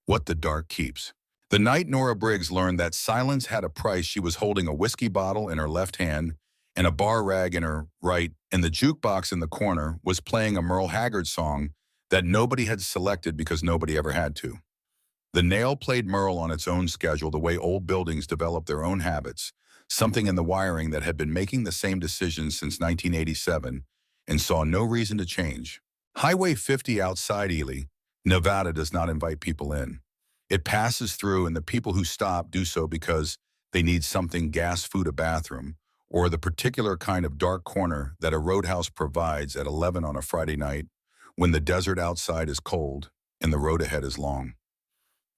What the Dark Keeps. The night Nora Briggs learned that silence had a price, she was holding a whiskey bottle in her left hand and a bar rag in her right, and the jukebox in the corner was playing a Merle Haggard song that nobody had selected because nobody ever had to. The nail played Merle on its own schedule, the way old buildings develop their own habits, something in the wiring that had been making the same decisions since 1987 and saw no reason to change. Highway 50 outside Ely, Nevada does not invite people in. It passes through, and the people who stop do so because they need something: gas, food, a bathroom, or the particular kind of dark corner that a roadhouse provides at 11 on a Friday night when the desert outside is cold and the road ahead is long.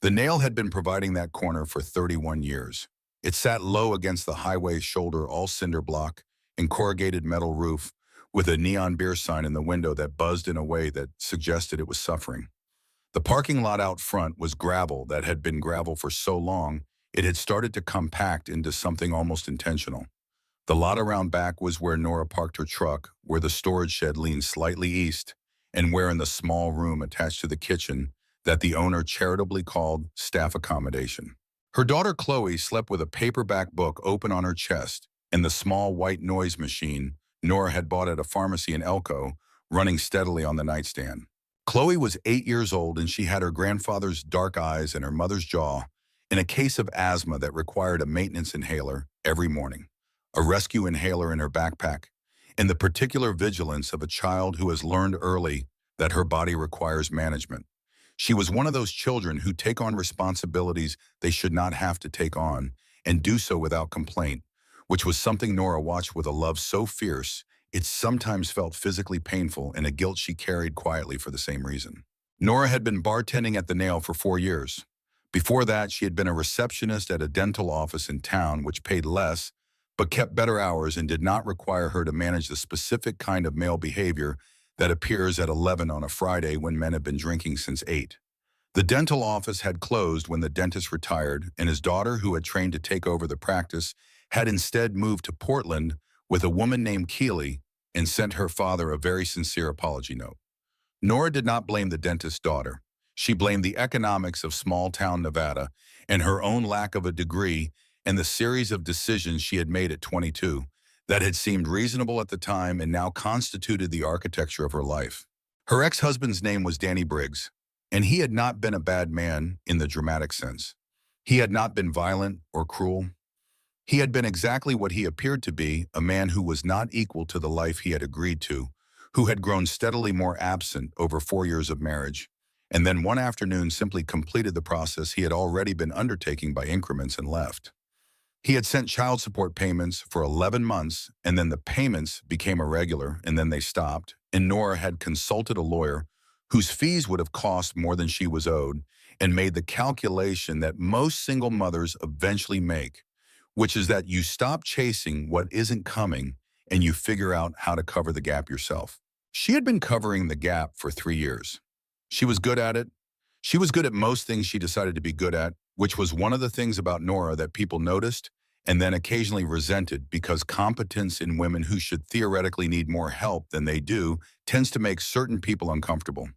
The nail had been providing that corner for 31 years. It sat low against the highway's shoulder, all cinder block and corrugated metal roof, with a neon beer sign in the window that buzzed in a way that suggested it was suffering. The parking lot out front was gravel that had been gravel for so long it had started to compact into something almost intentional. The lot around back was where Nora parked her truck, where the storage shed leaned slightly east, and where in the small room attached to the kitchen that the owner charitably called staff accommodation. Her daughter Chloe slept with a paperback book open on her chest and the small white noise machine Nora had bought at a pharmacy in Elko running steadily on the nightstand. Chloe was 8 years old, and she had her grandfather's dark eyes and her mother's jaw, and a case of asthma that required a maintenance inhaler every morning, a rescue inhaler in her backpack, and the particular vigilance of a child who has learned early that her body requires management. She was one of those children who take on responsibilities they should not have to take on, and do so without complaint, which was something Nora watched with a love so fierce it sometimes felt physically painful, and a guilt she carried quietly for the same reason. Nora had been bartending at the Nail for 4 years. Before that, she had been a receptionist at a dental office in town, which paid less, but kept better hours and did not require her to manage the specific kind of male behavior that appears at 11 on a Friday when men have been drinking since 8. The dental office had closed when the dentist retired, and his daughter, who had trained to take over the practice, had instead moved to Portland with a woman named Keeley and sent her father a very sincere apology note. Nora did not blame the dentist's daughter. She blamed the economics of small-town Nevada and her own lack of a degree and the series of decisions she had made at 22 that had seemed reasonable at the time and now constituted the architecture of her life. Her ex-husband's name was Danny Briggs, and he had not been a bad man in the dramatic sense. He had not been violent or cruel. He had been exactly what he appeared to be, a man who was not equal to the life he had agreed to, who had grown steadily more absent over 4 years of marriage, and then one afternoon simply completed the process he had already been undertaking by increments and left. He had sent child support payments for 11 months, and then the payments became irregular, and then they stopped, and Nora had consulted a lawyer whose fees would have cost more than she was owed, and made the calculation that most single mothers eventually make, which is that you stop chasing what isn't coming and you figure out how to cover the gap yourself. She had been covering the gap for 3 years. She was good at it. She was good at most things she decided to be good at, which was one of the things about Nora that people noticed and then occasionally resented, because competence in women who should theoretically need more help than they do tends to make certain people uncomfortable.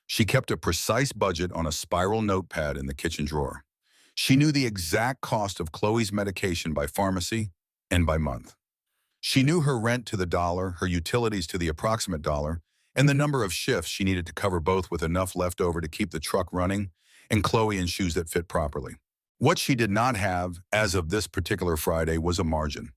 She kept a precise budget on a spiral notepad in the kitchen drawer. She knew the exact cost of Chloe's medication by pharmacy and by month. She knew her rent to the dollar, her utilities to the approximate dollar, and the number of shifts she needed to cover both, with enough left over to keep the truck running and Chloe in shoes that fit properly. What she did not have, as of this particular Friday, was a margin.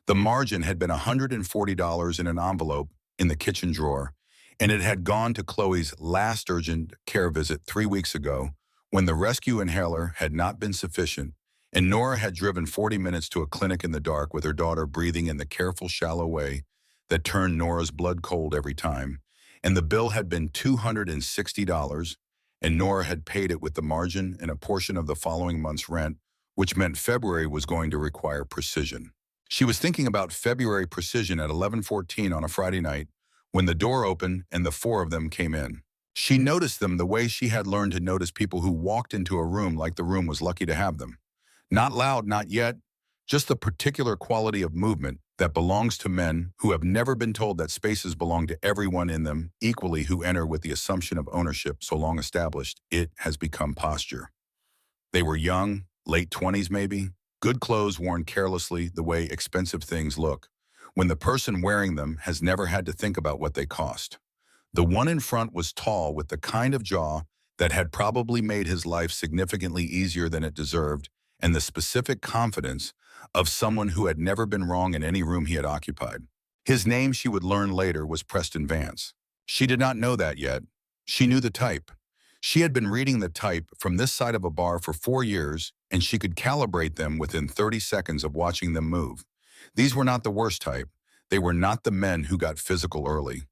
The margin had been $140 in an envelope in the kitchen drawer, and it had gone to Chloe's last urgent care visit 3 weeks ago, when the rescue inhaler had not been sufficient, and Nora had driven 40 minutes to a clinic in the dark with her daughter breathing in the careful, shallow way that turned Nora's blood cold every time, and the bill had been $260, and Nora had paid it with the margin and a portion of the following month's rent, which meant February was going to require precision. She was thinking about February precision at 11:14 on a Friday night when the door opened and the 4 of them came in. She noticed them the way she had learned to notice people who walked into a room like the room was lucky to have them. Not loud, not yet, just the particular quality of movement that belongs to men who have never been told that spaces belong to everyone in them equally, who enter with the assumption of ownership so long established it has become posture. They were young, late 20s maybe, good clothes worn carelessly the way expensive things look, when the person wearing them has never had to think about what they cost. The one in front was tall with the kind of jaw that had probably made his life significantly easier than it deserved, and the specific confidence of someone who had never been wrong in any room he had occupied. His name, she would learn later, was Preston Vance. She did not know that yet. She knew the type. She had been reading the type from this side of a bar for 4 years, and she could calibrate them within 30 seconds of watching them move. These were not the worst type. They were not the men who got physical early.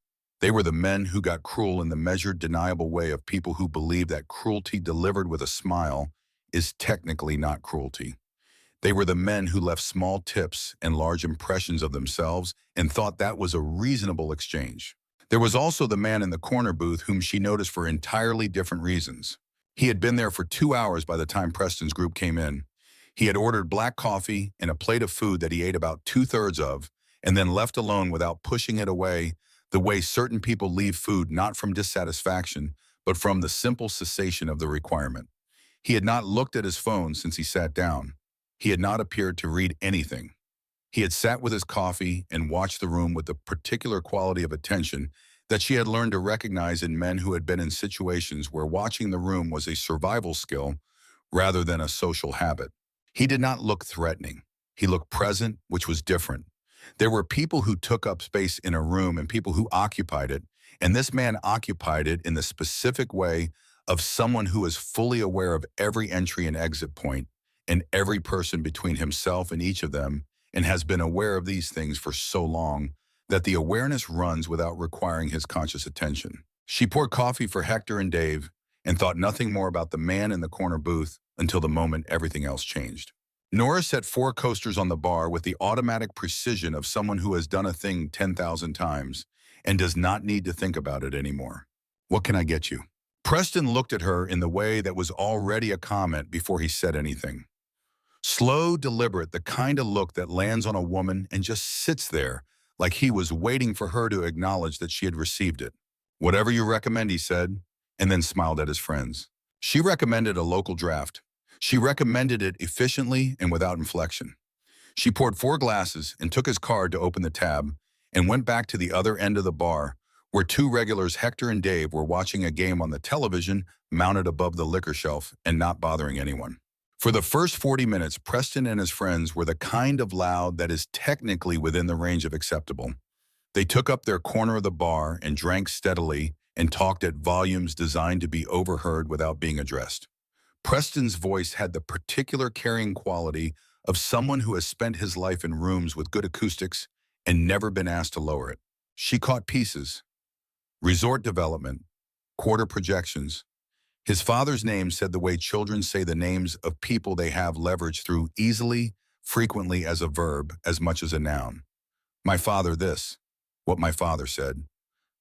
They were the men who got cruel in the measured, deniable way of people who believe that cruelty delivered with a smile is technically not cruelty. They were the men who left small tips and large impressions of themselves and thought that was a reasonable exchange. There was also the man in the corner booth whom she noticed for entirely different reasons. He had been there for 2 hours by the time Preston's group came in. He had ordered black coffee and a plate of food that he ate about two-thirds of, and then left alone without pushing it away, the way certain people leave food not from dissatisfaction, but from the simple cessation of the requirement. He had not looked at his phone since he sat down. He had not appeared to read anything. He had sat with his coffee and watched the room with the particular quality of attention that she had learned to recognize in men who had been in situations where watching the room was a survival skill rather than a social habit. He did not look threatening. He looked present, which was different. There were people who took up space in a room and people who occupied it, and this man occupied it in the specific way of someone who is fully aware of every entry and exit point and every person between himself and each of them, and has been aware of these things for so long that the awareness runs without requiring his conscious attention. She poured coffee for Hector and Dave and thought nothing more about the man in the corner booth until the moment everything else changed. Nora set 4 coasters on the bar with the automatic precision of someone who has done a thing 10,000 times and does not need to think about it anymore. "What can I get you?" Preston looked at her in the way that was already a comment before he said anything. Slow, deliberate, the kind of look that lands on a woman and just sits there like he was waiting for her to acknowledge that she had received it. "Whatever you recommend," he said, and then smiled at his friends. She recommended a local draft. She recommended it efficiently and without inflection. She poured 4 glasses and took his card to open the tab and went back to the other end of the bar where 2 regulars, Hector and Dave, were watching a game on the television mounted above the liquor shelf and not bothering anyone. For the first 40 minutes, Preston and his friends were the kind of loud that is technically within the range of acceptable. They took up their corner of the bar and drank steadily and talked at volumes designed to be overheard without being addressed. Preston's voice had the particular carrying quality of someone who has spent his life in rooms with good acoustics and never been asked to lower it. She caught pieces: resort development, quarter projections. His father's name said the way children say the names of people they have leverage through easily, frequently as a verb, as much as a noun. "My father this," what my father said,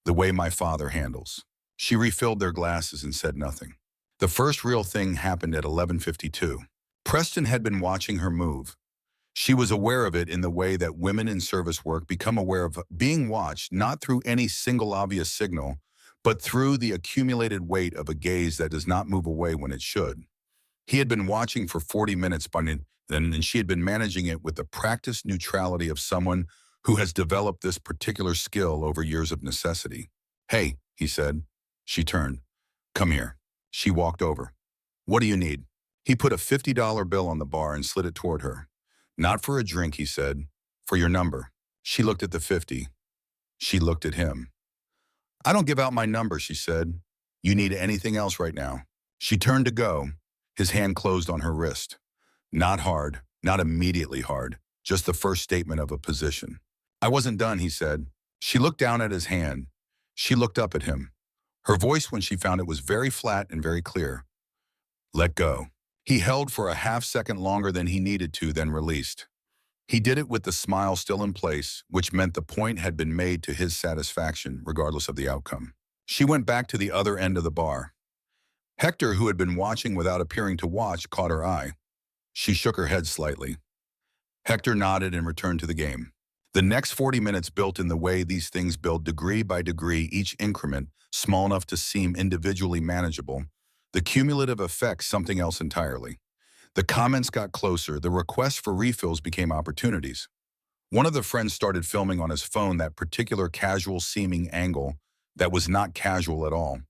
"the way my father handles." She refilled their glasses and said nothing. The first real thing happened at 11:52. Preston had been watching her move. She was aware of it in the way that women in service work become aware of being watched, not through any single obvious signal, but through the accumulated weight of a gaze that does not move away when it should. He had been watching for 40 minutes by then, and she had been managing it with the practiced neutrality of someone who has developed this particular skill over years of necessity. "Hey," he said. She turned. "Come here." She walked over. "What do you need?" He put a $50 bill on the bar and slid it toward her. "Not for a drink," he said. "For your number." She looked at the 50. She looked at him. "I don't give out my number," she said. "You need anything else right now?" She turned to go. His hand closed on her wrist. Not hard, not immediately hard, just the first statement of a position. "I wasn't done," he said. She looked down at his hand. She looked up at him. Her voice, when she found it, was very flat and very clear. "Let go." He held for a half-second longer than he needed to, then released. He did it with the smile still in place, which meant the point had been made to his satisfaction, regardless of the outcome. She went back to the other end of the bar. Hector, who had been watching without appearing to watch, caught her eye. She shook her head slightly. Hector nodded and returned to the game. The next 40 minutes built in the way these things build, degree by degree, each increment small enough to seem individually manageable, the cumulative effect something else entirely. The comments got closer, the requests for refills became opportunities. One of the friends started filming on his phone that particular casual-seeming angle that was not casual at all.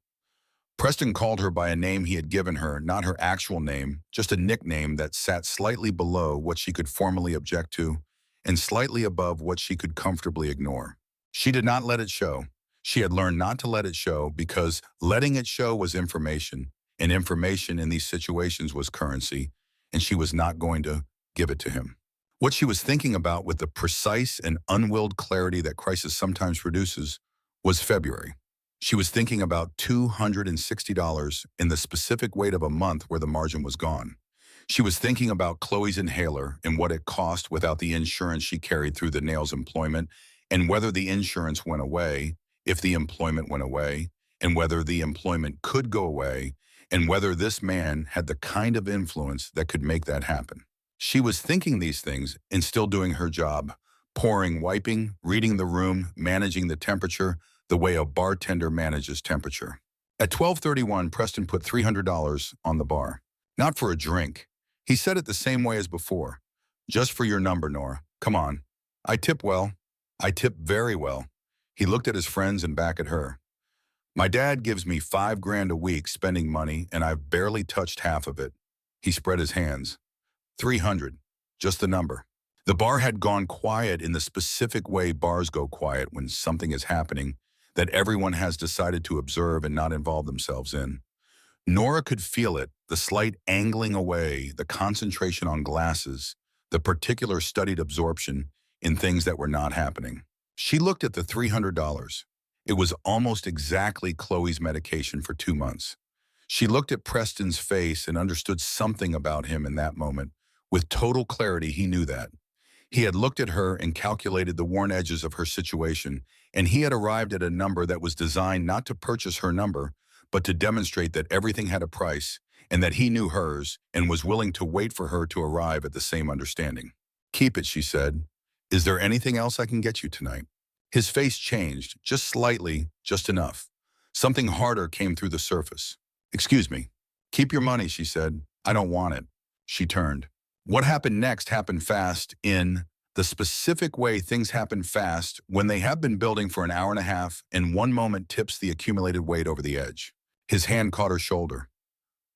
Preston called her by a name he had given her, not her actual name, just a nickname that sat slightly below what she could formally object to and slightly above what she could comfortably ignore. She did not let it show. She had learned not to let it show because letting it show was information, and information in these situations was currency, and she was not going to give it to him. What she was thinking about with the precise and unwilled clarity that crisis sometimes produces was February. She was thinking about $260 in the specific weight of a month where the margin was gone. She was thinking about Chloe's inhaler and what it cost without the insurance she carried through the nails employment, and whether the insurance went away, if the employment went away, and whether the employment could go away, and whether this man had the kind of influence that could make that happen. She was thinking these things and still doing her job, pouring, wiping, reading the room, managing the temperature, the way a bartender manages temperature. At 12:31, Preston put $300 on the bar. Not for a drink. He said it the same way as before. Just for your number, Nora. Come on. I tip well. I tip very well. He looked at his friends and back at her. My dad gives me $5,000 a week spending money, and I've barely touched half of it. He spread his hands. 300. Just the number. The bar had gone quiet in the specific way bars go quiet when something is happening that everyone has decided to observe and not involve themselves in. Nora could feel it, the slight angling away, the concentration on glasses, the particular studied absorption in things that were not happening. She looked at the $300. It was almost exactly Chloe's medication for 2 months. She looked at Preston's face and understood something about him in that moment. With total clarity, he knew that. He had looked at her and calculated the worn edges of her situation, and he had arrived at a number that was designed not to purchase her number, but to demonstrate that everything had a price and that he knew hers and was willing to wait for her to arrive at the same understanding. Keep it, she said. Is there anything else I can get you tonight? His face changed, just slightly, just enough. Something harder came through the surface. Excuse me. Keep your money, she said. I don't want it. She turned. What happened next happened fast in the specific way things happen fast when they have been building for an hour and a half and one moment tips the accumulated weight over the edge. His hand caught her shoulder.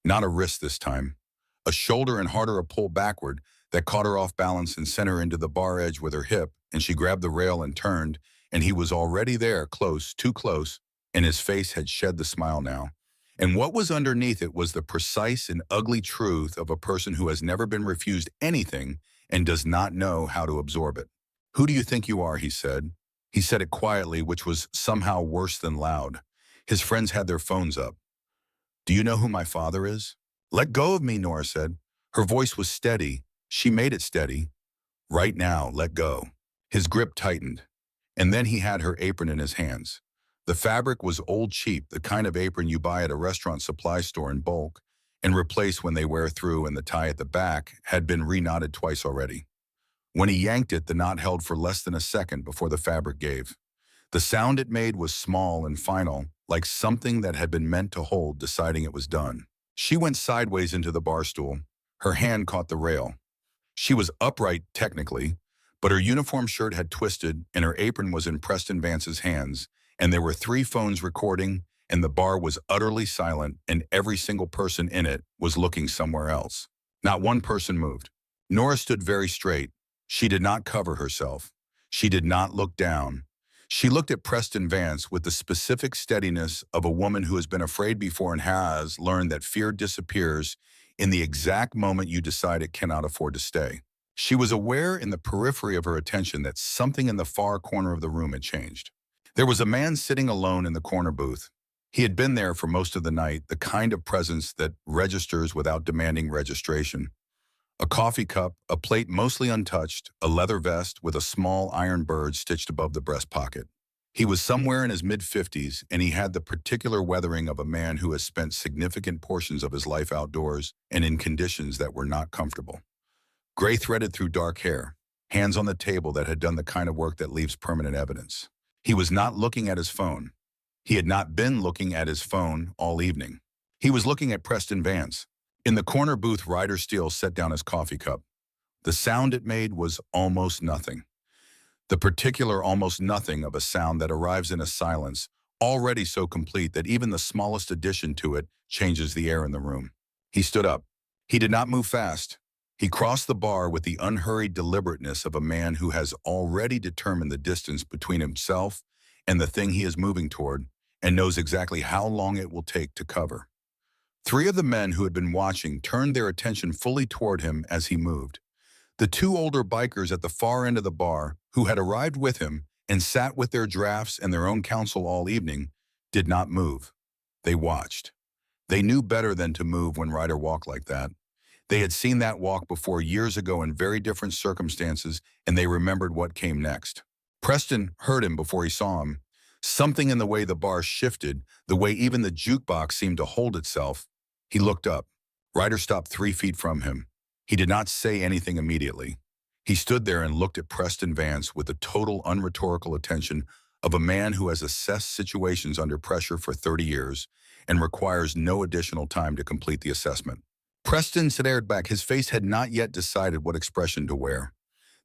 Not a wrist this time. A shoulder and harder a pull backward that caught her off balance and sent her into the bar edge with her hip, and she grabbed the rail and turned, and he was already there, close, too close, and his face had shed the smile now. And what was underneath it was the precise and ugly truth of a person who has never been refused anything and does not know how to absorb it. Who do you think you are, he said. He said it quietly, which was somehow worse than loud. His friends had their phones up. Do you know who my father is? Let go of me, Nora said. Her voice was steady. She made it steady. Right now, let go. His grip tightened. And then he had her apron in his hands. The fabric was old cheap, the kind of apron you buy at a restaurant supply store in bulk and replace when they wear through, and the tie at the back had been reknotted twice already. When he yanked it, the knot held for less than a second before the fabric gave. The sound it made was small and final, like something that had been meant to hold, deciding it was done. She went sideways into the bar stool. Her hand caught the rail. She was upright, technically, but her uniform shirt had twisted and her apron was in Preston Vance's hands, and there were 3 phones recording, and the bar was utterly silent, and every single person in it was looking somewhere else. Not one person moved. Nora stood very straight. She did not cover herself. She did not look down. She looked at Preston Vance with the specific steadiness of a woman who has been afraid before and has learned that fear disappears in the exact moment you decide it cannot afford to stay. She was aware in the periphery of her attention that something in the far corner of the room had changed. There was a man sitting alone in the corner booth. He had been there for most of the night, the kind of presence that registers without demanding registration. A coffee cup, a plate mostly untouched, a leather vest with a small iron bird stitched above the breast pocket. He was somewhere in his mid-50s, and he had the particular weathering of a man who has spent significant portions of his life outdoors and in conditions that were not comfortable. Gray threaded through dark hair, hands on the table that had done the kind of work that leaves permanent evidence. He was not looking at his phone. He had not been looking at his phone all evening. He was looking at Preston Vance. In the corner booth, Ryder Steele set down his coffee cup. The sound it made was almost nothing. The particular almost nothing of a sound that arrives in a silence, already so complete that even the smallest addition to it changes the air in the room. He stood up. He did not move fast. He crossed the bar with the unhurried deliberateness of a man who has already determined the distance between himself and the thing he is moving toward and knows exactly how long it will take to cover. Three of the men who had been watching turned their attention fully toward him as he moved. The two older bikers at the far end of the bar, who had arrived with him and sat with their drafts and their own counsel all evening, did not move. They watched. They knew better than to move when Ryder walked like that. They had seen that walk before years ago in very different circumstances, and they remembered what came next. Preston heard him before he saw him. Something in the way the bar shifted, the way even the jukebox seemed to hold itself. He looked up. Ryder stopped 3 feet from him. He did not say anything immediately. He stood there and looked at Preston Vance with the total unrhetorical attention of a man who has assessed situations under pressure for 30 years and requires no additional time to complete the assessment. Preston stared back. His face had not yet decided what expression to wear.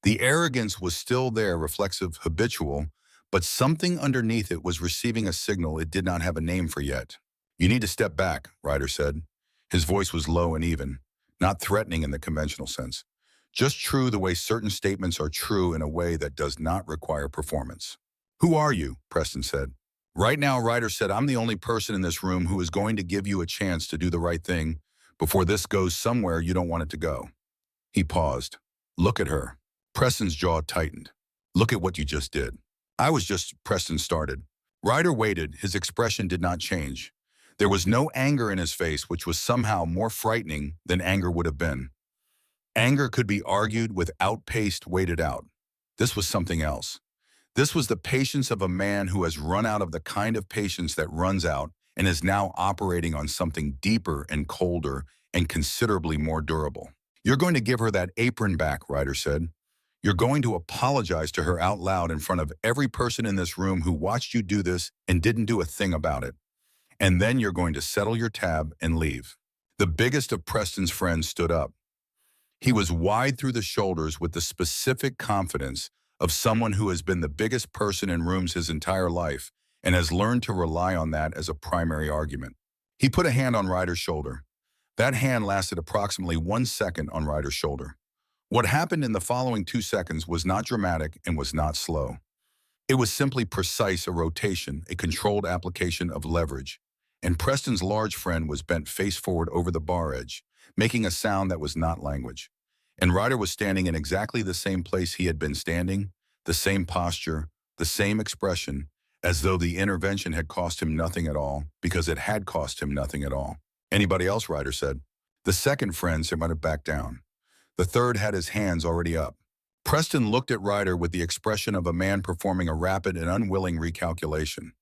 The arrogance was still there, reflexive, habitual, but something underneath it was receiving a signal it did not have a name for yet. "You need to step back," Ryder said. His voice was low and even, not threatening in the conventional sense. Just true the way certain statements are true in a way that does not require performance. "Who are you?" Preston said. "Right now," Ryder said, "I'm the only person in this room who is going to give you a chance to do the right thing before this goes somewhere you don't want it to go." He paused. "Look at her." Preston's jaw tightened. "Look at what you just did." Preston started. Ryder waited. His expression did not change. There was no anger in his face, which was somehow more frightening than anger would have been. Anger could be argued with outpaced, waited out. This was something else. This was the patience of a man who has run out of the kind of patience that runs out and is now operating on something deeper and colder and considerably more durable. "You're going to give her that apron back," Ryder said. "You're going to apologize to her out loud in front of every person in this room who watched you do this and didn't do a thing about it. And then you're going to settle your tab and leave." The biggest of Preston's friends stood up. He was wide through the shoulders with the specific confidence of someone who has been the biggest person in rooms his entire life and has learned to rely on that as a primary argument. He put a hand on Ryder's shoulder. That hand lasted approximately 1 second on Ryder's shoulder. What happened in the following 2 seconds was not dramatic and was not slow. It was simply precise, a rotation, a controlled application of leverage. And Preston's large friend was bent face forward over the bar edge, making a sound that was not language. And Ryder was standing in exactly the same place he had been standing, the same posture, the same expression, as though the intervention had cost him nothing at all, because it had cost him nothing at all. "Anybody else?" Ryder said. The second friend might back down. The third had his hands already up. Preston looked at Ryder with the expression of a man performing a rapid and unwilling recalculation.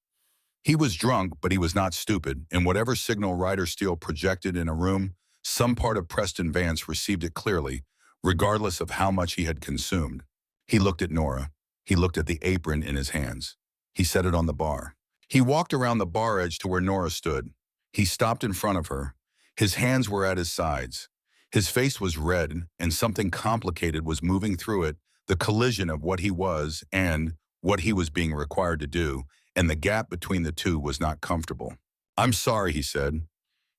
He was drunk, but he was not stupid, and whatever signal Ryder Steele projected in a room, some part of Preston Vance received it clearly, regardless of how much he had consumed. He looked at Nora. He looked at the apron in his hands. He set it on the bar. He walked around the bar edge to where Nora stood. He stopped in front of her. His hands were at his sides. His face was red, and something complicated was moving through it, the collision of what he was and what he was being required to do, and the gap between the two was not comfortable. "I'm sorry," he said.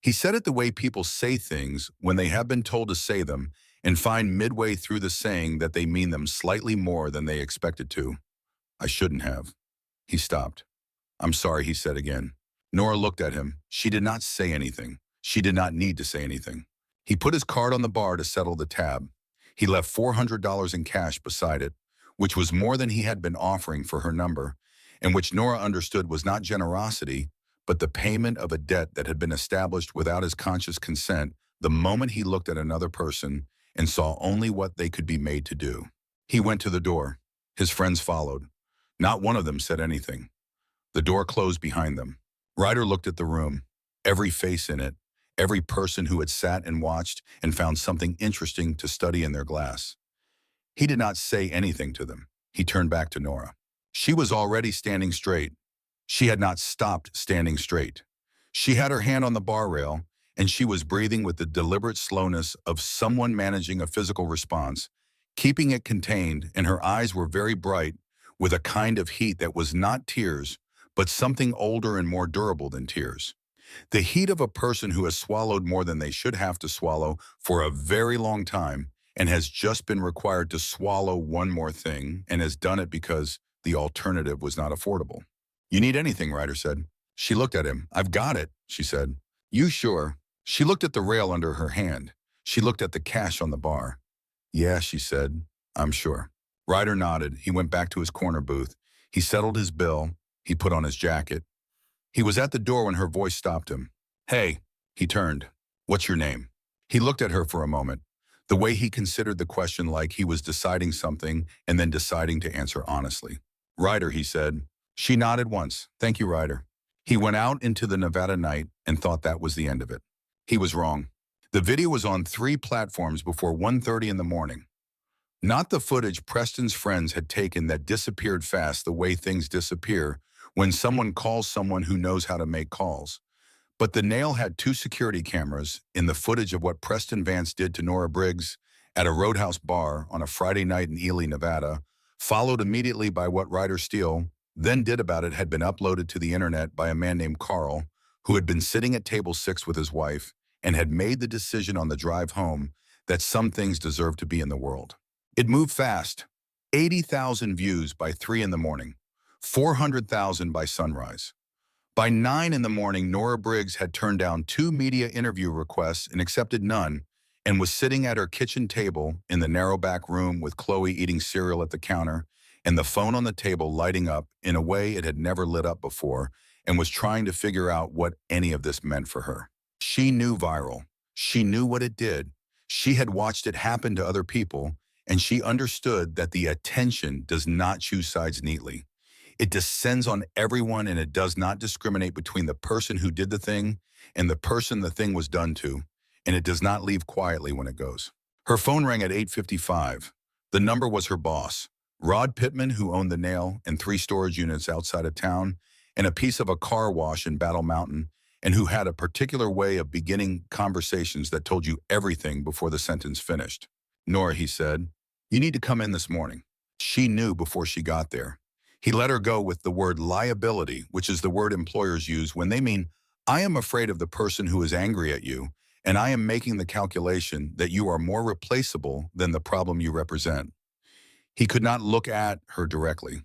He said it the way people say things when they have been told to say them and find midway through the saying that they mean them slightly more than they expected to. "I shouldn't have." He stopped. "I'm sorry," he said again. Nora looked at him. She did not say anything. She did not need to say anything. He put his card on the bar to settle the tab. He left $400 in cash beside it, which was more than he had been offering for her number, and which Nora understood was not generosity, but the payment of a debt that had been established without his conscious consent the moment he looked at another person and saw only what they could be made to do. He went to the door. His friends followed. Not one of them said anything. The door closed behind them. Ryder looked at the room, every face in it, every person who had sat and watched and found something interesting to study in their glass. He did not say anything to them. He turned back to Nora. She was already standing straight. She had not stopped standing straight. She had her hand on the bar rail, and she was breathing with the deliberate slowness of someone managing a physical response, keeping it contained, and her eyes were very bright, with a kind of heat that was not tears, but something older and more durable than tears. The heat of a person who has swallowed more than they should have to swallow for a very long time and has just been required to swallow one more thing and has done it because the alternative was not affordable. You need anything, Ryder said. She looked at him. I've got it, she said. You sure? She looked at the rail under her hand. She looked at the cash on the bar. Yeah, she said. I'm sure. Ryder nodded. He went back to his corner booth. He settled his bill. He put on his jacket. He was at the door when her voice stopped him. Hey, he turned. What's your name? He looked at her for a moment, the way he considered the question like he was deciding something and then deciding to answer honestly. Ryder, he said. She nodded once. Thank you, Ryder. He went out into the Nevada night and thought that was the end of it. He was wrong. The video was on 3 platforms before 1:30 in the morning. Not the footage Preston's friends had taken that disappeared fast the way things disappear when someone calls someone who knows how to make calls. But the Nail had 2 security cameras in the footage of what Preston Vance did to Nora Briggs at a Roadhouse bar on a Friday night in Ely, Nevada, followed immediately by what Ryder Steele then did about it had been uploaded to the internet by a man named Carl, who had been sitting at table 6 with his wife and had made the decision on the drive home that some things deserve to be in the world. It moved fast. 80,000 views by 3 in the morning, 400,000 by sunrise. By 9 in the morning, Nora Briggs had turned down 2 media interview requests and accepted none, and was sitting at her kitchen table in the narrow back room with Chloe eating cereal at the counter and the phone on the table lighting up in a way it had never lit up before, and was trying to figure out what any of this meant for her. She knew viral. She knew what it did. She had watched it happen to other people, and she understood that the attention does not choose sides neatly. It descends on everyone, and it does not discriminate between the person who did the thing and the person the thing was done to, and it does not leave quietly when it goes. Her phone rang at 8:55. The number was her boss, Rod Pittman, who owned the Nail and 3 storage units outside of town and a piece of a car wash in Battle Mountain, and who had a particular way of beginning conversations that told you everything before the sentence finished. Nora, he said, you need to come in this morning. She knew before she got there. He let her go with the word liability, which is the word employers use when they mean, I am afraid of the person who is angry at you, and I am making the calculation that you are more replaceable than the problem you represent. He could not look at her directly.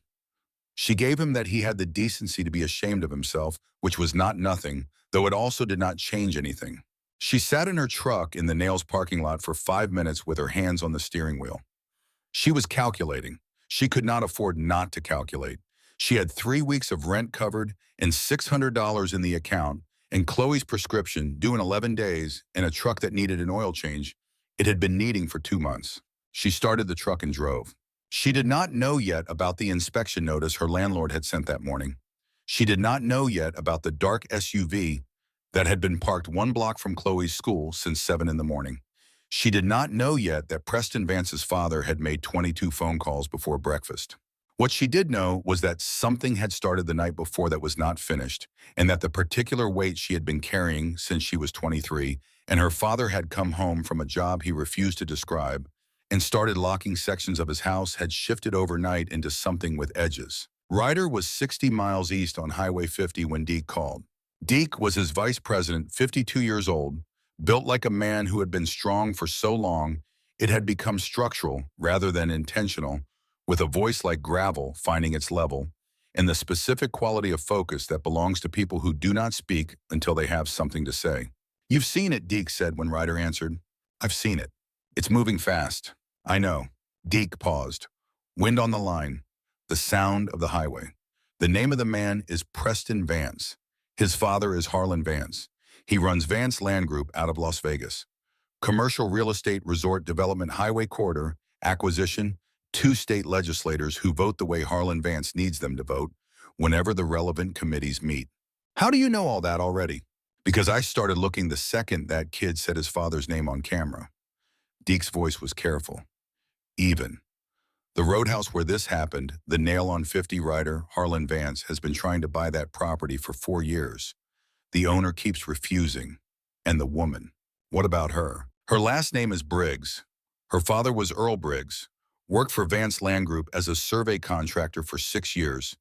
She gave him that he had the decency to be ashamed of himself, which was not nothing, though it also did not change anything. She sat in her truck in the Nails parking lot for 5 minutes with her hands on the steering wheel. She was calculating. She could not afford not to calculate. She had 3 weeks of rent covered and $600 in the account, and Chloe's prescription due in 11 days, and a truck that needed an oil change it had been needing for 2 months. She started the truck and drove. She did not know yet about the inspection notice her landlord had sent that morning. She did not know yet about the dark SUV that had been parked 1 block from Chloe's school since 7 in the morning. She did not know yet that Preston Vance's father had made 22 phone calls before breakfast. What she did know was that something had started the night before that was not finished, and that the particular weight she had been carrying since she was 23, and her father had come home from a job he refused to describe, and started locking sections of his house, had shifted overnight into something with edges. Ryder was 60 miles east on Highway 50 when Deke called. Deke was his vice president, 52 years old, built like a man who had been strong for so long it had become structural rather than intentional, with a voice like gravel finding its level, and the specific quality of focus that belongs to people who do not speak until they have something to say. You've seen it, Deke said when Ryder answered. I've seen it. It's moving fast. I know. Deke paused. Wind on the line. The sound of the highway. The name of the man is Preston Vance. His father is Harlan Vance. He runs Vance Land Group out of Las Vegas. Commercial real estate resort development highway corridor, acquisition, 2 state legislators who vote the way Harlan Vance needs them to vote whenever the relevant committees meet. How do you know all that already? Because I started looking the second that kid said his father's name on camera. Deke's voice was careful. Even. The roadhouse where this happened, the Nail on 50 rider, Harlan Vance, has been trying to buy that property for 4 years. The owner keeps refusing. And the woman. What about her? Her last name is Briggs. Her father was Earl Briggs, worked for Vance Land Group as a survey contractor for 6 years,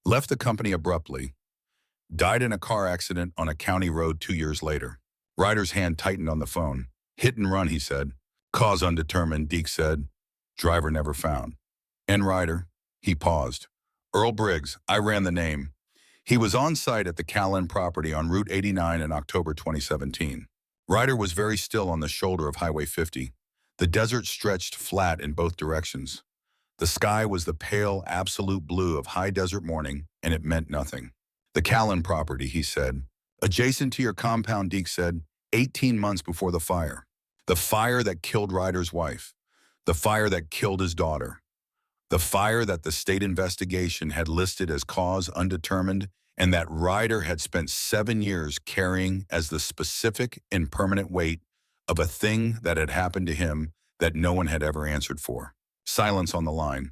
left the company abruptly, died in a car accident on a county road 2 years later. Ryder's hand tightened on the phone. Hit and run, he said. Cause undetermined, Deke said. Driver never found. And Ryder? He paused. Earl Briggs, I ran the name. He was on site at the Callan property on Route 89 in October 2017. Ryder was very still on the shoulder of Highway 50. The desert stretched flat in both directions. The sky was the pale, absolute blue of high desert morning, and it meant nothing. The Callan property, he said. Adjacent to your compound, Deke said, 18 months before the fire. The fire that killed Ryder's wife. The fire that killed his daughter. The fire that the state investigation had listed as cause undetermined and that Ryder had spent 7 years carrying as the specific and permanent weight of a thing that had happened to him that no one had ever answered for. Silence on the line.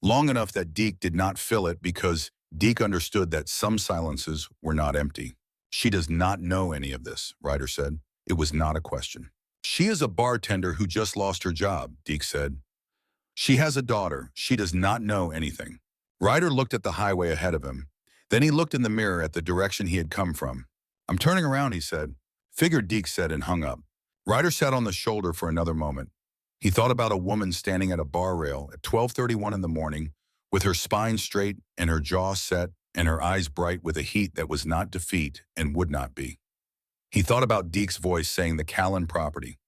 Long enough that Deke did not fill it because Deke understood that some silences were not empty. She does not know any of this, Ryder said. It was not a question. She is a bartender who just lost her job, Deke said. She has a daughter. She does not know anything. Ryder looked at the highway ahead of him. Then he looked in the mirror at the direction he had come from. I'm turning around, he said. Figured, Deke said, and hung up. Ryder sat on the shoulder for another moment. He thought about a woman standing at a bar rail at 12:31 in the morning, with her spine straight and her jaw set and her eyes bright with a heat that was not defeat and would not be. He thought about Deke's voice saying the Callan property.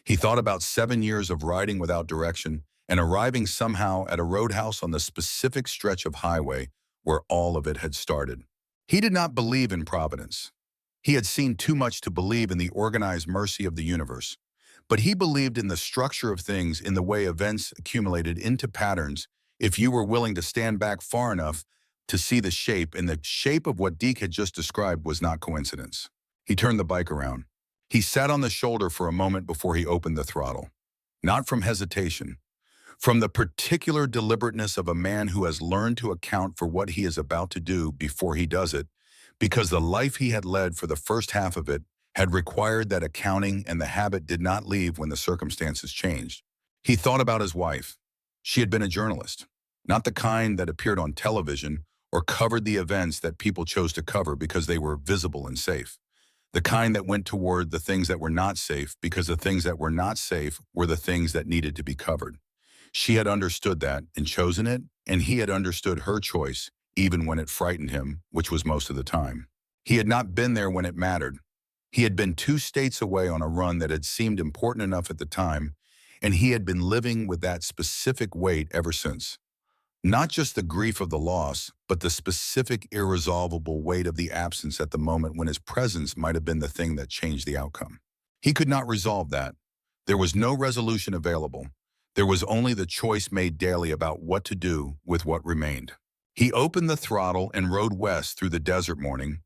He thought about 7 years of riding without direction and arriving somehow at a roadhouse on the specific stretch of highway where all of it had started. He did not believe in providence. He had seen too much to believe in the organized mercy of the universe. But he believed in the structure of things, in the way events accumulated into patterns if you were willing to stand back far enough to see the shape, and the shape of what Deke had just described was not coincidence. He turned the bike around. He sat on the shoulder for a moment before he opened the throttle. Not from hesitation, from the particular deliberateness of a man who has learned to account for what he is about to do before he does it, because the life he had led for the first half of it had required that accounting, and the habit did not leave when the circumstances changed. He thought about his wife. She had been a journalist, not the kind that appeared on television or covered the events that people chose to cover because they were visible and safe. The kind that went toward the things that were not safe because the things that were not safe were the things that needed to be covered. She had understood that and chosen it, and he had understood her choice, even when it frightened him, which was most of the time. He had not been there when it mattered. He had been 2 states away on a run that had seemed important enough at the time, and he had been living with that specific weight ever since. Not just the grief of the loss, but the specific irresolvable weight of the absence at the moment when his presence might have been the thing that changed the outcome. He could not resolve that. There was no resolution available. There was only the choice made daily about what to do with what remained. He opened the throttle and rode west through the desert morning,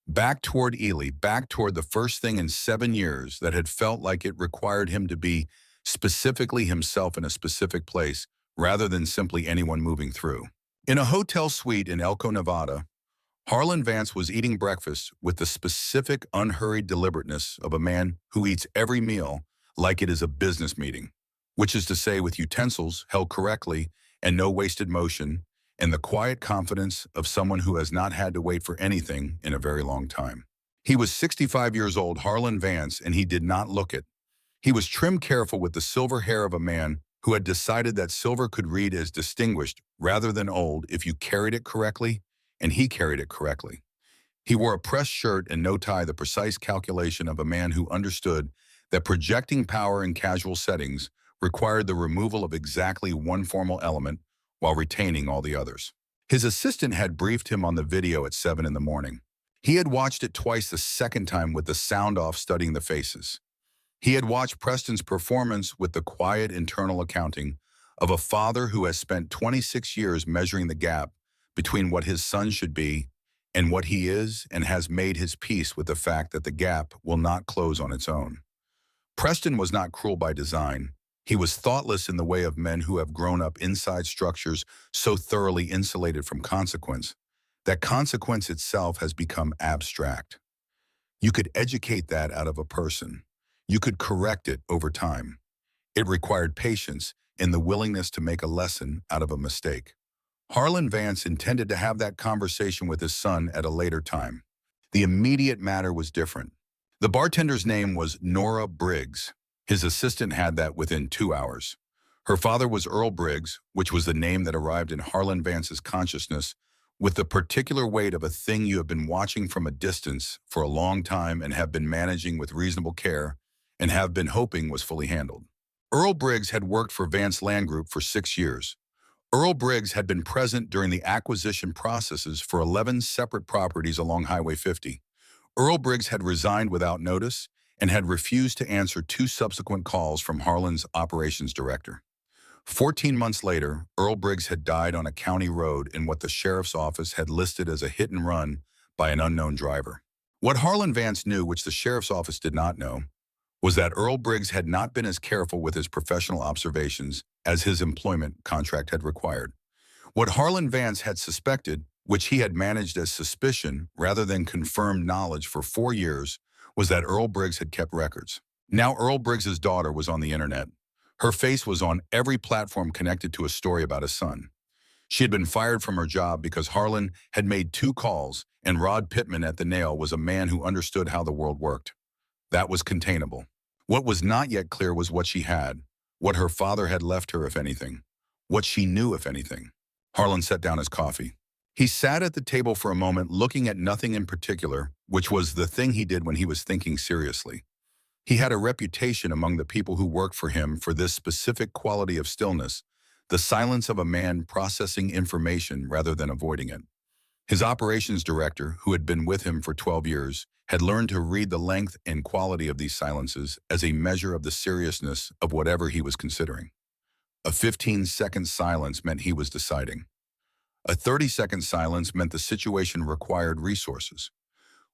back toward Ely, back toward the first thing in 7 years that had felt like it required him to be specifically himself in a specific place, rather than simply anyone moving through. In a hotel suite in Elko, Nevada, Harlan Vance was eating breakfast with the specific, unhurried deliberateness of a man who eats every meal like it is a business meeting, which is to say with utensils held correctly and no wasted motion, and the quiet confidence of someone who has not had to wait for anything in a very long time. He was 65 years old, Harlan Vance, and he did not look it. He was trim careful with the silver hair of a man who had decided that silver could read as distinguished rather than old if you carried it correctly, and he carried it correctly. He wore a pressed shirt and no tie, the precise calculation of a man who understood that projecting power in casual settings required the removal of exactly one formal element while retaining all the others. His assistant had briefed him on the video at 7 in the morning. He had watched it twice the second time with the sound off, studying the faces. He had watched Preston's performance with the quiet internal accounting of a father who has spent 26 years measuring the gap between what his son should be and what he is, and has made his peace with the fact that the gap will not close on its own. Preston was not cruel by design. He was thoughtless in the way of men who have grown up inside structures so thoroughly insulated from consequence that consequence itself has become abstract. You could educate that out of a person. You could correct it over time. It required patience and the willingness to make a lesson out of a mistake. Harlan Vance intended to have that conversation with his son at a later time. The immediate matter was different. The bartender's name was Nora Briggs. His assistant had that within 2 hours. Her father was Earl Briggs, which was the name that arrived in Harlan Vance's consciousness with the particular weight of a thing you have been watching from a distance for a long time and have been managing with reasonable care and have been hoping was fully handled. Earl Briggs had worked for Vance Land Group for 6 years. Earl Briggs had been present during the acquisition processes for 11 separate properties along Highway 50. Earl Briggs had resigned without notice and had refused to answer 2 subsequent calls from Harlan's operations director. 14 months later, Earl Briggs had died on a county road in what the sheriff's office had listed as a hit and run by an unknown driver. What Harlan Vance knew, which the sheriff's office did not know, was that Earl Briggs had not been as careful with his professional observations as his employment contract had required. What Harlan Vance had suspected, which he had managed as suspicion rather than confirmed knowledge for 4 years, was that Earl Briggs had kept records. Now Earl Briggs's daughter was on the internet. Her face was on every platform connected to a story about his son. She had been fired from her job because Harlan had made 2 calls, and Rod Pittman at the Nail was a man who understood how the world worked. That was containable. What was not yet clear was what she had, what her father had left her, if anything, what she knew, if anything. Harlan set down his coffee. He sat at the table for a moment looking at nothing in particular, which was the thing he did when he was thinking seriously. He had a reputation among the people who worked for him for this specific quality of stillness, the silence of a man processing information rather than avoiding it. His operations director, who had been with him for 12 years, had learned to read the length and quality of these silences as a measure of the seriousness of whatever he was considering. A 15-second silence meant he was deciding. A 30-second silence meant the situation required resources.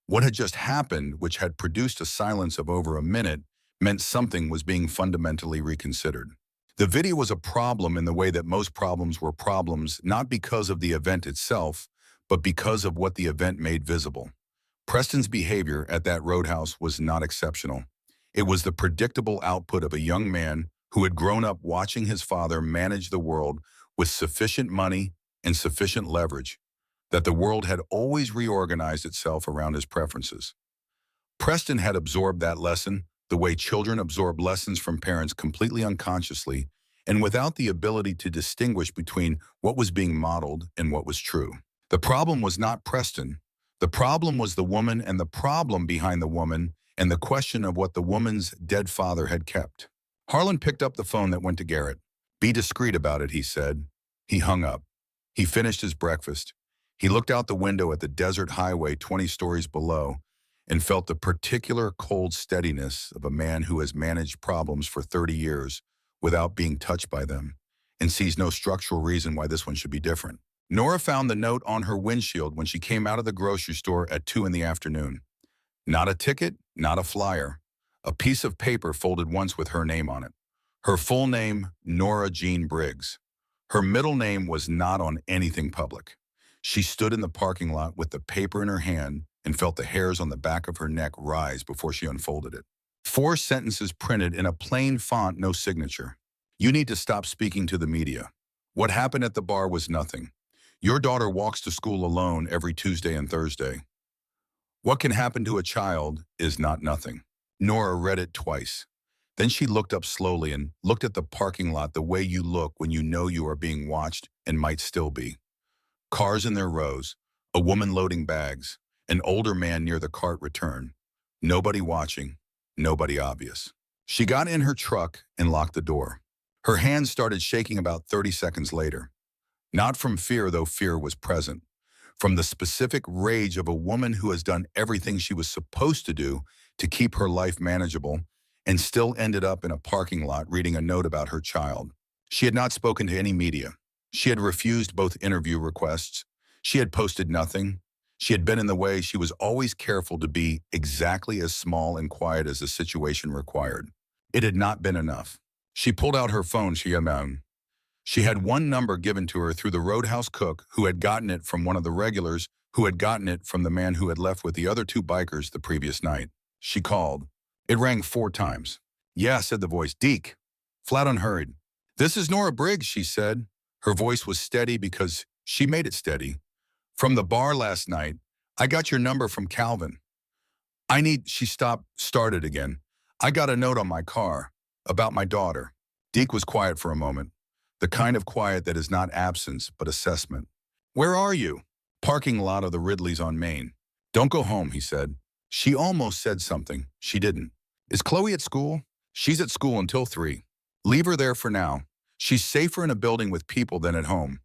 What had just happened, which had produced a silence of over a minute, meant something was being fundamentally reconsidered. The video was a problem in the way that most problems were problems, not because of the event itself, but because of what the event made visible. Preston's behavior at that roadhouse was not exceptional. It was the predictable output of a young man who had grown up watching his father manage the world with sufficient money and sufficient leverage, that the world had always reorganized itself around his preferences. Preston had absorbed that lesson the way children absorb lessons from parents completely unconsciously and without the ability to distinguish between what was being modeled and what was true. The problem was not Preston. The problem was the woman, and the problem behind the woman and the question of what the woman's dead father had kept. Harlan picked up the phone that went to Garrett. "Be discreet about it," he said. He hung up. He finished his breakfast. He looked out the window at the desert highway 20 stories below and felt the particular cold steadiness of a man who has managed problems for 30 years without being touched by them and sees no structural reason why this one should be different. Nora found the note on her windshield when she came out of the grocery store at 2 in the afternoon. Not a ticket, not a flyer. A piece of paper folded once with her name on it. Her full name, Nora Jean Briggs. Her middle name was not on anything public. She stood in the parking lot with the paper in her hand and felt the hairs on the back of her neck rise before she unfolded it. 4 sentences printed in a plain font, no signature. "You need to stop speaking to the media. What happened at the bar was nothing. Your daughter walks to school alone every Tuesday and Thursday. What can happen to a child is not nothing." Nora read it twice. Then she looked up slowly and looked at the parking lot the way you look when you know you are being watched and might still be. Cars in their rows, a woman loading bags, an older man near the cart return. Nobody watching, nobody obvious. She got in her truck and locked the door. Her hands started shaking about 30 seconds later. Not from fear, though fear was present. From the specific rage of a woman who has done everything she was supposed to do to keep her life manageable and still ended up in a parking lot reading a note about her child. She had not spoken to any media. She had refused both interview requests. She had posted nothing. She had been in the way. She was always careful to be exactly as small and quiet as the situation required. It had not been enough. She pulled out her phone. She had one number given to her through the roadhouse cook who had gotten it from one of the regulars who had gotten it from the man who had left with the other two bikers the previous night. She called. It rang 4 times. "Yeah," said the voice. "Deke." Flat unhurried. "This is Nora Briggs," she said. Her voice was steady because she made it steady. "From the bar last night. I got your number from Calvin. She stopped, started again. "I got a note on my car. About my daughter." Deke was quiet for a moment. The kind of quiet that is not absence, but assessment. "Where are you?" "Parking lot of the Ridleys on Main." "Don't go home," he said. She almost said something. She didn't. "Is Chloe at school?" "She's at school until 3. Leave her there for now. She's safer in a building with people than at home.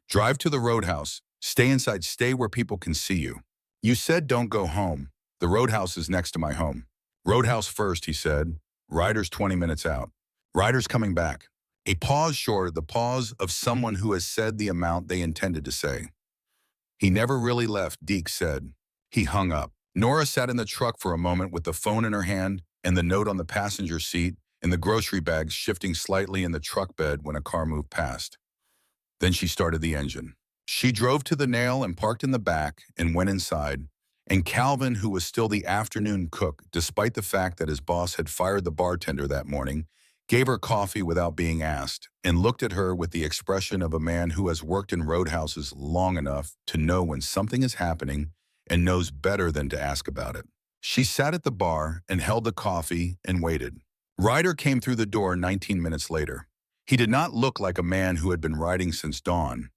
Drive to the Roadhouse. Stay inside. Stay where people can see you." "You said don't go home. The Roadhouse is next to my home." "Roadhouse first," he said. "Ryder's 20 minutes out." "Ryder's coming back." A pause short, the pause of someone who has said the amount they intended to say. "He never really left," Deke said. He hung up. Nora sat in the truck for a moment with the phone in her hand and the note on the passenger seat and the grocery bags shifting slightly in the truck bed when a car moved past. Then she started the engine. She drove to the nail and parked in the back and went inside. And Calvin, who was still the afternoon cook, despite the fact that his boss had fired the bartender that morning, gave her coffee without being asked and looked at her with the expression of a man who has worked in roadhouses long enough to know when something is happening and knows better than to ask about it. She sat at the bar and held the coffee and waited. Ryder came through the door 19 minutes later. He did not look like a man who had been riding since dawn.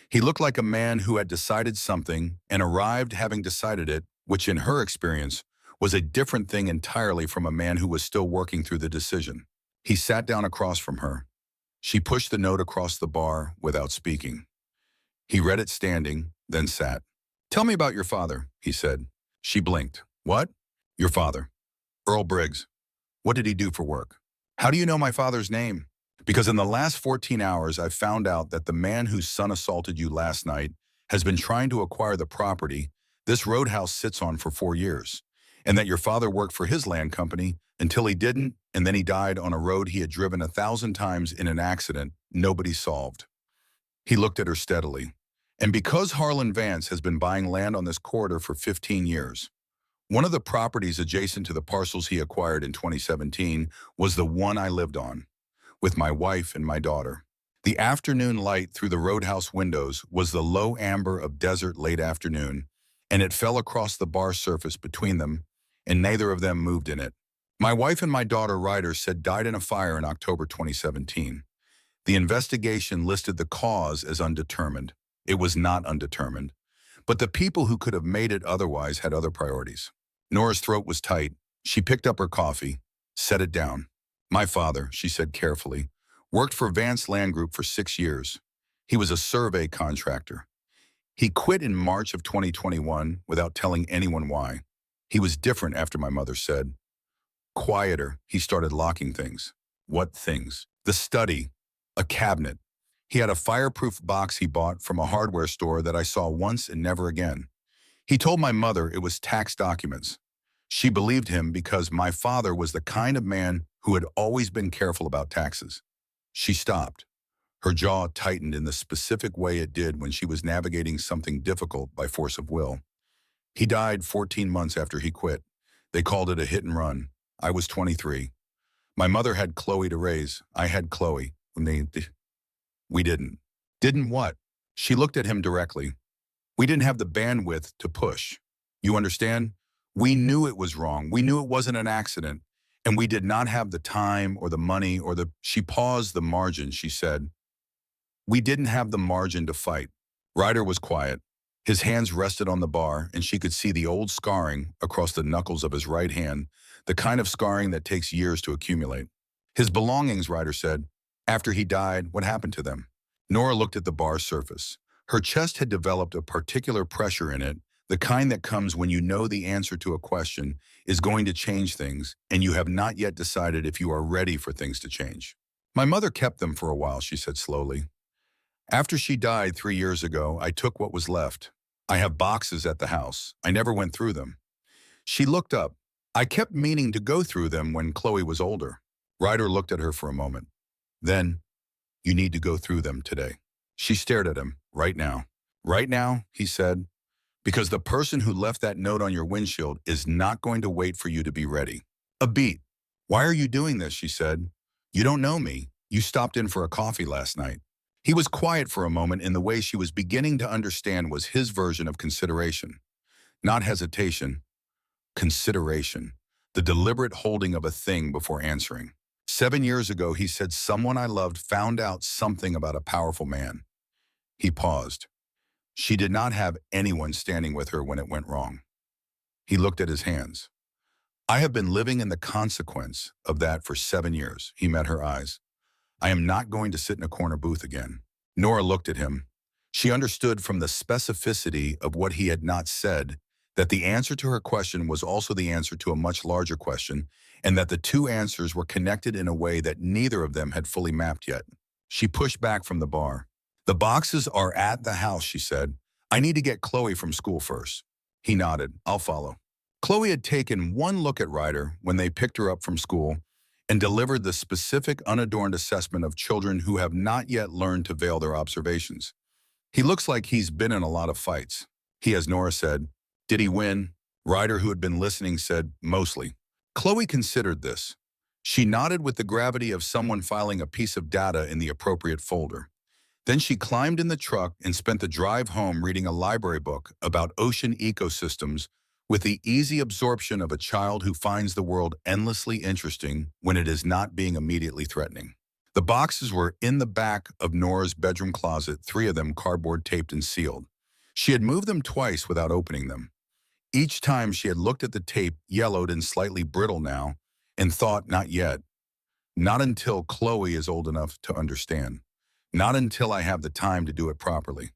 He looked like a man who had decided something and arrived having decided it, which in her experience was a different thing entirely from a man who was still working through the decision. He sat down across from her. She pushed the note across the bar without speaking. He read it standing, then sat. "Tell me about your father," he said. She blinked. "What?" "Your father." "Earl Briggs." "What did he do for work?" "How do you know my father's name?" "Because in the last 14 hours, I've found out that the man whose son assaulted you last night has been trying to acquire the property this roadhouse sits on for 4 years, and that your father worked for his land company until he didn't, and then he died on a road he had driven 1,000 times in an accident nobody solved." He looked at her steadily. "And because Harlan Vance has been buying land on this corridor for 15 years, one of the properties adjacent to the parcels he acquired in 2017 was the one I lived on, with my wife and my daughter. The afternoon light through the roadhouse windows was the low amber of desert late afternoon, and it fell across the bar surface between them, and neither of them moved in it. My wife and my daughter, Ryder, said died in a fire in October 2017. The investigation listed the cause as undetermined. It was not undetermined. But the people who could have made it otherwise had other priorities." Nora's throat was tight. She picked up her coffee, set it down. "My father," she said carefully, "worked for Vance Land Group for 6 years. He was a survey contractor. He quit in March of 2021 without telling anyone why. He was different after my mother said. Quieter, he started locking things." "What things?" "The study, a cabinet. He had a fireproof box he bought from a hardware store that I saw once and never again. He told my mother it was tax documents. She believed him because my father was the kind of man who had always been careful about taxes." She stopped. Her jaw tightened in the specific way it did when she was navigating something difficult by force of will. "He died 14 months after he quit. They called it a hit and run. I was 23. My mother had Chloe to raise. I had Chloe. We didn't." "Didn't what?" She looked at him directly. "We didn't have the bandwidth to push. You understand? We knew it was wrong. We knew it wasn't an accident. And we did not have the time or the money or the—" She paused. "The margin," she said. "We didn't have the margin to fight." Ryder was quiet. His hands rested on the bar, and she could see the old scarring across the knuckles of his right hand, the kind of scarring that takes years to accumulate. "His belongings," Ryder said. "After he died, what happened to them?" Nora looked at the bar's surface. Her chest had developed a particular pressure in it, the kind that comes when you know the answer to a question is going to change things, and you have not yet decided if you are ready for things to change. "My mother kept them for a while," she said slowly. "After she died 3 years ago, I took what was left. I have boxes at the house. I never went through them." She looked up. "I kept meaning to go through them when Chloe was older." Ryder looked at her for a moment. "Then, you need to go through them today." She stared at him. "Right now." "Right now," he said, Because the person who left that note on your windshield is not going to wait for you to be ready. A beat. Why are you doing this, she said. You don't know me. You stopped in for a coffee last night. He was quiet for a moment in the way she was beginning to understand was his version of consideration. Not hesitation, consideration. The deliberate holding of a thing before answering. 7 years ago, he said someone I loved found out something about a powerful man. He paused. She did not have anyone standing with her when it went wrong. He looked at his hands. I have been living in the consequence of that for 7 years. He met her eyes. I am not going to sit in a corner booth again. Nora looked at him. She understood from the specificity of what he had not said that the answer to her question was also the answer to a much larger question, and that the two answers were connected in a way that neither of them had fully mapped yet. She pushed back from the bar. The boxes are at the house, she said. I need to get Chloe from school first. He nodded. I'll follow. Chloe had taken one look at Ryder when they picked her up from school and delivered the specific, unadorned assessment of children who have not yet learned to veil their observations. He looks like he's been in a lot of fights. He, as Nora said. Did he win? Ryder, who had been listening, said, mostly. Chloe considered this. She nodded with the gravity of someone filing a piece of data in the appropriate folder. Then she climbed in the truck and spent the drive home reading a library book about ocean ecosystems with the easy absorption of a child who finds the world endlessly interesting when it is not being immediately threatening. The boxes were in the back of Nora's bedroom closet, 3 of them cardboard taped and sealed. She had moved them twice without opening them. Each time she had looked at the tape, yellowed and slightly brittle now, and thought, not yet. Not until Chloe is old enough to understand. Not until I have the time to do it properly.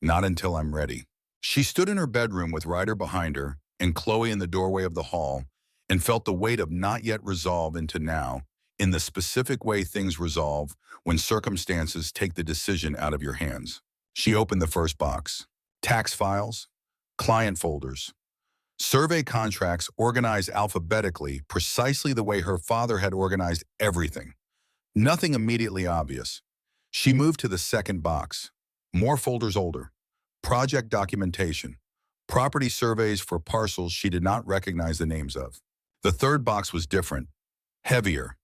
Not until I'm ready. She stood in her bedroom with Ryder behind her and Chloe in the doorway of the hall and felt the weight of not yet resolve into now, in the specific way things resolve when circumstances take the decision out of your hands. She opened the first box. Tax files, client folders, survey contracts organized alphabetically, precisely the way her father had organized everything. Nothing immediately obvious. She moved to the second box. More folders older. Project documentation. Property surveys for parcels she did not recognize the names of. The third box was different. Heavier.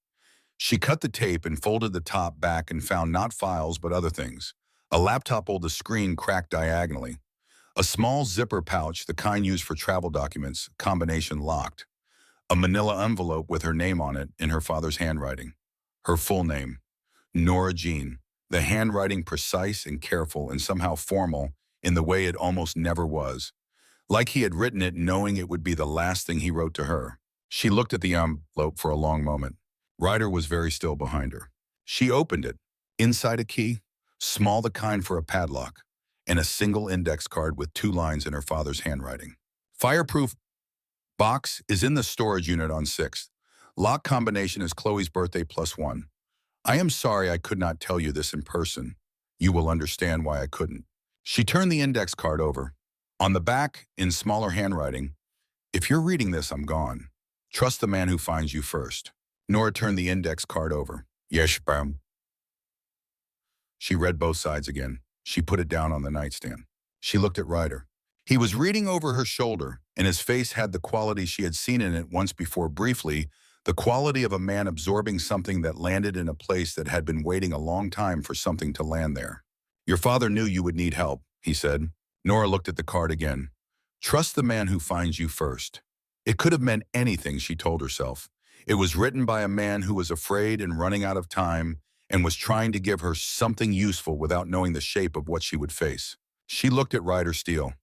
She cut the tape and folded the top back and found not files but other things. A laptop old, the screen cracked diagonally. A small zipper pouch, the kind used for travel documents, combination locked. A manila envelope with her name on it in her father's handwriting. Her full name, Nora Jean. The handwriting precise and careful and somehow formal in the way it almost never was. Like he had written it knowing it would be the last thing he wrote to her. She looked at the envelope for a long moment. Ryder was very still behind her. She opened it. Inside a key, small, the kind for a padlock, and a single index card with 2 lines in her father's handwriting. Fireproof box is in the storage unit on 6th. Lock combination is Chloe's birthday +1. I am sorry I could not tell you this in person. You will understand why I couldn't. She turned the index card over. On the back, in smaller handwriting, if you're reading this, I'm gone. Trust the man who finds you first. Nora turned the index card over. Yes, ma'am. She read both sides again. She put it down on the nightstand. She looked at Ryder. He was reading over her shoulder, and his face had the quality she had seen in it once before briefly, the quality of a man absorbing something that landed in a place that had been waiting a long time for something to land there. Your father knew you would need help, he said. Nora looked at the card again. Trust the man who finds you first. It could have meant anything, she told herself. It was written by a man who was afraid and running out of time and was trying to give her something useful without knowing the shape of what she would face. She looked at Ryder Steele.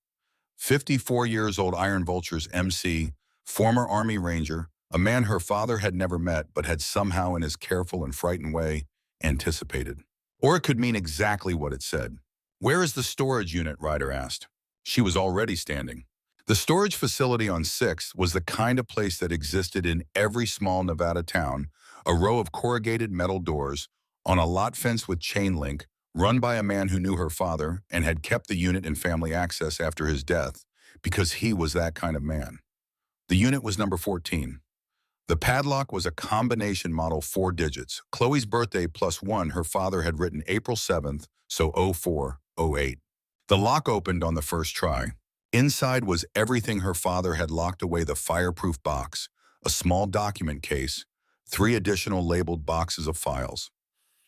54 years old, Iron Vulture's MC, former Army Ranger, a man her father had never met but had somehow in his careful and frightened way anticipated. Or it could mean exactly what it said. Where is the storage unit? Ryder asked. She was already standing. The storage facility on 6th was the kind of place that existed in every small Nevada town, a row of corrugated metal doors, on a lot fence with chain link, run by a man who knew her father and had kept the unit in family access after his death because he was that kind of man. The unit was number 14. The padlock was a combination model 4 digits. Chloe's birthday +1, her father had written April 7th, so 0408. The lock opened on the first try. Inside was everything her father had locked away: the fireproof box, a small document case, 3 additional labeled boxes of files.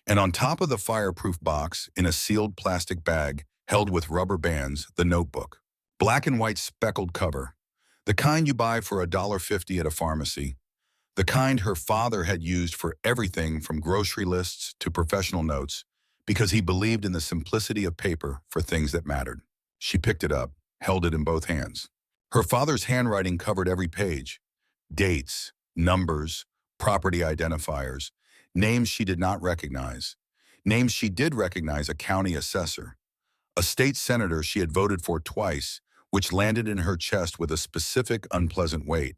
And on top of the fireproof box, in a sealed plastic bag, held with rubber bands, the notebook. Black and white speckled cover. The kind you buy for $1.50 at a pharmacy. The kind her father had used for everything from grocery lists to professional notes, because he believed in the simplicity of paper for things that mattered. She picked it up, held it in both hands. Her father's handwriting covered every page. Dates, numbers, property identifiers, names she did not recognize. Names she did recognize: a county assessor, a state senator she had voted for twice, which landed in her chest with a specific unpleasant weight.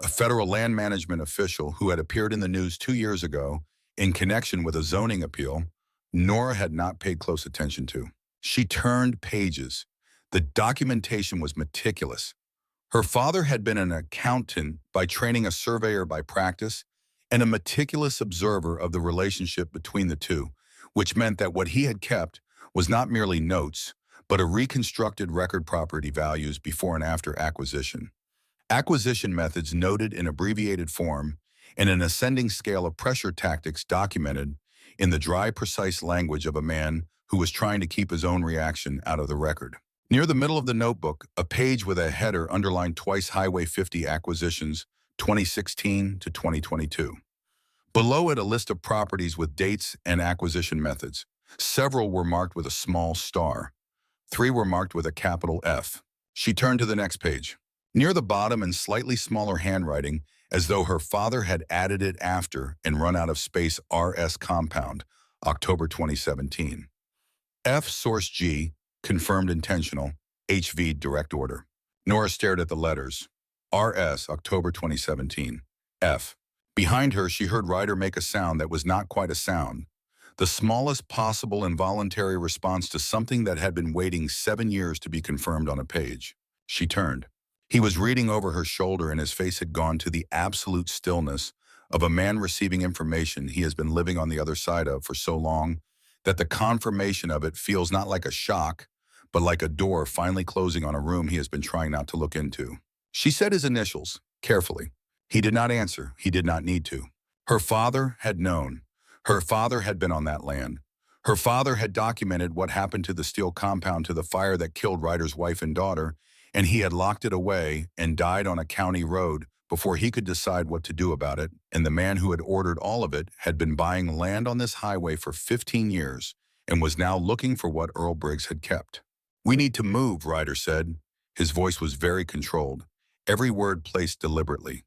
A federal land management official who had appeared in the news 2 years ago in connection with a zoning appeal Nora had not paid close attention to. She turned pages. The documentation was meticulous. Her father had been an accountant by training, a surveyor by practice, and a meticulous observer of the relationship between the two, which meant that what he had kept was not merely notes, but a reconstructed record: property values before and after acquisition. Acquisition methods noted in abbreviated form, and an ascending scale of pressure tactics documented in the dry, precise language of a man who was trying to keep his own reaction out of the record. Near the middle of the notebook, a page with a header underlined twice: Highway 50 acquisitions, 2016 to 2022. Below it, a list of properties with dates and acquisition methods. Several were marked with a small star. 3 were marked with a capital F. She turned to the next page. Near the bottom, in slightly smaller handwriting, as though her father had added it after and run out of space: RS Compound, October 2017. F source G, confirmed intentional, HV direct order. Nora stared at the letters. RS, October 2017. F. Behind her, she heard Ryder make a sound that was not quite a sound. The smallest possible involuntary response to something that had been waiting 7 years to be confirmed on a page. She turned. He was reading over her shoulder, and his face had gone to the absolute stillness of a man receiving information he has been living on the other side of for so long that the confirmation of it feels not like a shock, but like a door finally closing on a room he has been trying not to look into. She said his initials, carefully. He did not answer. He did not need to. Her father had known. Her father had been on that land. Her father had documented what happened to the steel compound, to the fire that killed Ryder's wife and daughter, and he had locked it away and died on a county road before he could decide what to do about it, and the man who had ordered all of it had been buying land on this highway for 15 years and was now looking for what Earl Briggs had kept. "We need to move," Ryder said. His voice was very controlled, every word placed deliberately.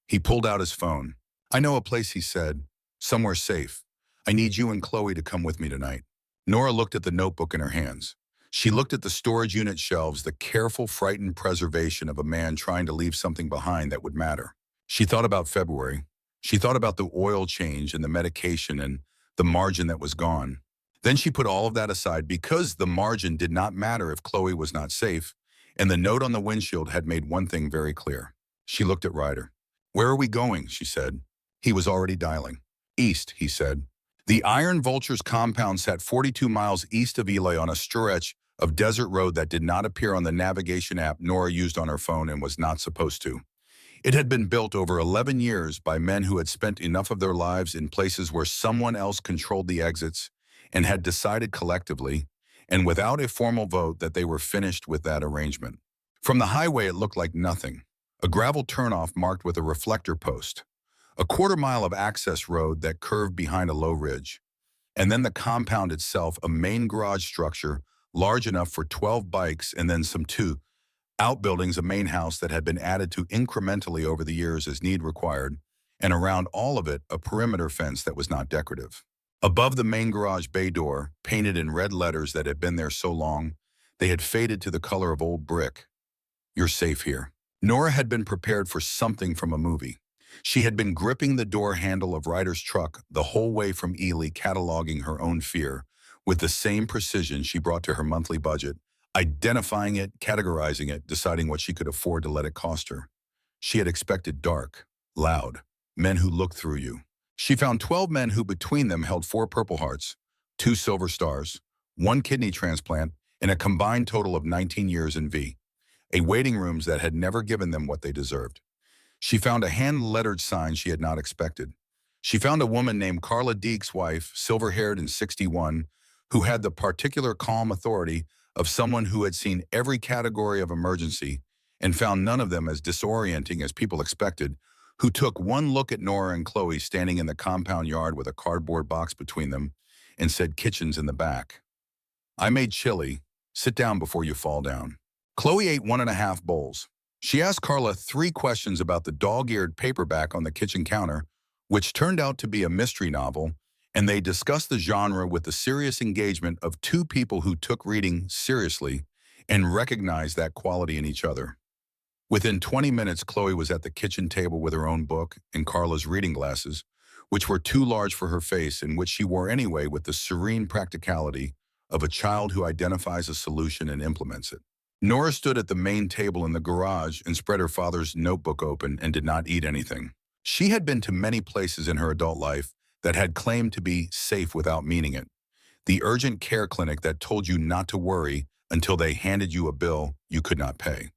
He pulled out his phone. "I know a place," he said. "Somewhere safe. I need you and Chloe to come with me tonight." Nora looked at the notebook in her hands. She looked at the storage unit shelves, the careful, frightened preservation of a man trying to leave something behind that would matter. She thought about February. She thought about the oil change and the medication and the margin that was gone. Then she put all of that aside, because the margin did not matter if Chloe was not safe, and the note on the windshield had made one thing very clear. She looked at Ryder. "Where are we going?" she said. He was already dialing. "East," he said. The Iron Vultures compound sat 42 miles east of Eloy on a stretch of desert road that did not appear on the navigation app Nora used on her phone and was not supposed to. It had been built over 11 years by men who had spent enough of their lives in places where someone else controlled the exits and had decided collectively, and without a formal vote, that they were finished with that arrangement. From the highway, it looked like nothing. A gravel turnoff marked with a reflector post. A quarter-mile of access road that curved behind a low ridge. And then the compound itself, a main garage structure large enough for 12 bikes, and then some 2 outbuildings, a main house that had been added to incrementally over the years as need required, and around all of it, a perimeter fence that was not decorative. Above the main garage bay door, painted in red letters that had been there so long, they had faded to the color of old brick. "You're safe here." Nora had been prepared for something from a movie. She had been gripping the door handle of Ryder's truck the whole way from Ely, cataloging her own fear with the same precision she brought to her monthly budget, identifying it, categorizing it, deciding what she could afford to let it cost her. She had expected dark, loud, men who looked through you. She found 12 men who between them held 4 Purple Hearts, 2 Silver Stars, 1 kidney transplant, and a combined total of 19 years in V. a waiting rooms that had never given them what they deserved. She found a hand-lettered sign she had not expected. She found a woman named Carla Deek's wife, silver-haired and 61, who had the particular calm authority of someone who had seen every category of emergency and found none of them as disorienting as people expected, who took one look at Nora and Chloe standing in the compound yard with a cardboard box between them and said, "Kitchen's in the back. I made chili. Sit down before you fall down." Chloe ate 1.5 bowls. She asked Carla 3 questions about the dog-eared paperback on the kitchen counter, which turned out to be a mystery novel, and they discussed the genre with the serious engagement of 2 people who took reading seriously and recognized that quality in each other. Within 20 minutes, Chloe was at the kitchen table with her own book and Carla's reading glasses, which were too large for her face and which she wore anyway with the serene practicality of a child who identifies a solution and implements it. Nora stood at the main table in the garage and spread her father's notebook open and did not eat anything. She had been to many places in her adult life that had claimed to be safe without meaning it. The urgent care clinic that told you not to worry until they handed you a bill you could not pay.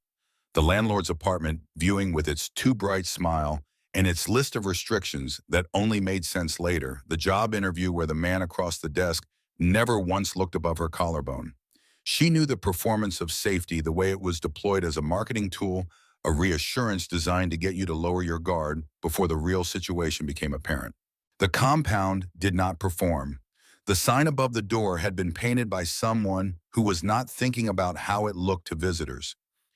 The landlord's apartment viewing with its too bright smile and its list of restrictions that only made sense later. The job interview where the man across the desk never once looked above her collarbone. She knew the performance of safety the way it was deployed as a marketing tool, a reassurance designed to get you to lower your guard before the real situation became apparent. The compound did not perform. The sign above the door had been painted by someone who was not thinking about how it looked to visitors.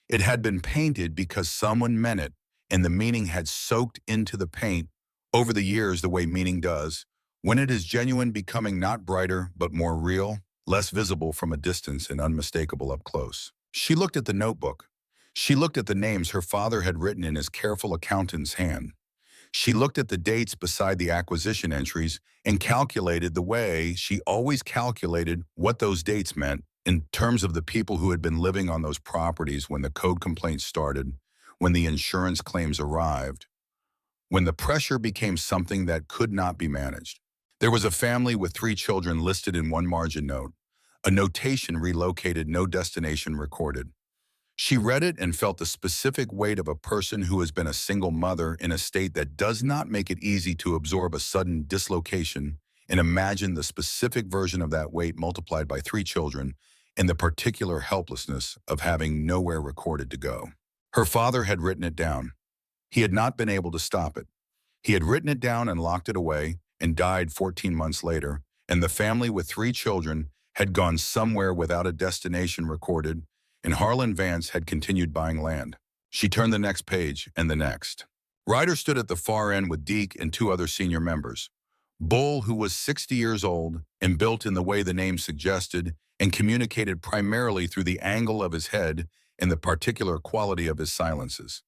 It had been painted because someone meant it, and the meaning had soaked into the paint over the years the way meaning does, when it is genuine, becoming not brighter but more real, less visible from a distance and unmistakable up close. She looked at the notebook. She looked at the names her father had written in his careful accountant's hand. She looked at the dates beside the acquisition entries and calculated the way she always calculated what those dates meant in terms of the people who had been living on those properties when the code complaints started, when the insurance claims arrived, when the pressure became something that could not be managed. There was a family with 3 children listed in one margin note, a notation relocated, no destination recorded. She read it and felt the specific weight of a person who has been a single mother in a state that does not make it easy to absorb a sudden dislocation, and imagine the specific version of that weight multiplied by 3 children and the particular helplessness of having nowhere recorded to go. Her father had written it down. He had not been able to stop it. He had written it down and locked it away and died 14 months later, and the family with 3 children had gone somewhere without a destination recorded, and Harlan Vance had continued buying land. She turned the next page and the next. Ryder stood at the far end with Deke and 2 other senior members. Bull, who was 60 years old and built in the way the name suggested and communicated primarily through the angle of his head and the particular quality of his silences.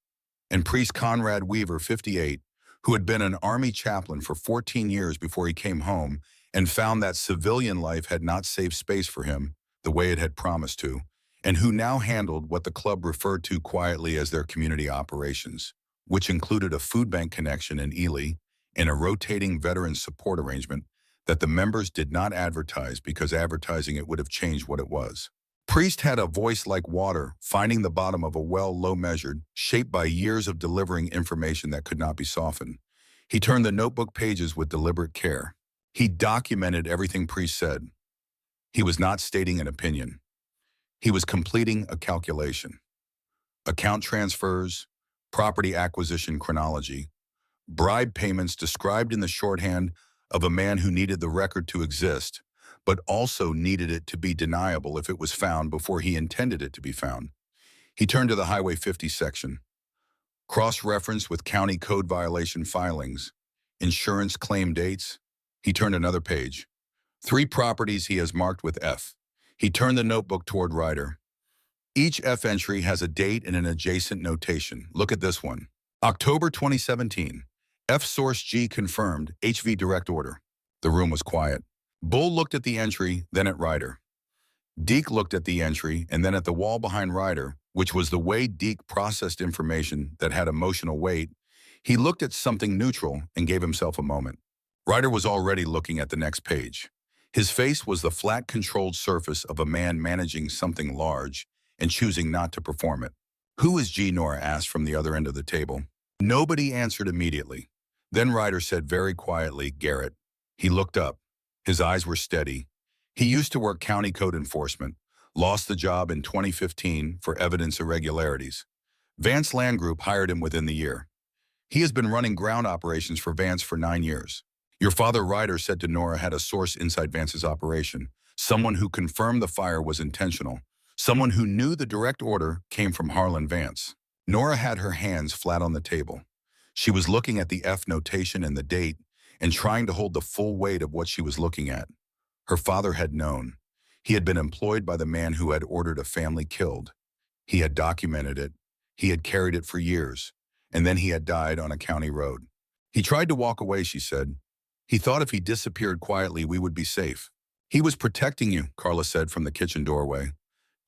And priest Conrad Weaver, 58, who had been an army chaplain for 14 years before he came home and found that civilian life had not saved space for him the way it had promised to, and who now handled what the club referred to quietly as their community operations, which included a food bank connection in Ely and a rotating veteran support arrangement that the members did not advertise because advertising it would have changed what it was. Priest had a voice like water, finding the bottom of a well low measured, shaped by years of delivering information that could not be softened. He turned the notebook pages with deliberate care. He documented everything Priest said. He was not stating an opinion. He was completing a calculation. Account transfers, property acquisition chronology, bribe payments described in the shorthand of a man who needed the record to exist, but also needed it to be deniable if it was found before he intended it to be found. He turned to the Highway 50 section. Cross-reference with county code violation filings, insurance claim dates. He turned another page. 3 properties he has marked with F. He turned the notebook toward Ryder. Each F entry has a date and an adjacent notation. Look at this one. October 2017. F source G confirmed, HV direct order. The room was quiet. Bull looked at the entry, then at Ryder. Deke looked at the entry and then at the wall behind Ryder, which was the way Deke processed information that had emotional weight. He looked at something neutral and gave himself a moment. Ryder was already looking at the next page. His face was the flat, controlled surface of a man managing something large and choosing not to perform it. "Who is G?" Nora asked from the other end of the table. Nobody answered immediately. Then Ryder said very quietly, "Garrett." He looked up. His eyes were steady. He used to work county code enforcement, lost the job in 2015 for evidence irregularities. Vance Land Group hired him within the year. He has been running ground operations for Vance for 9 years. Your father, Ryder, said to Nora, had a source inside Vance's operation, someone who confirmed the fire was intentional, someone who knew the direct order came from Harlan Vance. Nora had her hands flat on the table. She was looking at the F notation and the date and trying to hold the full weight of what she was looking at. Her father had known. He had been employed by the man who had ordered a family killed. He had documented it. He had carried it for years. And then he had died on a county road. He tried to walk away, she said. He thought if he disappeared quietly, we would be safe. He was protecting you, Carla said from the kitchen doorway.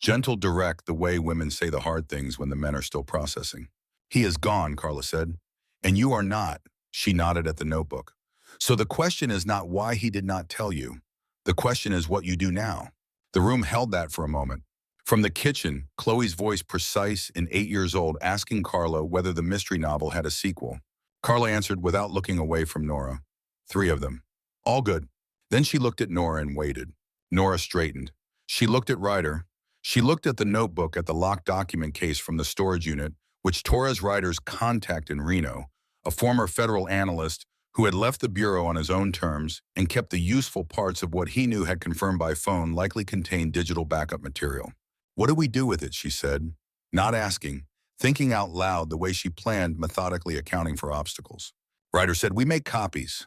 Gentle, direct, the way women say the hard things when the men are still processing. He is gone, Carla said. And you are not, she nodded at the notebook. So the question is not why he did not tell you. The question is what you do now. The room held that for a moment. From the kitchen, Chloe's voice precise and 8 years old, asking Carla whether the mystery novel had a sequel. Carla answered without looking away from Nora. 3 of them. All good. Then she looked at Nora and waited. Nora straightened. She looked at Ryder. She looked at the notebook at the locked document case from the storage unit, which Torres Ryder's contact in Reno, a former federal analyst who had left the Bureau on his own terms and kept the useful parts of what he knew had confirmed by phone likely contained digital backup material. What do we do with it, she said, not asking, thinking out loud the way she planned, methodically accounting for obstacles. Ryder said, we make copies,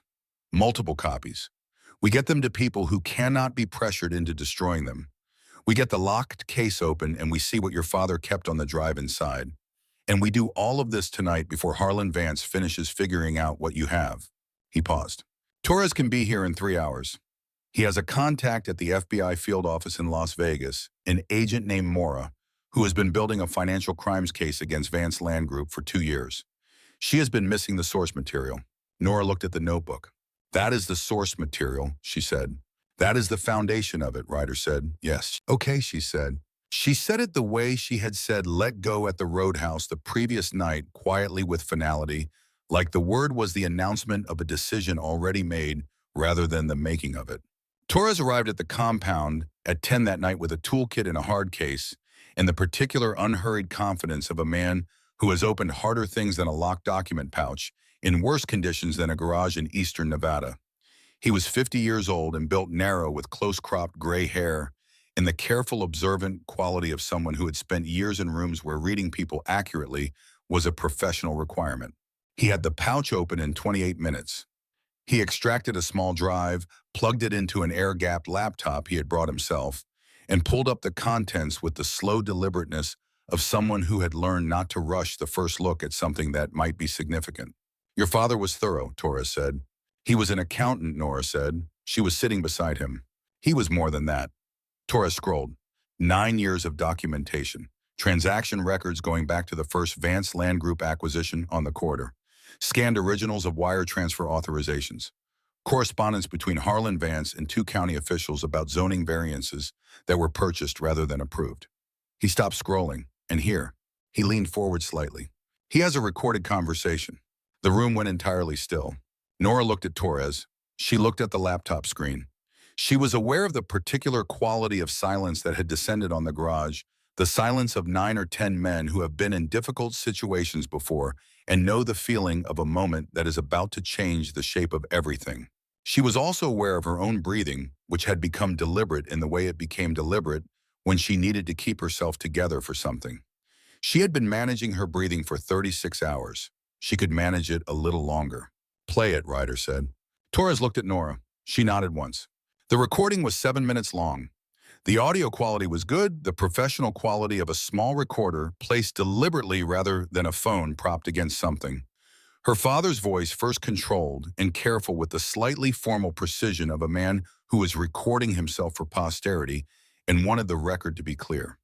multiple copies. We get them to people who cannot be pressured into destroying them. We get the locked case open and we see what your father kept on the drive inside. And we do all of this tonight before Harlan Vance finishes figuring out what you have. He paused. Torres can be here in 3 hours. He has a contact at the FBI field office in Las Vegas, an agent named Mora, who has been building a financial crimes case against Vance Land Group for 2 years. She has been missing the source material. Nora looked at the notebook. That is the source material, she said. That is the foundation of it, Ryder said. Yes. Okay, she said. She said it the way she had said let go at the Roadhouse the previous night, quietly with finality, like the word was the announcement of a decision already made rather than the making of it. Torres arrived at the compound at 10 that night with a toolkit and a hard case, and the particular unhurried confidence of a man who has opened harder things than a locked document pouch in worse conditions than a garage in eastern Nevada. He was 50 years old and built narrow with close-cropped gray hair and the careful, observant quality of someone who had spent years in rooms where reading people accurately was a professional requirement. He had the pouch open in 28 minutes. He extracted a small drive, plugged it into an air-gapped laptop he had brought himself, and pulled up the contents with the slow deliberateness of someone who had learned not to rush the first look at something that might be significant. Your father was thorough, Torres said. He was an accountant, Nora said. She was sitting beside him. He was more than that. Torres scrolled. 9 years of documentation. Transaction records going back to the first Vance Land Group acquisition on the corridor. Scanned originals of wire transfer authorizations. Correspondence between Harlan Vance and 2 county officials about zoning variances that were purchased rather than approved. He stopped scrolling, and here, he leaned forward slightly. He has a recorded conversation. The room went entirely still. Nora looked at Torres. She looked at the laptop screen. She was aware of the particular quality of silence that had descended on the garage, the silence of 9 or 10 men who have been in difficult situations before and know the feeling of a moment that is about to change the shape of everything. She was also aware of her own breathing, which had become deliberate in the way it became deliberate when she needed to keep herself together for something. She had been managing her breathing for 36 hours. She could manage it a little longer. Play it, Ryder said. Torres looked at Nora. She nodded once. The recording was 7 minutes long. The audio quality was good, the professional quality of a small recorder placed deliberately rather than a phone propped against something. Her father's voice first controlled and careful with the slightly formal precision of a man who was recording himself for posterity and wanted the record to be clear.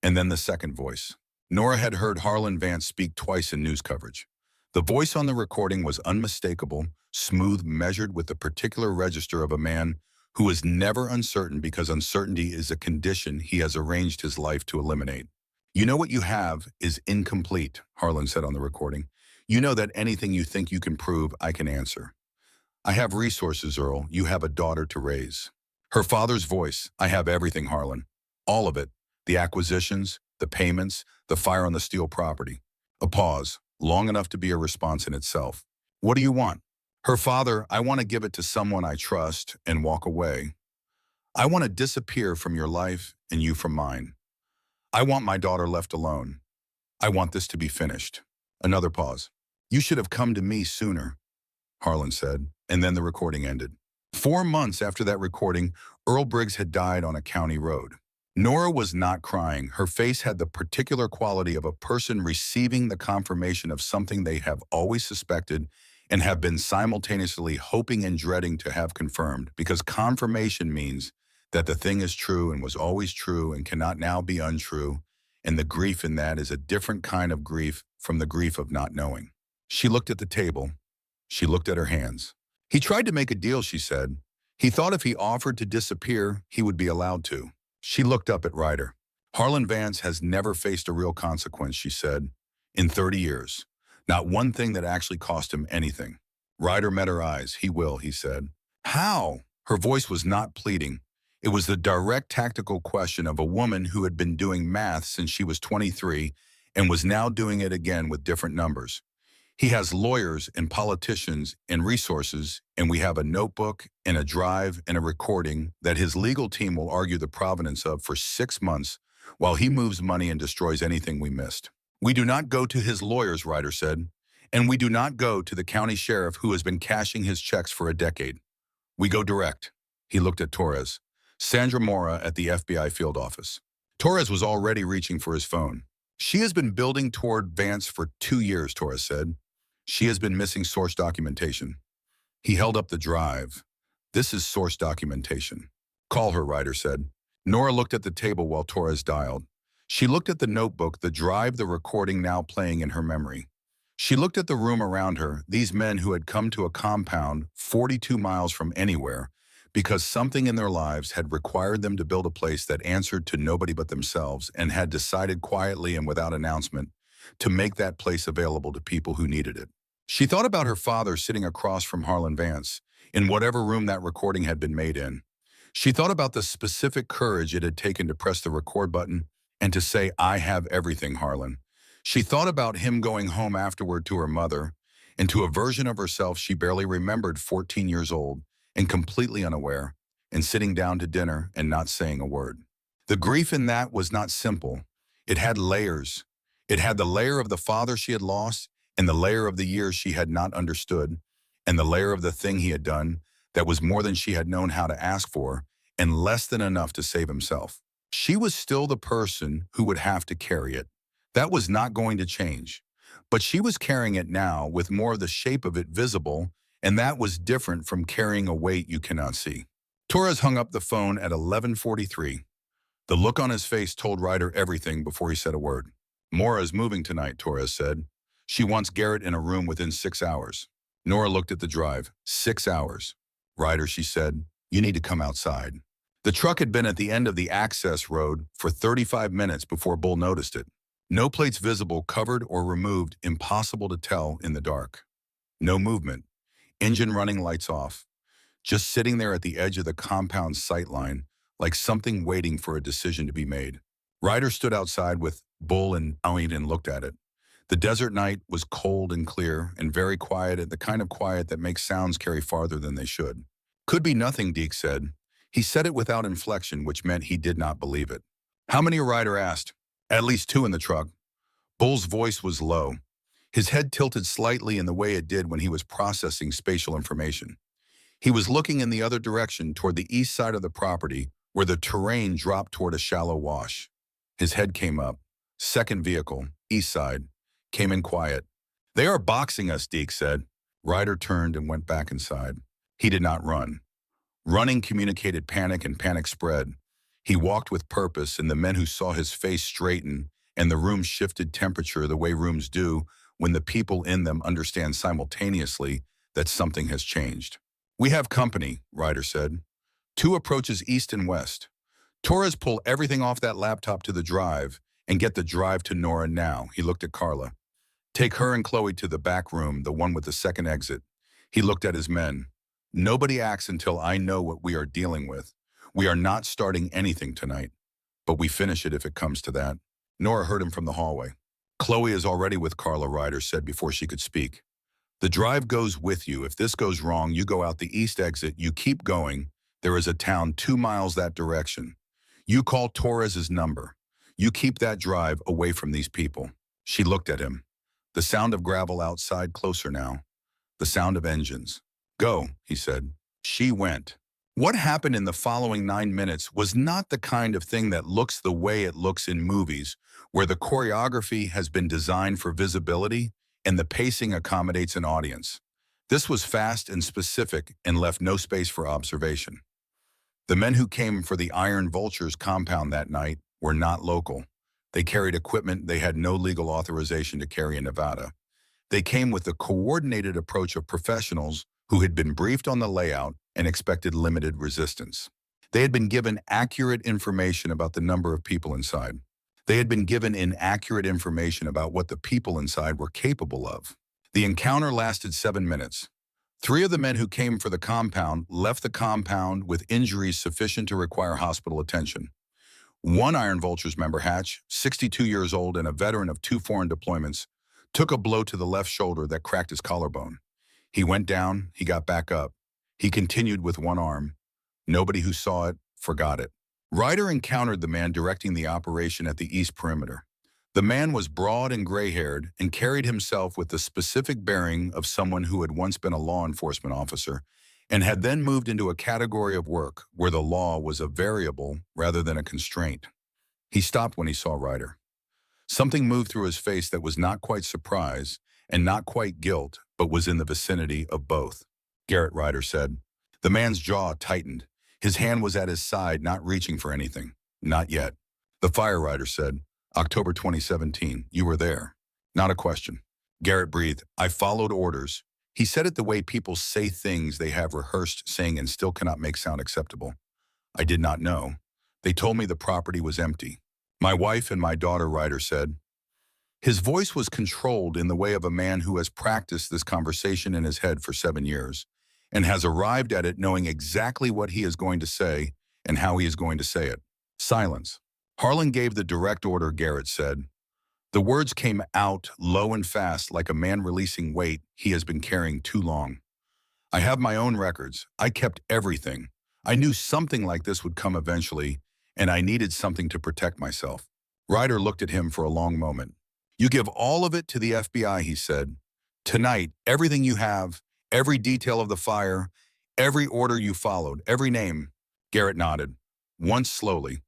And then the second voice. Nora had heard Harlan Vance speak twice in news coverage. The voice on the recording was unmistakable, smooth, measured with the particular register of a man who is never uncertain because uncertainty is a condition he has arranged his life to eliminate. You know what you have is incomplete, Harlan said on the recording. You know that anything you think you can prove, I can answer. I have resources, Earl. You have a daughter to raise. Her father's voice. I have everything, Harlan. All of it. The acquisitions, the payments, the fire on the steel property. A pause, long enough to be a response in itself. What do you want? Her father, I want to give it to someone I trust and walk away. I want to disappear from your life and you from mine. I want my daughter left alone. I want this to be finished. Another pause. You should have come to me sooner, Harlan said, and then the recording ended. 4 months after that recording, Earl Briggs had died on a county road. Nora was not crying. Her face had the particular quality of a person receiving the confirmation of something they have always suspected and have been simultaneously hoping and dreading to have confirmed, because confirmation means that the thing is true and was always true and cannot now be untrue, and the grief in that is a different kind of grief from the grief of not knowing. She looked at the table. She looked at her hands. He tried to make a deal, she said. He thought if he offered to disappear, he would be allowed to. She looked up at Ryder. Harlan Vance has never faced a real consequence, she said, in 30 years. Not one thing that actually cost him anything. Ryder met her eyes. He will, he said. How? Her voice was not pleading. It was the direct tactical question of a woman who had been doing math since she was 23 and was now doing it again with different numbers. He has lawyers and politicians and resources, and we have a notebook and a drive and a recording that his legal team will argue the provenance of for 6 months while he moves money and destroys anything we missed. We do not go to his lawyers, Ryder said, and we do not go to the county sheriff who has been cashing his checks for a decade. We go direct. He looked at Torres. Sandra Mora at the FBI field office. Torres was already reaching for his phone. She has been building toward Vance for 2 years, Torres said. She has been missing source documentation. He held up the drive. This is source documentation. Call her, Ryder said. Nora looked at the table while Torres dialed. She looked at the notebook, the drive, the recording now playing in her memory. She looked at the room around her, these men who had come to a compound 42 miles from anywhere, because something in their lives had required them to build a place that answered to nobody but themselves and had decided quietly and without announcement to make that place available to people who needed it. She thought about her father sitting across from Harlan Vance, in whatever room that recording had been made in. She thought about the specific courage it had taken to press the record button and to say, I have everything, Harlan. She thought about him going home afterward to her mother and to a version of herself she barely remembered, 14 years old, and completely unaware, and sitting down to dinner and not saying a word. The grief in that was not simple. It had layers. It had the layer of the father she had lost, and the layer of the years she had not understood, and the layer of the thing he had done that was more than she had known how to ask for, and less than enough to save himself. She was still the person who would have to carry it. That was not going to change. But she was carrying it now with more of the shape of it visible, and that was different from carrying a weight you cannot see. Torres hung up the phone at 11:43. The look on his face told Ryder everything before he said a word. Mora is moving tonight, Torres said. She wants Garrett in a room within 6 hours. Nora looked at the drive. 6 hours. Ryder, she said, you need to come outside. The truck had been at the end of the access road for 35 minutes before Bull noticed it. No plates visible, covered or removed, impossible to tell in the dark. No movement. Engine running, lights off. Just sitting there at the edge of the compound sightline, like something waiting for a decision to be made. Ryder stood outside with Bull and Aline and looked at it. The desert night was cold and clear and very quiet, and the kind of quiet that makes sounds carry farther than they should. Could be nothing, Deke said. He said it without inflection, which meant he did not believe it. How many, Ryder asked? At least 2 in the truck. Bull's voice was low. His head tilted slightly in the way it did when he was processing spatial information. He was looking in the other direction toward the east side of the property where the terrain dropped toward a shallow wash. His head came up. Second vehicle, east side, came in quiet. They are boxing us, Deke said. Ryder turned and went back inside. He did not run. Running communicated panic, and panic spread. He walked with purpose, and the men who saw his face straighten and the room shifted temperature the way rooms do when the people in them understand simultaneously that something has changed. We have company, Ryder said. 2 approaches east and west. Torres pulled everything off that laptop to the drive And get the drive to Nora now. He looked at Carla. Take her and Chloe to the back room, the one with the second exit. He looked at his men. Nobody acts until I know what we are dealing with. We are not starting anything tonight, but we finish it if it comes to that. Nora heard him from the hallway. Chloe is already with Carla, Ryder said before she could speak. The drive goes with you. If this goes wrong, you go out the east exit. You keep going. There is a town 2 miles that direction. You call Torres's number. You keep that drive away from these people. She looked at him. The sound of gravel outside closer now. The sound of engines. Go, he said. She went. What happened in the following 9 minutes was not the kind of thing that looks the way it looks in movies, where the choreography has been designed for visibility and the pacing accommodates an audience. This was fast and specific and left no space for observation. The men who came for the Iron Vultures compound that night were not local. They carried equipment they had no legal authorization to carry in Nevada. They came with the coordinated approach of professionals who had been briefed on the layout and expected limited resistance. They had been given accurate information about the number of people inside. They had been given inaccurate information about what the people inside were capable of. The encounter lasted 7 minutes. 3 of the men who came for the compound left the compound with injuries sufficient to require hospital attention. One Iron Vultures member, Hatch, 62 years old and a veteran of 2 foreign deployments, took a blow to the left shoulder that cracked his collarbone. He went down, he got back up. He continued with one arm. Nobody who saw it forgot it. Ryder encountered the man directing the operation at the east perimeter. The man was broad and gray-haired and carried himself with the specific bearing of someone who had once been a law enforcement officer and had then moved into a category of work where the law was a variable rather than a constraint. He stopped when he saw Ryder. Something moved through his face that was not quite surprise and not quite guilt, but was in the vicinity of both. Garrett, Ryder said. The man's jaw tightened. His hand was at his side, not reaching for anything. Not yet. The fire, Ryder said. October 2017. You were there. Not a question. Garrett breathed. I followed orders. He said it the way people say things they have rehearsed saying and still cannot make sound acceptable. I did not know. They told me the property was empty. My wife and my daughter, Ryder said. His voice was controlled in the way of a man who has practiced this conversation in his head for 7 years and has arrived at it knowing exactly what he is going to say and how he is going to say it. Silence. Harlan gave the direct order, Garrett said. The words came out low and fast like a man releasing weight he has been carrying too long. I have my own records. I kept everything. I knew something like this would come eventually, and I needed something to protect myself. Ryder looked at him for a long moment. You give all of it to the FBI, he said. Tonight, everything you have, every detail of the fire, every order you followed, every name. Garrett nodded, once slowly.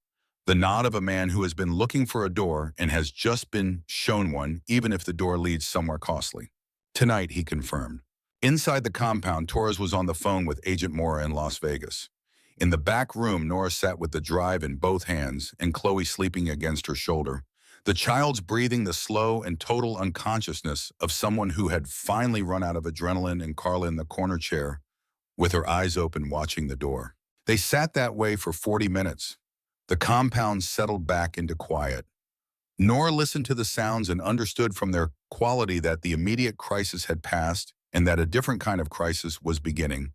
The nod of a man who has been looking for a door and has just been shown one, even if the door leads somewhere costly. Tonight, he confirmed. Inside the compound, Torres was on the phone with Agent Mora in Las Vegas. In the back room, Nora sat with the drive in both hands and Chloe sleeping against her shoulder. The child's breathing the slow and total unconsciousness of someone who had finally run out of adrenaline, and Carla in the corner chair, with her eyes open watching the door. They sat that way for 40 minutes. The compound settled back into quiet. Nora listened to the sounds and understood from their quality that the immediate crisis had passed and that a different kind of crisis was beginning,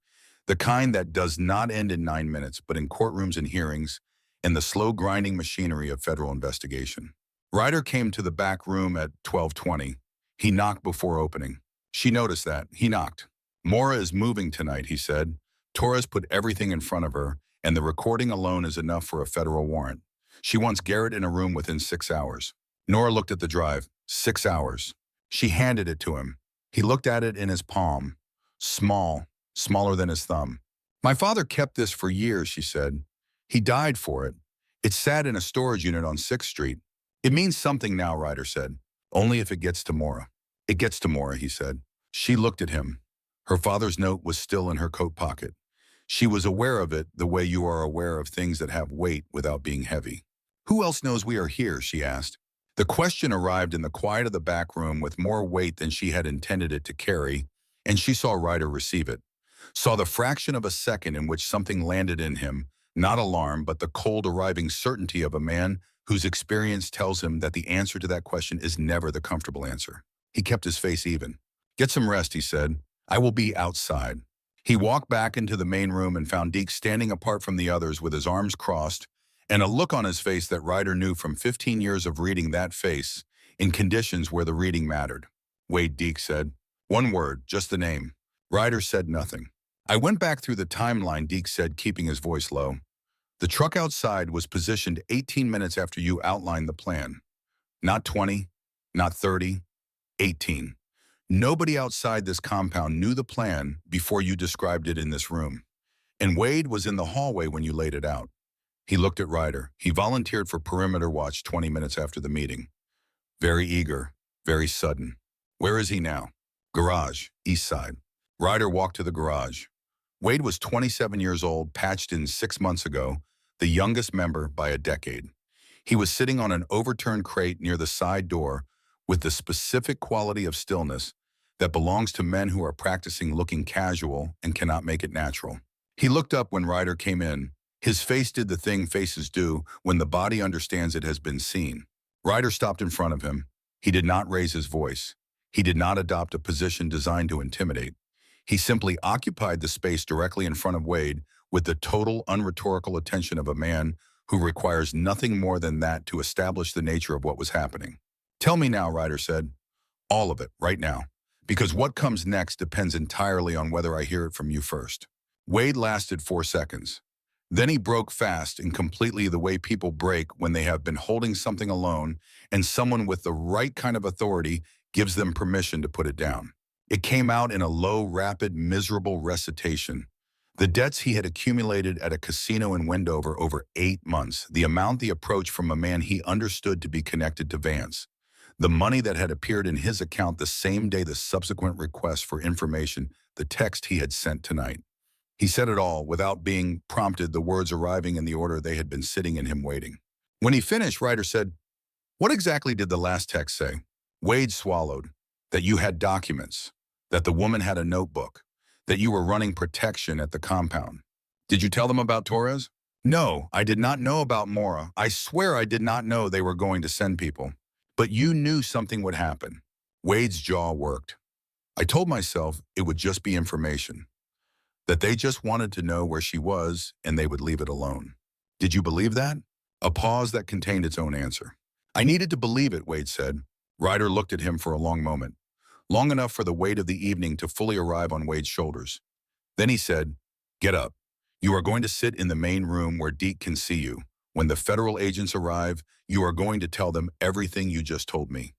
the kind that does not end in 9 minutes, but in courtrooms and hearings, and the slow grinding machinery of federal investigation. Ryder came to the back room at 12:20. He knocked before opening. She noticed that. He knocked. Mora is moving tonight, he said. Torres put everything in front of her, and the recording alone is enough for a federal warrant. She wants Garrett in a room within 6 hours. Nora looked at the drive. 6 hours. She handed it to him. He looked at it in his palm. Small, smaller than his thumb. My father kept this for years, she said. He died for it. It sat in a storage unit on 6th Street. It means something now, Ryder said. Only if it gets to Mora. It gets to Mora, he said. She looked at him. Her father's note was still in her coat pocket. She was aware of it the way you are aware of things that have weight without being heavy. Who else knows we are here, she asked. The question arrived in the quiet of the back room with more weight than she had intended it to carry, and she saw Ryder receive it. Saw the fraction of a second in which something landed in him, not alarm, but the cold arriving certainty of a man whose experience tells him that the answer to that question is never the comfortable answer. He kept his face even. "Get some rest," he said. "I will be outside." He walked back into the main room and found Deke standing apart from the others with his arms crossed and a look on his face that Ryder knew from 15 years of reading that face in conditions where the reading mattered. "Wade," Deke said. "One word, just the name." Ryder said nothing. "I went back through the timeline," Deke said, keeping his voice low. "The truck outside was positioned 18 minutes after you outlined the plan. Not 20, not 30, 18. Nobody outside this compound knew the plan before you described it in this room. And Wade was in the hallway when you laid it out." He looked at Ryder. He volunteered for perimeter watch 20 minutes after the meeting. Very eager, very sudden. "Where is he now?" "Garage, east side." Ryder walked to the garage. Wade was 27 years old, patched in 6 months ago, the youngest member by a decade. He was sitting on an overturned crate near the side door with the specific quality of stillness that belongs to men who are practicing looking casual and cannot make it natural. He looked up when Ryder came in. His face did the thing faces do when the body understands it has been seen. Ryder stopped in front of him. He did not raise his voice. He did not adopt a position designed to intimidate. He simply occupied the space directly in front of Wade with the total unrhetorical attention of a man who requires nothing more than that to establish the nature of what was happening. "Tell me now," Ryder said. "All of it, right now. Because what comes next depends entirely on whether I hear it from you first." Wade lasted 4 seconds. Then he broke fast and completely the way people break when they have been holding something alone and someone with the right kind of authority gives them permission to put it down. It came out in a low, rapid, miserable recitation. The debts he had accumulated at a casino in Wendover over 8 months, the amount he approached from a man he understood to be connected to Vance, the money that had appeared in his account the same day the subsequent request for information, the text he had sent tonight. He said it all without being prompted, the words arriving in the order they had been sitting in him waiting. When he finished, Ryder said, "What exactly did the last text say?" Wade swallowed. "That you had documents, that the woman had a notebook, that you were running protection at the compound." "Did you tell them about Torres?" "No, I did not know about Mora. I swear I did not know they were going to send people. But you knew something would happen." Wade's jaw worked. "I told myself it would just be information, that they just wanted to know where she was and they would leave it alone." "Did you believe that?" A pause that contained its own answer. "I needed to believe it," Wade said. Ryder looked at him for a long moment, long enough for the weight of the evening to fully arrive on Wade's shoulders. Then he said, "Get up. You are going to sit in the main room where Deke can see you. When the federal agents arrive, you are going to tell them everything you just told me.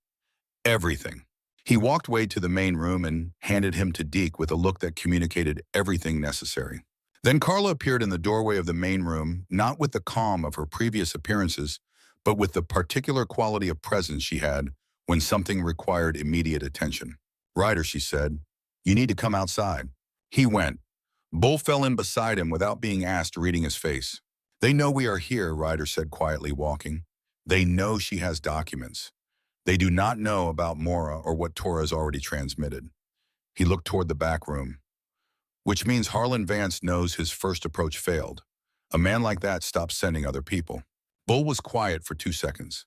Everything." He walked Wade to the main room and handed him to Deke with a look that communicated everything necessary. Then Carla appeared in the doorway of the main room, not with the calm of her previous appearances, but with the particular quality of presence she had when something required immediate attention. "Ryder," she said, "you need to come outside." He went. Bull fell in beside him without being asked, reading his face. "They know we are here," Ryder said quietly, walking. "They know she has documents. They do not know about Mora or what Torres already transmitted." He looked toward the back room. "Which means Harlan Vance knows his first approach failed. A man like that stops sending other people." Bull was quiet for 2 seconds.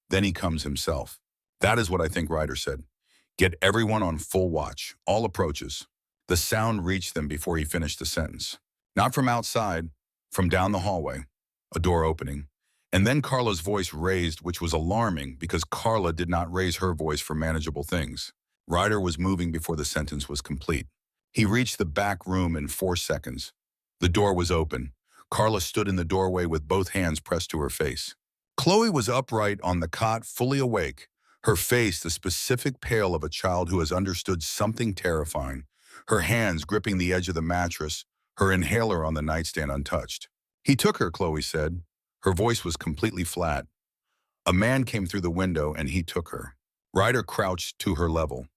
"Then he comes himself." "That is what I think," Ryder said. "Get everyone on full watch, all approaches." The sound reached them before he finished the sentence. Not from outside, from down the hallway, a door opening. And then Carla's voice raised, which was alarming because Carla did not raise her voice for manageable things. Ryder was moving before the sentence was complete. He reached the back room in 4 seconds. The door was open. Carla stood in the doorway with both hands pressed to her face. Chloe was upright on the cot, fully awake, her face the specific pale of a child who has understood something terrifying, her hands gripping the edge of the mattress, her inhaler on the nightstand untouched. "He took her," Chloe said. Her voice was completely flat. "A man came through the window and he took her." Ryder crouched to her level.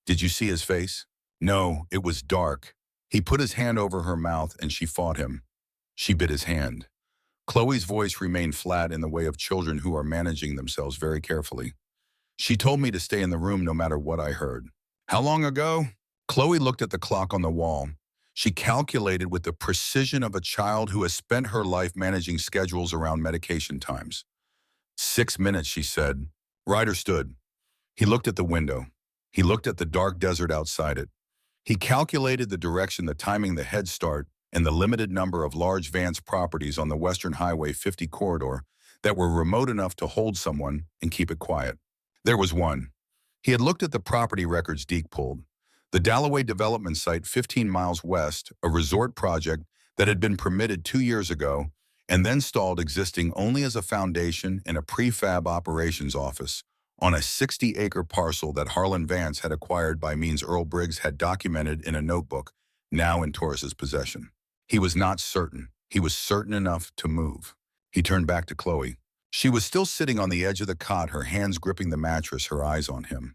"Did you see his face?" "No, it was dark. He put his hand over her mouth and she fought him. She bit his hand." Chloe's voice remained flat in the way of children who are managing themselves very carefully. "She told me to stay in the room no matter what I heard." "How long ago?" Chloe looked at the clock on the wall. She calculated with the precision of a child who has spent her life managing schedules around medication times. 6 minutes, she said. Ryder stood. He looked at the window. He looked at the dark desert outside it. He calculated the direction, the timing, the head start, and the limited number of large Vance properties on the Western Highway 50 corridor that were remote enough to hold someone and keep it quiet. There was one. He had looked at the property records Deke pulled. The Dalloway development site 15 miles west, a resort project that had been permitted 2 years ago and then stalled, existing only as a foundation and a prefab operations office on a 60-acre parcel that Harlan Vance had acquired by means Earl Briggs had documented in a notebook, now in Torres's possession. He was not certain. He was certain enough to move. He turned back to Chloe. She was still sitting on the edge of the cot, her hands gripping the mattress, her eyes on him.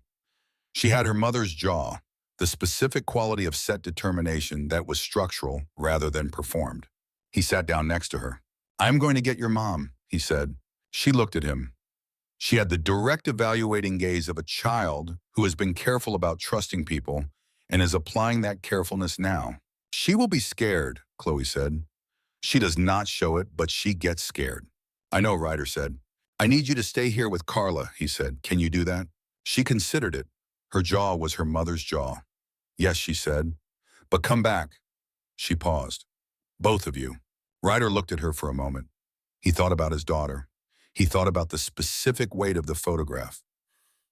She had her mother's jaw, the specific quality of set determination that was structural rather than performed. He sat down next to her. "I'm going to get your mom," he said. She looked at him. She had the direct, evaluating gaze of a child who has been careful about trusting people and is applying that carefulness now. "She will be scared," Chloe said. "She does not show it, but she gets scared." "I know," Ryder said. "I need you to stay here with Carla," he said. "Can you do that?" She considered it. Her jaw was her mother's jaw. "Yes," she said. "But come back." She paused. "Both of you." Ryder looked at her for a moment. He thought about his daughter. He thought about the specific weight of the photograph.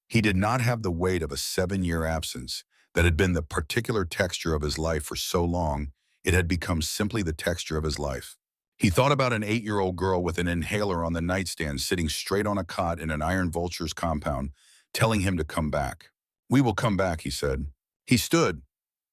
He did not have the weight of a 7-year absence that had been the particular texture of his life for so long, it had become simply the texture of his life. He thought about an 8-year-old girl with an inhaler on the nightstand sitting straight on a cot in an Iron Vulture's compound, telling him to come back. "We will come back," he said. He stood.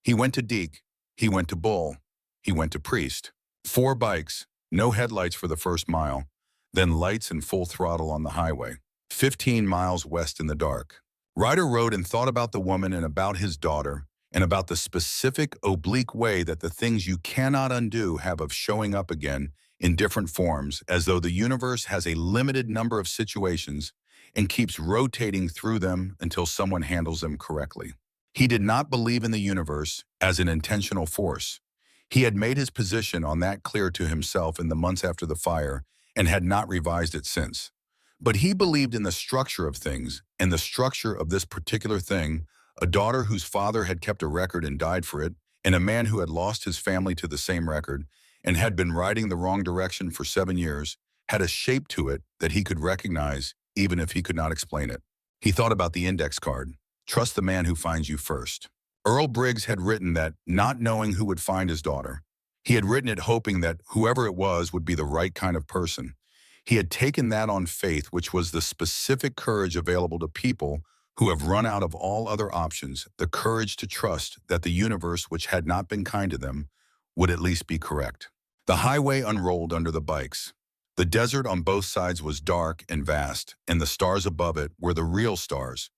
He went to Deke. He went to Bull. He went to Priest. 4 bikes, no headlights for the first mile, then lights and full throttle on the highway. 15 miles west in the dark. Ryder rode and thought about the woman and about his daughter and about the specific oblique way that the things you cannot undo have of showing up again in different forms, as though the universe has a limited number of situations and keeps rotating through them until someone handles them correctly. He did not believe in the universe as an intentional force. He had made his position on that clear to himself in the months after the fire and had not revised it since. But he believed in the structure of things, and the structure of this particular thing, a daughter whose father had kept a record and died for it, and a man who had lost his family to the same record and had been riding the wrong direction for 7 years, had a shape to it that he could recognize even if he could not explain it. He thought about the index card. Trust the man who finds you first. Earl Briggs had written that, not knowing who would find his daughter. He had written it hoping that whoever it was would be the right kind of person. He had taken that on faith, which was the specific courage available to people who have run out of all other options, the courage to trust that the universe, which had not been kind to them, would at least be correct. The highway unrolled under the bikes. The desert on both sides was dark and vast, and the stars above it were the real stars,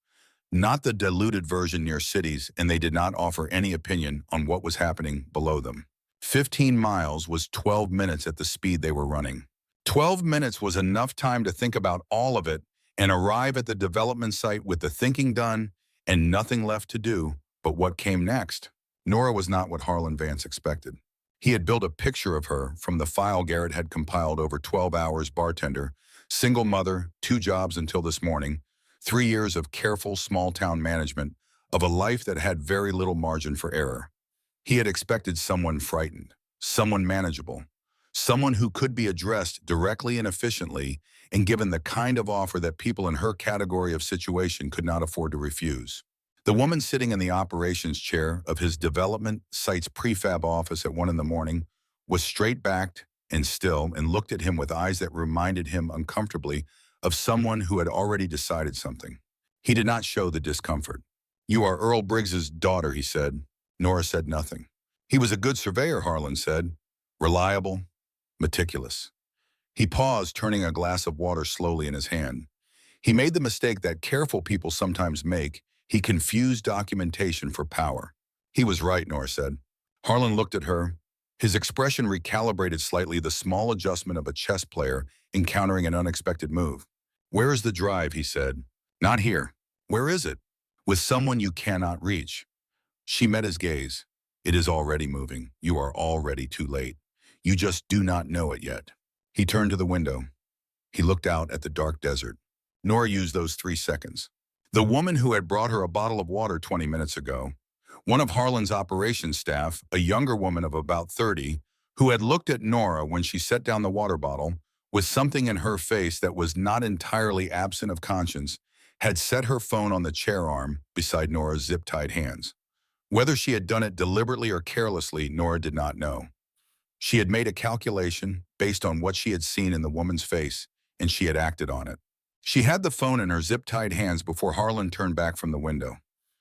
not the diluted version near cities, and they did not offer any opinion on what was happening below them. 15 miles was 12 minutes at the speed they were running. 12 minutes was enough time to think about all of it and arrive at the development site with the thinking done and nothing left to do but what came next. Nora was not what Harlan Vance expected. He had built a picture of her from the file Garrett had compiled over 12 hours: bartender, single mother, 2 jobs until this morning, 3 years of careful small-town management, of a life that had very little margin for error. He had expected someone frightened, someone manageable, someone who could be addressed directly and efficiently and given the kind of offer that people in her category of situation could not afford to refuse. The woman sitting in the operations chair of his development site's prefab office at 1 in the morning was straight-backed and still and looked at him with eyes that reminded him uncomfortably of someone who had already decided something. He did not show the discomfort. "You are Earl Briggs's daughter," he said. Nora said nothing. "He was a good surveyor," Harlan said. "Reliable, meticulous." He paused, turning a glass of water slowly in his hand. He made the mistake that careful people sometimes make. He confused documentation for power. "He was right," Nora said. Harlan looked at her. His expression recalibrated slightly, the small adjustment of a chess player encountering an unexpected move. "Where is the drive?" he said. "Not here." "Where is it?" "With someone you cannot reach." She met his gaze. "It is already moving. You are already too late. You just do not know it yet." He turned to the window. He looked out at the dark desert. Nora used those 3 seconds. The woman who had brought her a bottle of water 20 minutes ago, one of Harlan's operations staff, a younger woman of about 30, who had looked at Nora when she set down the water bottle, with something in her face that was not entirely absent of conscience, had set her phone on the chair arm beside Nora's zip-tied hands. Whether she had done it deliberately or carelessly, Nora did not know. She had made a calculation based on what she had seen in the woman's face, and she had acted on it. She had the phone in her zip-tied hands before Harlan turned back from the window.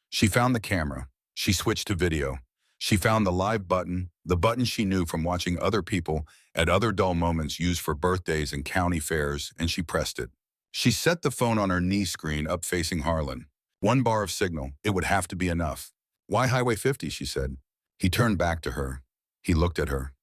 She found the camera. She switched to video. She found the live button, the button she knew from watching other people at other dull moments used for birthdays and county fairs, and she pressed it. She set the phone on her knee screen up facing Harlan. 1 bar of signal. It would have to be enough. Why Highway 50, she said. He turned back to her. He looked at her.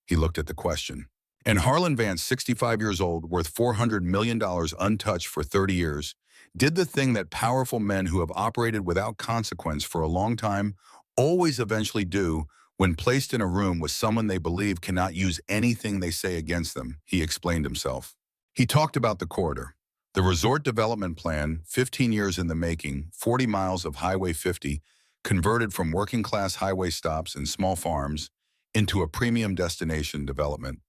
He looked at the question. And Harlan Vance, 65 years old, worth $400 million untouched for 30 years, did the thing that powerful men who have operated without consequence for a long time always eventually do when placed in a room with someone they believe cannot use anything they say against them, he explained himself. He talked about the corridor, the resort development plan, 15 years in the making, 40 miles of Highway 50, converted from working-class highway stops and small farms into a premium destination development,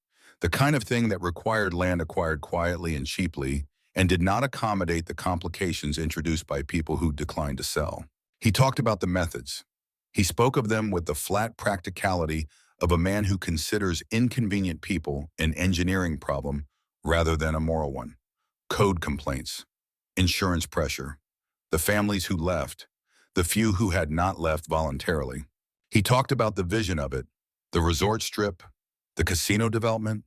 the kind of thing that required land acquired quietly and cheaply and did not accommodate the complications introduced by people who declined to sell. He talked about the methods. He spoke of them with the flat practicality of a man who considers inconvenient people an engineering problem rather than a moral one. Code complaints, insurance pressure, the families who left, the few who had not left voluntarily. He talked about the vision of it, the resort strip, the casino development,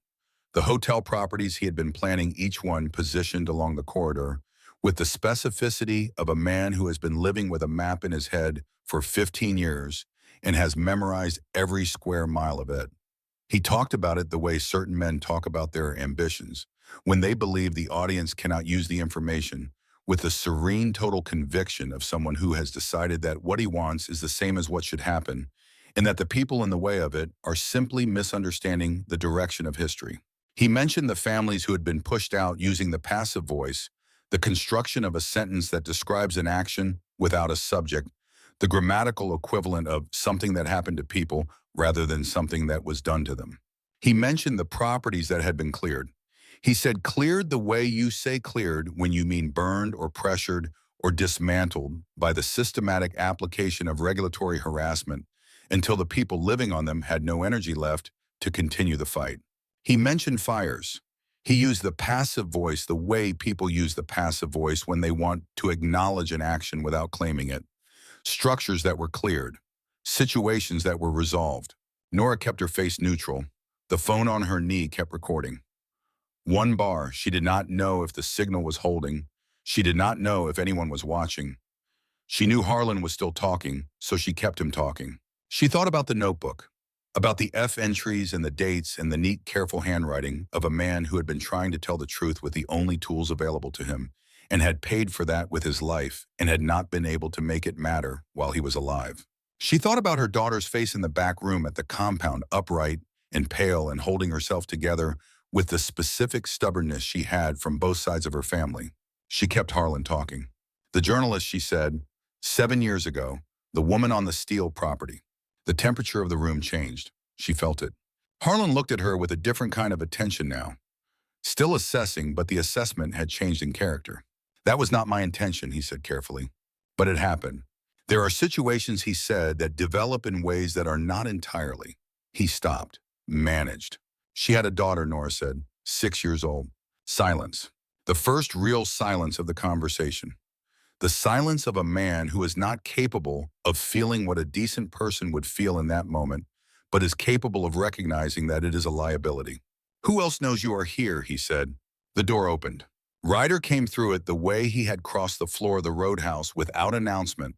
the hotel properties he had been planning, each one positioned along the corridor, with the specificity of a man who has been living with a map in his head for 15 years and has memorized every square mile of it. He talked about it the way certain men talk about their ambitions, when they believe the audience cannot use the information, with the serene total conviction of someone who has decided that what he wants is the same as what should happen, and that the people in the way of it are simply misunderstanding the direction of history. He mentioned the families who had been pushed out using the passive voice, the construction of a sentence that describes an action without a subject, the grammatical equivalent of something that happened to people rather than something that was done to them. He mentioned the properties that had been cleared. He said cleared the way you say cleared when you mean burned or pressured or dismantled by the systematic application of regulatory harassment until the people living on them had no energy left to continue the fight. He mentioned fires. He used the passive voice the way people use the passive voice when they want to acknowledge an action without claiming it. Structures that were cleared. Situations that were resolved. Nora kept her face neutral. The phone on her knee kept recording. 1 bar. She did not know if the signal was holding. She did not know if anyone was watching. She knew Harlan was still talking, so she kept him talking. She thought about the notebook, about the F entries and the dates and the neat, careful handwriting of a man who had been trying to tell the truth with the only tools available to him, and had paid for that with his life and had not been able to make it matter while he was alive. She thought about her daughter's face in the back room at the compound, upright and pale and holding herself together with the specific stubbornness she had from both sides of her family. She kept Harlan talking. The journalist, she said, 7 years ago, the woman on the Steele property. The temperature of the room changed. She felt it. Harlan looked at her with a different kind of attention now. Still assessing, but the assessment had changed in character. That was not my intention, he said carefully. But it happened. There are situations, he said, that develop in ways that are not entirely. He stopped. Managed. She had a daughter, Nora said, 6 years old. Silence. The first real silence of the conversation. The silence of a man who is not capable of feeling what a decent person would feel in that moment, but is capable of recognizing that it is a liability. Who else knows you are here, he said. The door opened. Ryder came through it the way he had crossed the floor of the roadhouse without announcement,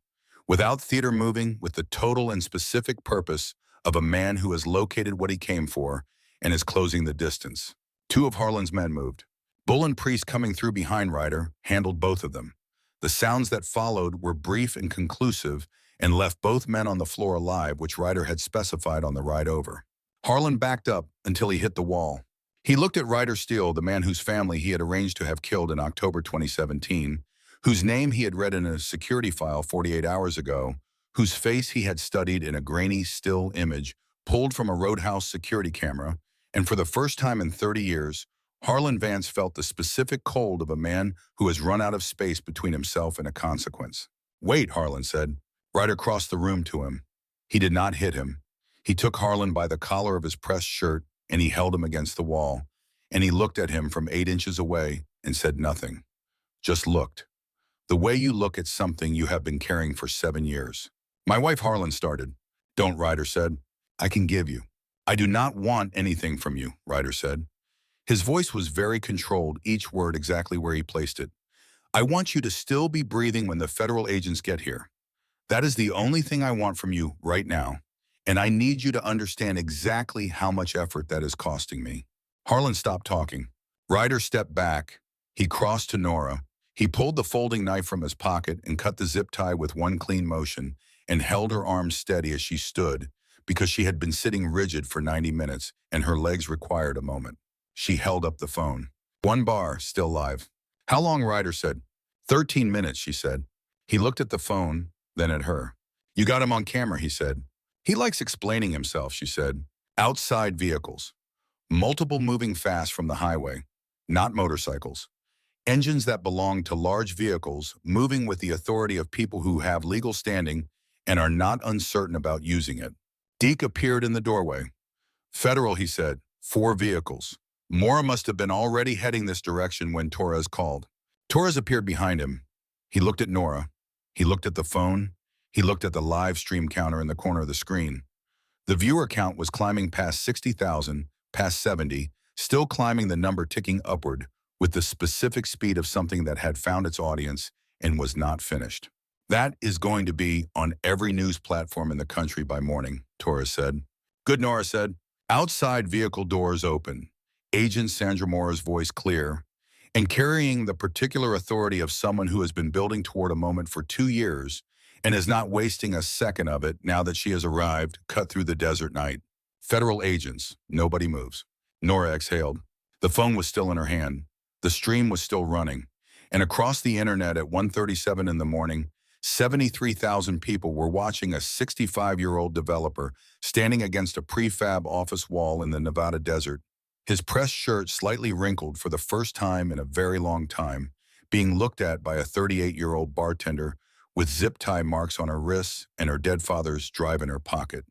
without theater moving, with the total and specific purpose of a man who has located what he came for and is closing the distance. 2 of Harlan's men moved. Bull and Priest, coming through behind Ryder, handled both of them. The sounds that followed were brief and conclusive and left both men on the floor alive, which Ryder had specified on the ride over. Harlan backed up until he hit the wall. He looked at Ryder Steele, the man whose family he had arranged to have killed in October 2017, whose name he had read in a security file 48 hours ago, whose face he had studied in a grainy, still image pulled from a roadhouse security camera, and for the first time in 30 years, Harlan Vance felt the specific cold of a man who has run out of space between himself and a consequence. "Wait," Harlan said. Ryder crossed the room to him. He did not hit him. He took Harlan by the collar of his pressed shirt and he held him against the wall, and he looked at him from 8 inches away and said nothing. Just looked. The way you look at something you have been carrying for 7 years. "My wife," Harlan started. "Don't," Ryder said. "I can give you." "I do not want anything from you," Ryder said. His voice was very controlled, each word exactly where he placed it. "I want you to still be breathing when the federal agents get here. That is the only thing I want from you right now. And I need you to understand exactly how much effort that is costing me." Harlan stopped talking. Ryder stepped back. He crossed to Nora. He pulled the folding knife from his pocket and cut the zip tie with one clean motion and held her arms steady as she stood because she had been sitting rigid for 90 minutes and her legs required a moment. She held up the phone. "One bar, still live." "How long?" Ryder said. 13 minutes, she said. He looked at the phone, then at her. "You got him on camera," he said. "He likes explaining himself," she said. "Outside vehicles. Multiple moving fast from the highway. Not motorcycles. Engines that belong to large vehicles moving with the authority of people who have legal standing and are not uncertain about using it." Deke appeared in the doorway. "Federal," he said. "4 vehicles. Mora must have been already heading this direction when Torres called." Torres appeared behind him. He looked at Nora. He looked at the phone. He looked at the live stream counter in the corner of the screen. The viewer count was climbing past 60,000, past 70, still climbing, the number ticking upward with the specific speed of something that had found its audience and was not finished. "That is going to be on every news platform in the country by morning," Torres said. "Good," Nora said. Outside vehicle doors open. Agent Sandra Mora's voice clear, and carrying the particular authority of someone who has been building toward a moment for 2 years and is not wasting a second of it now that she has arrived, cut through the desert night. "Federal agents." Nobody moves. Nora exhaled. The phone was still in her hand. The stream was still running. And across the internet at 1:37 in the morning, 73,000 people were watching a 65-year-old developer standing against a prefab office wall in the Nevada desert, his pressed shirt slightly wrinkled for the first time in a very long time, being looked at by a 38-year-old bartender with zip tie marks on her wrists and her dead father's drive in her pocket.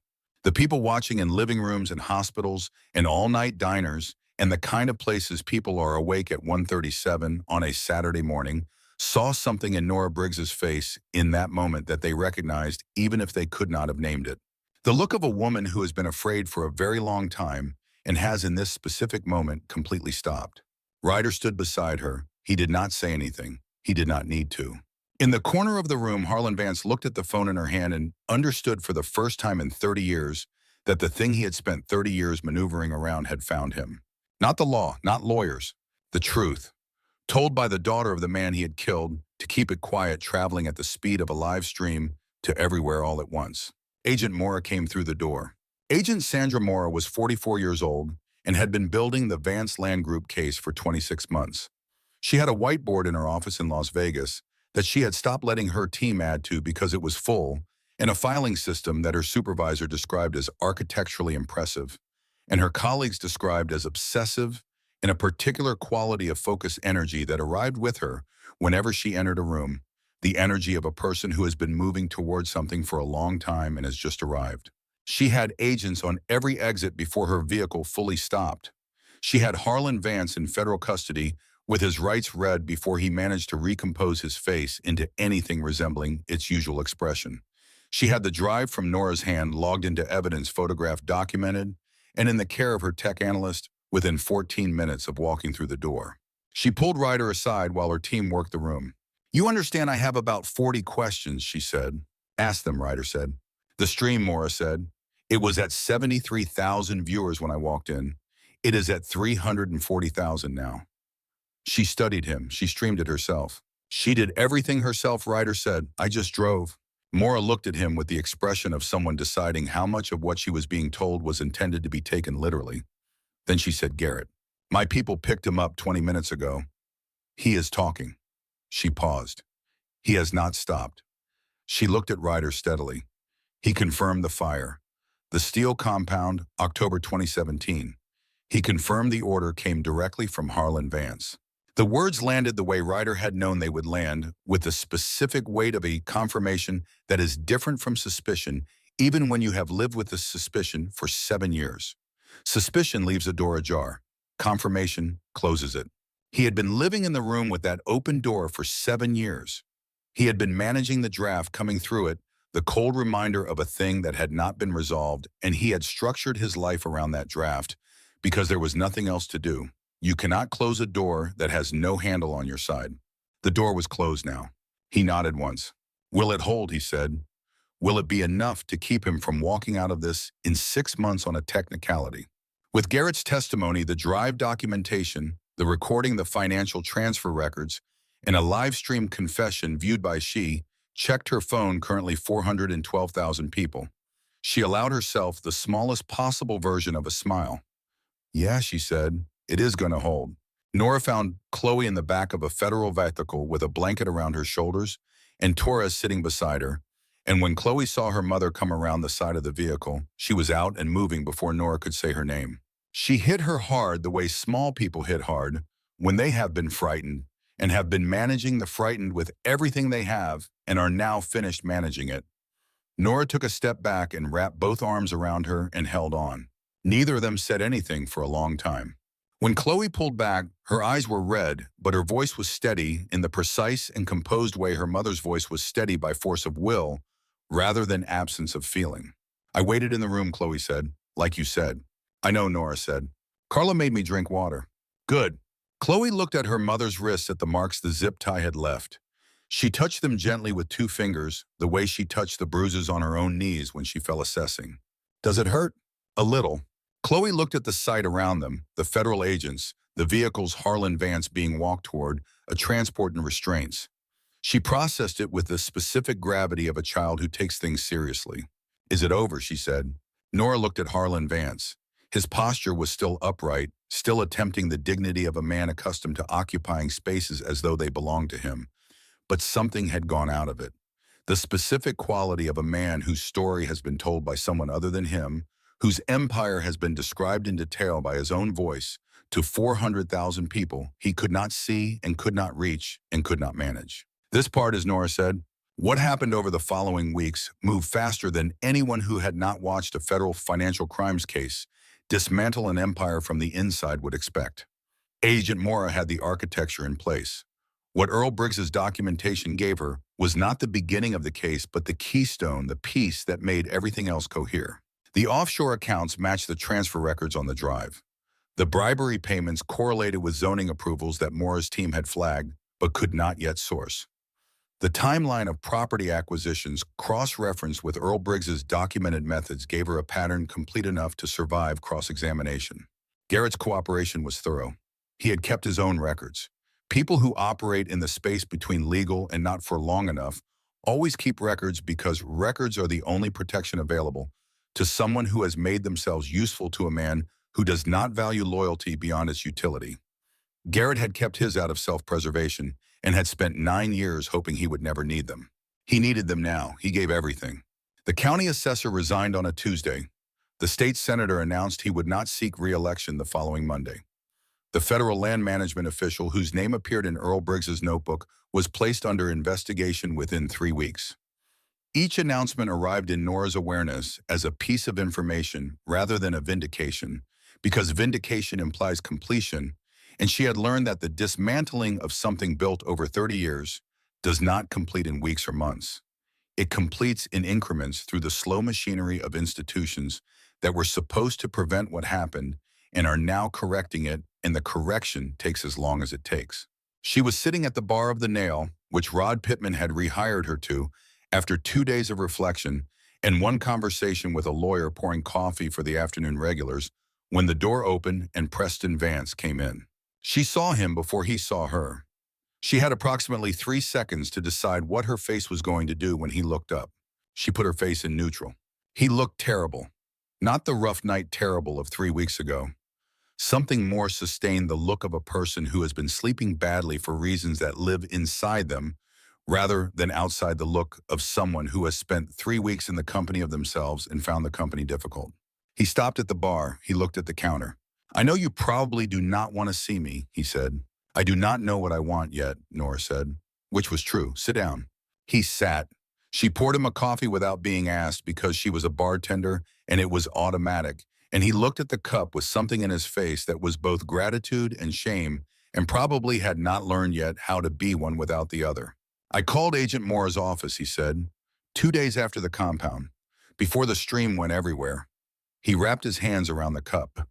The people watching in living rooms and hospitals and all-night diners and the kind of places people are awake at 1:37 on a Saturday morning saw something in Nora Briggs's face in that moment that they recognized even if they could not have named it. The look of a woman who has been afraid for a very long time and has in this specific moment completely stopped. Ryder stood beside her. He did not say anything. He did not need to. In the corner of the room, Harlan Vance looked at the phone in her hand and understood for the first time in 30 years that the thing he had spent 30 years maneuvering around had found him. Not the law, not lawyers, the truth, told by the daughter of the man he had killed to keep it quiet, traveling at the speed of a live stream to everywhere all at once. Agent Mora came through the door. Agent Sandra Mora was 44 years old and had been building the Vance Land Group case for 26 months. She had a whiteboard in her office in Las Vegas that she had stopped letting her team add to because it was full, and a filing system that her supervisor described as architecturally impressive, and her colleagues described as obsessive, and a particular quality of focused energy that arrived with her whenever she entered a room, the energy of a person who has been moving towards something for a long time and has just arrived. She had agents on every exit before her vehicle fully stopped. She had Harlan Vance in federal custody with his rights read before he managed to recompose his face into anything resembling its usual expression. She had the drive from Nora's hand logged into evidence, photographed, documented, and in the care of her tech analyst within 14 minutes of walking through the door. She pulled Ryder aside while her team worked the room. "You understand I have about 40 questions," she said. "Ask them," Ryder said. "The stream," Mora said. "It was at 73,000 viewers when I walked in. It is at 340,000 now." She studied him. She streamed it herself. "She did everything herself," Ryder said. "I just drove." Mora looked at him with the expression of someone deciding how much of what she was being told was intended to be taken literally. Then she said, "Garrett." My people picked him up 20 minutes ago. He is talking. She paused. He has not stopped. She looked at Ryder steadily. He confirmed the fire. The steel compound, October 2017. He confirmed the order came directly from Harlan Vance. The words landed the way Ryder had known they would land, with the specific weight of a confirmation that is different from suspicion, even when you have lived with the suspicion for 7 years. Suspicion leaves a door ajar. Confirmation closes it. He had been living in the room with that open door for 7 years. He had been managing the draft coming through it, the cold reminder of a thing that had not been resolved, and he had structured his life around that draft because there was nothing else to do. You cannot close a door that has no handle on your side. The door was closed now. He nodded once. Will it hold, he said. Will it be enough to keep him from walking out of this in 6 months on a technicality? With Garrett's testimony, the drive documentation, the recording, the financial transfer records, and a live stream confession viewed by she, checked her phone, currently 412,000 people. She allowed herself the smallest possible version of a smile. Yeah, she said, it is going to hold. Nora found Chloe in the back of a federal vehicle with a blanket around her shoulders and Torres sitting beside her. And when Chloe saw her mother come around the side of the vehicle, she was out and moving before Nora could say her name. She hit her hard the way small people hit hard when they have been frightened and have been managing the frightened with everything they have and are now finished managing it. Nora took a step back and wrapped both arms around her and held on. Neither of them said anything for a long time. When Chloe pulled back, her eyes were red, but her voice was steady in the precise and composed way her mother's voice was steady by force of will, rather than absence of feeling. I waited in the room, Chloe said, like you said. I know, Nora said. Carla made me drink water. Good. Chloe looked at her mother's wrists at the marks the zip tie had left. She touched them gently with 2 fingers, the way she touched the bruises on her own knees when she fell assessing. Does it hurt? A little. Chloe looked at the site around them, the federal agents, the vehicles Harlan Vance being walked toward, a transport and restraints. She processed it with the specific gravity of a child who takes things seriously. Is it over, she said. Nora looked at Harlan Vance. His posture was still upright, still attempting the dignity of a man accustomed to occupying spaces as though they belonged to him. But something had gone out of it. The specific quality of a man whose story has been told by someone other than him, whose empire has been described in detail by his own voice to 400,000 people he could not see and could not reach and could not manage. This part, as Nora said, what happened over the following weeks moved faster than anyone who had not watched a federal financial crimes case dismantle an empire from the inside would expect. Agent Mora had the architecture in place. What Earl Briggs's documentation gave her was not the beginning of the case, but the keystone, the piece that made everything else cohere. The offshore accounts matched the transfer records on the drive. The bribery payments correlated with zoning approvals that Mora's team had flagged, but could not yet source. The timeline of property acquisitions cross-referenced with Earl Briggs's documented methods gave her a pattern complete enough to survive cross-examination. Garrett's cooperation was thorough. He had kept his own records. People who operate in the space between legal and not for long enough always keep records because records are the only protection available to someone who has made themselves useful to a man who does not value loyalty beyond its utility. Garrett had kept his out of self-preservation and had spent 9 years hoping he would never need them. He needed them now. He gave everything. The county assessor resigned on a Tuesday. The state senator announced he would not seek re-election the following Monday. The federal land management official whose name appeared in Earl Briggs's notebook was placed under investigation within 3 weeks. Each announcement arrived in Nora's awareness as a piece of information rather than a vindication, because vindication implies completion, and she had learned that the dismantling of something built over 30 years does not complete in weeks or months. It completes in increments through the slow machinery of institutions that were supposed to prevent what happened and are now correcting it, and the correction takes as long as it takes. She was sitting at the bar of the Nail, which Rod Pittman had rehired her to, after 2 days of reflection and one conversation with a lawyer pouring coffee for the afternoon regulars, when the door opened and Preston Vance came in. She saw him before he saw her. She had approximately 3 seconds to decide what her face was going to do when he looked up. She put her face in neutral. He looked terrible. Not the rough night terrible of 3 weeks ago. Something more sustained, the look of a person who has been sleeping badly for reasons that live inside them, rather than outside, the look of someone who has spent 3 weeks in the company of themselves and found the company difficult. He stopped at the bar. He looked at the counter. I know you probably do not want to see me, he said. I do not know what I want yet, Nora said, which was true. Sit down. He sat. She poured him a coffee without being asked because she was a bartender and it was automatic. And he looked at the cup with something in his face that was both gratitude and shame, and probably had not learned yet how to be one without the other. I called Agent Moore's office, he said, 2 days after the compound, before the stream went everywhere. He wrapped his hands around the cup.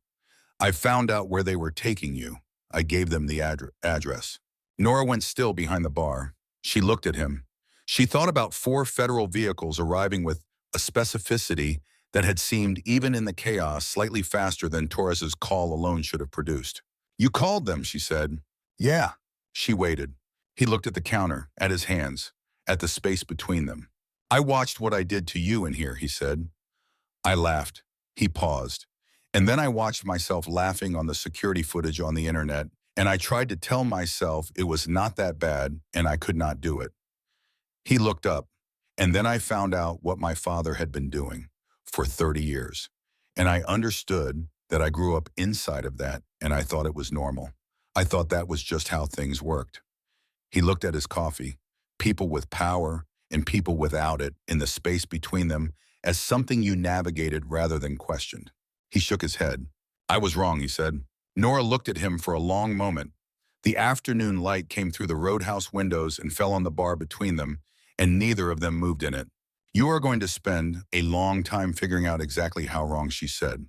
I found out where they were taking you. I gave them the address. Nora went still behind the bar. She looked at him. She thought about 4 federal vehicles arriving with a specificity that had seemed, even in the chaos, slightly faster than Torres's call alone should have produced. You called them, she said. Yeah. She waited. He looked at the counter, at his hands, at the space between them. I watched what I did to you in here, he said. I laughed. He paused. And then I watched myself laughing on the security footage on the internet, and I tried to tell myself it was not that bad and I could not do it. He looked up, and then I found out what my father had been doing for 30 years. And I understood that I grew up inside of that, and I thought it was normal. I thought that was just how things worked. He looked at his coffee, people with power and people without it, in the space between them, as something you navigated rather than questioned. He shook his head. I was wrong, he said. Nora looked at him for a long moment. The afternoon light came through the roadhouse windows and fell on the bar between them, and neither of them moved in it. You are going to spend a long time figuring out exactly how wrong, she said.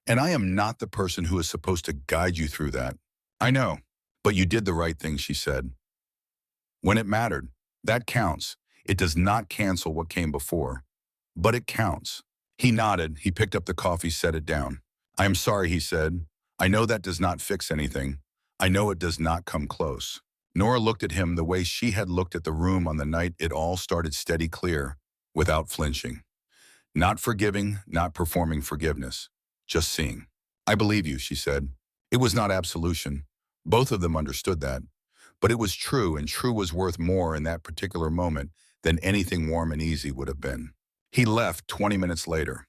And I am not the person who is supposed to guide you through that. I know, but you did the right thing, she said. When it mattered, that counts. It does not cancel what came before, but it counts. He nodded. He picked up the coffee, set it down. I am sorry, he said. I know that does not fix anything. I know it does not come close. Nora looked at him the way she had looked at the room on the night it all started, steady, clear, without flinching. Not forgiving, not performing forgiveness, just seeing. I believe you, she said. It was not absolution. Both of them understood that. But it was true, and true was worth more in that particular moment than anything warm and easy would have been. He left 20 minutes later.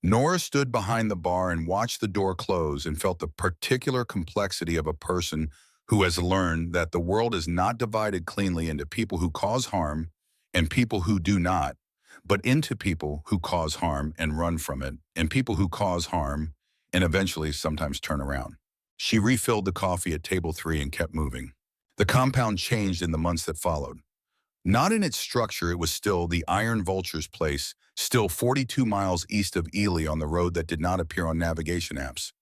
Nora stood behind the bar and watched the door close and felt the particular complexity of a person who has learned that the world is not divided cleanly into people who cause harm and people who do not, but into people who cause harm and run from it, and people who cause harm and eventually sometimes turn around. She refilled the coffee at table 3 and kept moving. The compound changed in the months that followed. Not in its structure, it was still the Iron Vulture's place, still 42 miles east of Ely on the road that did not appear on navigation apps.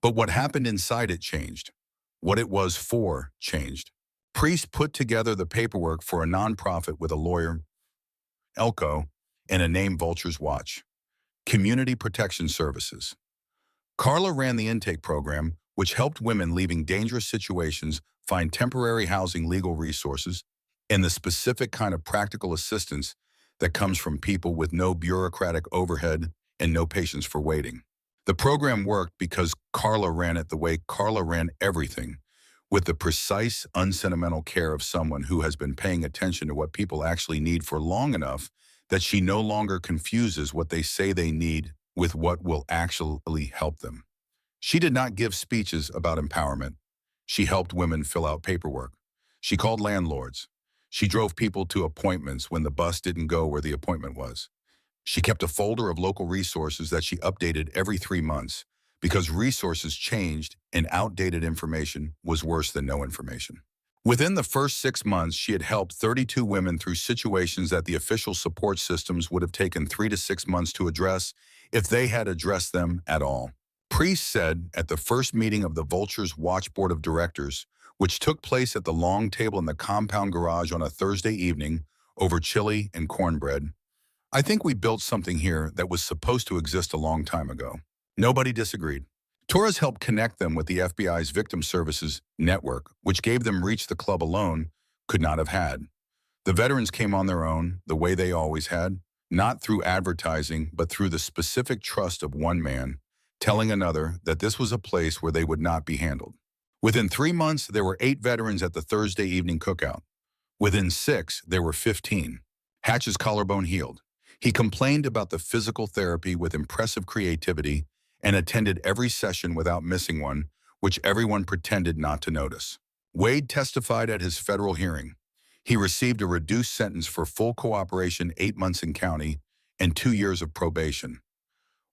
But what happened inside it changed. What it was for changed. Priest put together the paperwork for a nonprofit with a lawyer, Elko, and a name Vulture's Watch. Community Protection Services. Carla ran the intake program, which helped women leaving dangerous situations find temporary housing, legal resources, and the specific kind of practical assistance that comes from people with no bureaucratic overhead and no patience for waiting. The program worked because Carla ran it the way Carla ran everything, with the precise, unsentimental care of someone who has been paying attention to what people actually need for long enough that she no longer confuses what they say they need with what will actually help them. She did not give speeches about empowerment. She helped women fill out paperwork. She called landlords. She drove people to appointments when the bus didn't go where the appointment was. She kept a folder of local resources that she updated every 3 months because resources changed and outdated information was worse than no information. Within the first 6 months, she had helped 32 women through situations that the official support systems would have taken 3 to 6 months to address if they had addressed them at all. Priest said at the first meeting of the Vulture's Watch Board of Directors, which took place at the long table in the compound garage on a Thursday evening over chili and cornbread, I think we built something here that was supposed to exist a long time ago. Nobody disagreed. Torres helped connect them with the FBI's Victim Services Network, which gave them reach the club alone could not have had. The veterans came on their own, the way they always had, not through advertising, but through the specific trust of one man, telling another that this was a place where they would not be handled. Within 3 months, there were 8 veterans at the Thursday evening cookout. Within 6, there were 15. Hatch's collarbone healed. He complained about the physical therapy with impressive creativity and attended every session without missing one, which everyone pretended not to notice. Wade testified at his federal hearing. He received a reduced sentence for full cooperation, 8 months in county and 2 years of probation.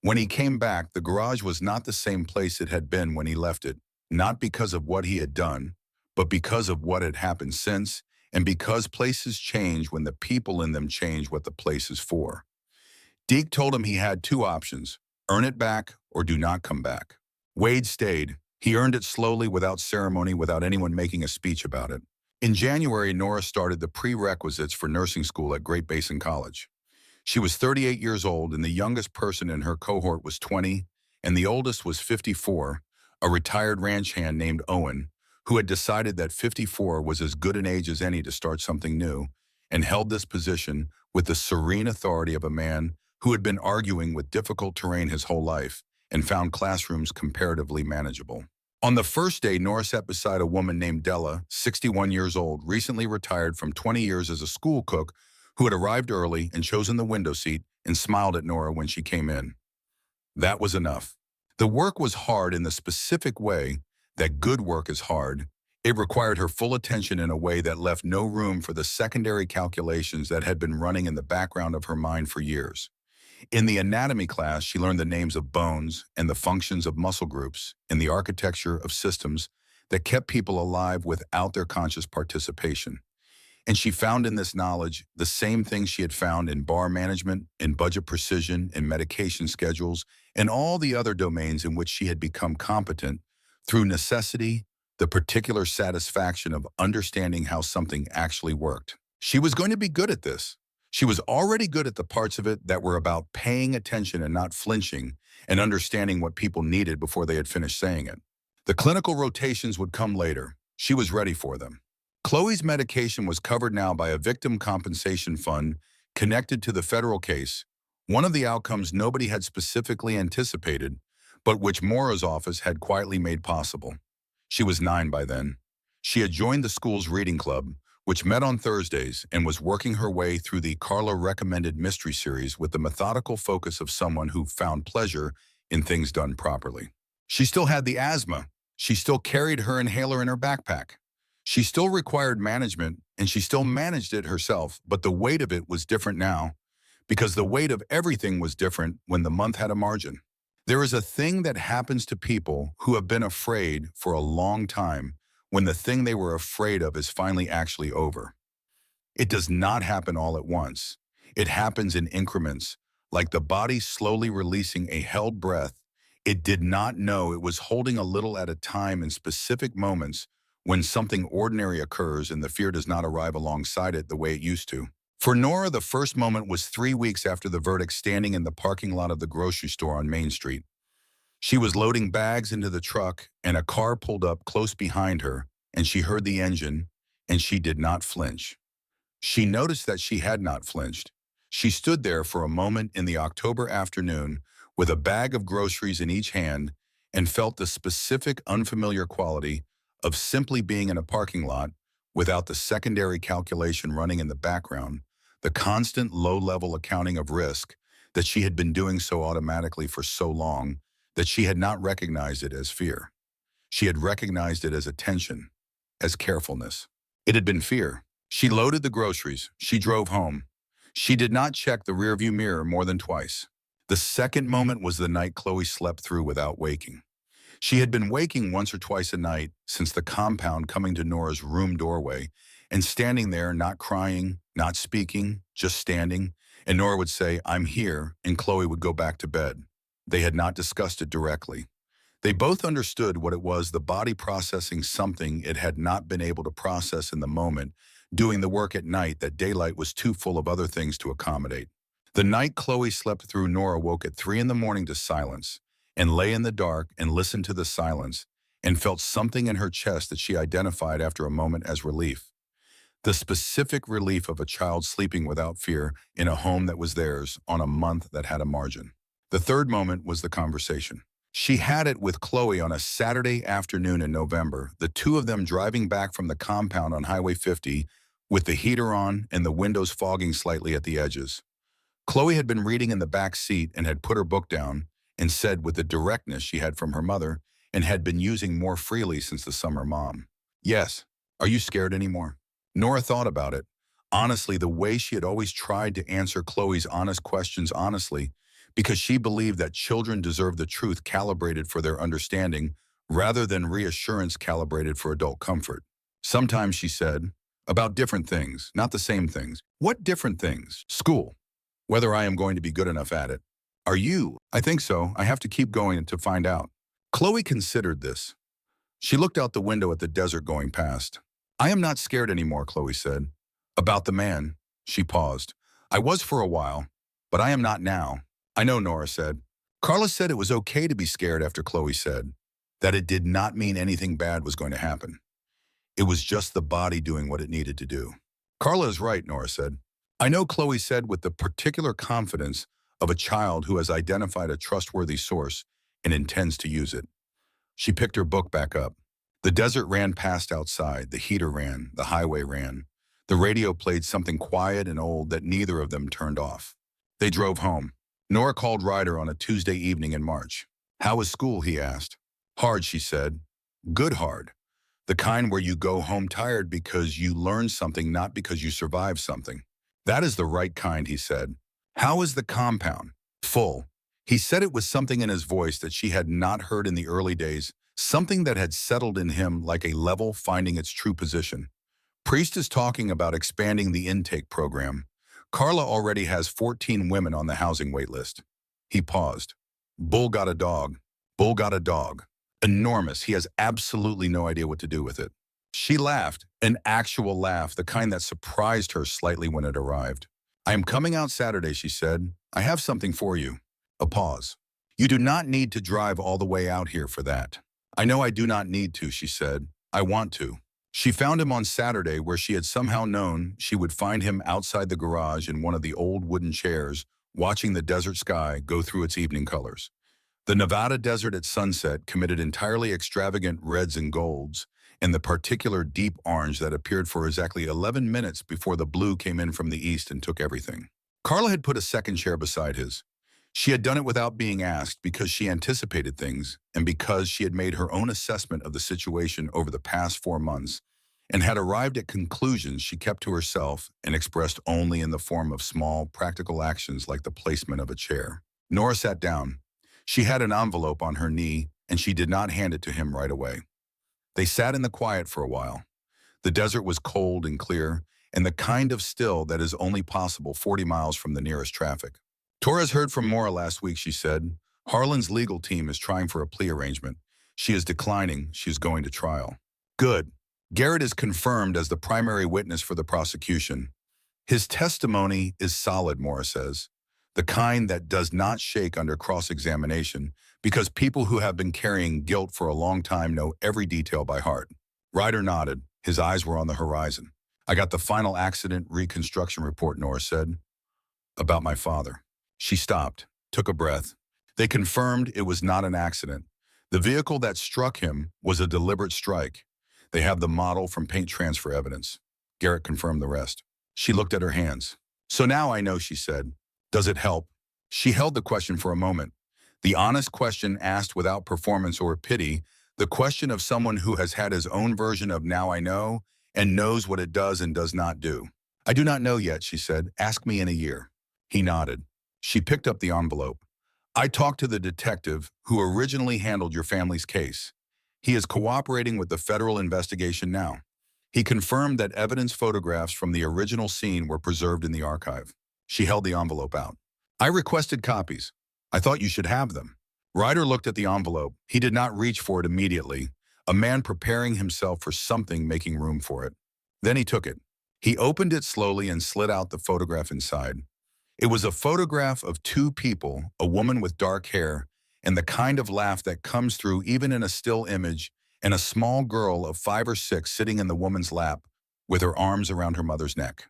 When he came back, the garage was not the same place it had been when he left it, not because of what he had done, but because of what had happened since, and because places change when the people in them change what the place is for. Deke told him he had 2 options: earn it back or do not come back. Wade stayed. He earned it slowly, without ceremony, without anyone making a speech about it. In January, Nora started the prerequisites for nursing school at Great Basin College. She was 38 years old, and the youngest person in her cohort was 20, and the oldest was 54, a retired ranch hand named Owen, who had decided that 54 was as good an age as any to start something new, and held this position with the serene authority of a man who had been arguing with difficult terrain his whole life and found classrooms comparatively manageable. On the first day, Nora sat beside a woman named Della, 61 years old, recently retired from 20 years as a school cook, who had arrived early and chosen the window seat and smiled at Nora when she came in. That was enough. The work was hard in the specific way that good work is hard. It required her full attention in a way that left no room for the secondary calculations that had been running in the background of her mind for years. In the anatomy class, she learned the names of bones and the functions of muscle groups and the architecture of systems that kept people alive without their conscious participation. And she found in this knowledge the same things she had found in bar management, in budget precision, in medication schedules, and all the other domains in which she had become competent through necessity, the particular satisfaction of understanding how something actually worked. She was going to be good at this. She was already good at the parts of it that were about paying attention and not flinching and understanding what people needed before they had finished saying it. The clinical rotations would come later. She was ready for them. Chloe's medication was covered now by a victim compensation fund connected to the federal case, one of the outcomes nobody had specifically anticipated, but which Maura's office had quietly made possible. She was 9 by then. She had joined the school's reading club, which met on Thursdays, and was working her way through the Carla-recommended mystery series with the methodical focus of someone who found pleasure in things done properly. She still had the asthma. She still carried her inhaler in her backpack. She still required management, and she still managed it herself, but the weight of it was different now, because the weight of everything was different when the month had a margin. There is a thing that happens to people who have been afraid for a long time when the thing they were afraid of is finally actually over. It does not happen all at once. It happens in increments, like the body slowly releasing a held breath. It did not know it was holding a little at a time in specific moments when something ordinary occurs and the fear does not arrive alongside it the way it used to. For Nora, the first moment was 3 weeks after the verdict, standing in the parking lot of the grocery store on Main Street. She was loading bags into the truck, and a car pulled up close behind her, and she heard the engine, and she did not flinch. She noticed that she had not flinched. She stood there for a moment in the October afternoon with a bag of groceries in each hand and felt the specific unfamiliar quality of simply being in a parking lot without the secondary calculation running in the background, the constant low-level accounting of risk that she had been doing so automatically for so long that she had not recognized it as fear. She had recognized it as attention, as carefulness. It had been fear. She loaded the groceries. She drove home. She did not check the rearview mirror more than twice. The second moment was the night Chloe slept through without waking. She had been waking once or twice a night since the compound, coming to Nora's room doorway and standing there, not crying, not speaking, just standing, and Nora would say, "I'm here," and Chloe would go back to bed. They had not discussed it directly. They both understood what it was, the body processing something it had not been able to process in the moment, doing the work at night that daylight was too full of other things to accommodate. The night Chloe slept through, Nora woke at 3 in the morning to silence, and lay in the dark and listened to the silence, and felt something in her chest that she identified after a moment as relief. The specific relief of a child sleeping without fear in a home that was theirs on a month that had a margin. The third moment was the conversation. She had it with Chloe on a Saturday afternoon in November, the two of them driving back from the compound on Highway 50 with the heater on and the windows fogging slightly at the edges. Chloe had been reading in the back seat and had put her book down and said with the directness she had from her mother and had been using more freely since the summer mom. Yes. Are you scared anymore? Nora thought about it. Honestly, the way she had always tried to answer Chloe's honest questions honestly, because she believed that children deserve the truth calibrated for their understanding rather than reassurance calibrated for adult comfort. Sometimes she said, about different things, not the same things. What different things? School. Whether I am going to be good enough at it. Are you? I think so. I have to keep going to find out. Chloe considered this. She looked out the window at the desert going past. I am not scared anymore, Chloe said. About the man. She paused. I was for a while, but I am not now. I know, Nora said. Carla said it was okay to be scared after Chloe said that it did not mean anything bad was going to happen. It was just the body doing what it needed to do. Carla is right, Nora said. I know, Chloe said with the particular confidence of a child who has identified a trustworthy source and intends to use it. She picked her book back up. The desert ran past outside, the heater ran, the highway ran. The radio played something quiet and old that neither of them turned off. They drove home. Nora called Ryder on a Tuesday evening in March. How was school, he asked. Hard, she said. Good hard. The kind where you go home tired because you learned something, not because you survived something. That is the right kind, he said. How is the compound? Full. He said it with something in his voice that she had not heard in the early days, something that had settled in him like a level finding its true position. Priest is talking about expanding the intake program. Carla already has 14 women on the housing wait list. He paused. Bull got a dog. Bull got a dog. Enormous. He has absolutely no idea what to do with it. She laughed, an actual laugh, the kind that surprised her slightly when it arrived. I am coming out Saturday, she said. I have something for you. A pause. You do not need to drive all the way out here for that. I know I do not need to, she said. I want to. She found him on Saturday where she had somehow known she would find him outside the garage in one of the old wooden chairs, watching the desert sky go through its evening colors. The Nevada desert at sunset committed entirely extravagant reds and golds, and the particular deep orange that appeared for exactly 11 minutes before the blue came in from the east and took everything. Carla had put a second chair beside his. She had done it without being asked because she anticipated things and because she had made her own assessment of the situation over the past 4 months and had arrived at conclusions she kept to herself and expressed only in the form of small, practical actions like the placement of a chair. Nora sat down. She had an envelope on her knee, and she did not hand it to him right away. They sat in the quiet for a while. The desert was cold and clear, and the kind of still that is only possible 40 miles from the nearest traffic. Torres heard from Maura last week, she said. Harlan's legal team is trying for a plea arrangement. She is declining. She is going to trial. Good. Garrett is confirmed as the primary witness for the prosecution. His testimony is solid, Maura says. The kind that does not shake under cross-examination because people who have been carrying guilt for a long time know every detail by heart. Ryder nodded. His eyes were on the horizon. I got the final accident reconstruction report, Nora said. About my father. She stopped, took a breath. They confirmed it was not an accident. The vehicle that struck him was a deliberate strike. They have the model from paint transfer evidence. Garrett confirmed the rest. She looked at her hands. So now I know, she said. Does it help? She held the question for a moment. The honest question asked without performance or pity, the question of someone who has had his own version of now I know and knows what it does and does not do. I do not know yet, she said. Ask me in a year. He nodded. She picked up the envelope. I talked to the detective who originally handled your family's case. He is cooperating with the federal investigation now. He confirmed that evidence photographs from the original scene were preserved in the archive. She held the envelope out. I requested copies. I thought you should have them. Ryder looked at the envelope. He did not reach for it immediately, a man preparing himself for something making room for it. Then he took it. He opened it slowly and slid out the photograph inside. It was a photograph of two people, a woman with dark hair, and the kind of laugh that comes through even in a still image, and a small girl of 5 or 6 sitting in the woman's lap with her arms around her mother's neck.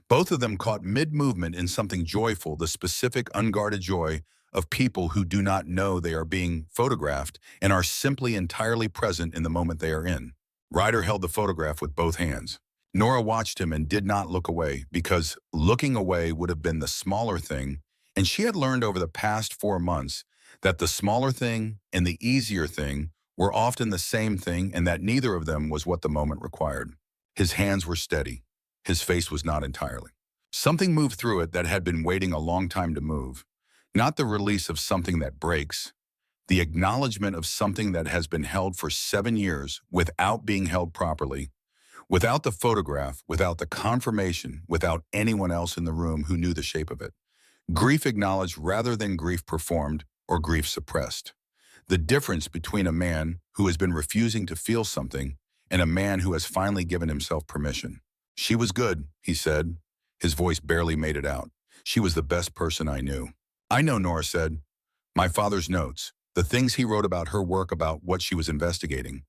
Both of them caught mid-movement in something joyful, the specific, unguarded joy of people who do not know they are being photographed and are simply entirely present in the moment they are in. Ryder held the photograph with both hands. Nora watched him and did not look away because looking away would have been the smaller thing, and she had learned over the past 4 months that the smaller thing and the easier thing were often the same thing and that neither of them was what the moment required. His hands were steady. His face was not entirely. Something moved through it that had been waiting a long time to move. Not the release of something that breaks, the acknowledgement of something that has been held for 7 years without being held properly, without the photograph, without the confirmation, without anyone else in the room who knew the shape of it. Grief acknowledged rather than grief performed or grief suppressed. The difference between a man who has been refusing to feel something and a man who has finally given himself permission. She was good, he said. His voice barely made it out. She was the best person I knew. I know, Nora said. My father's notes, the things he wrote about her work, about what she was investigating.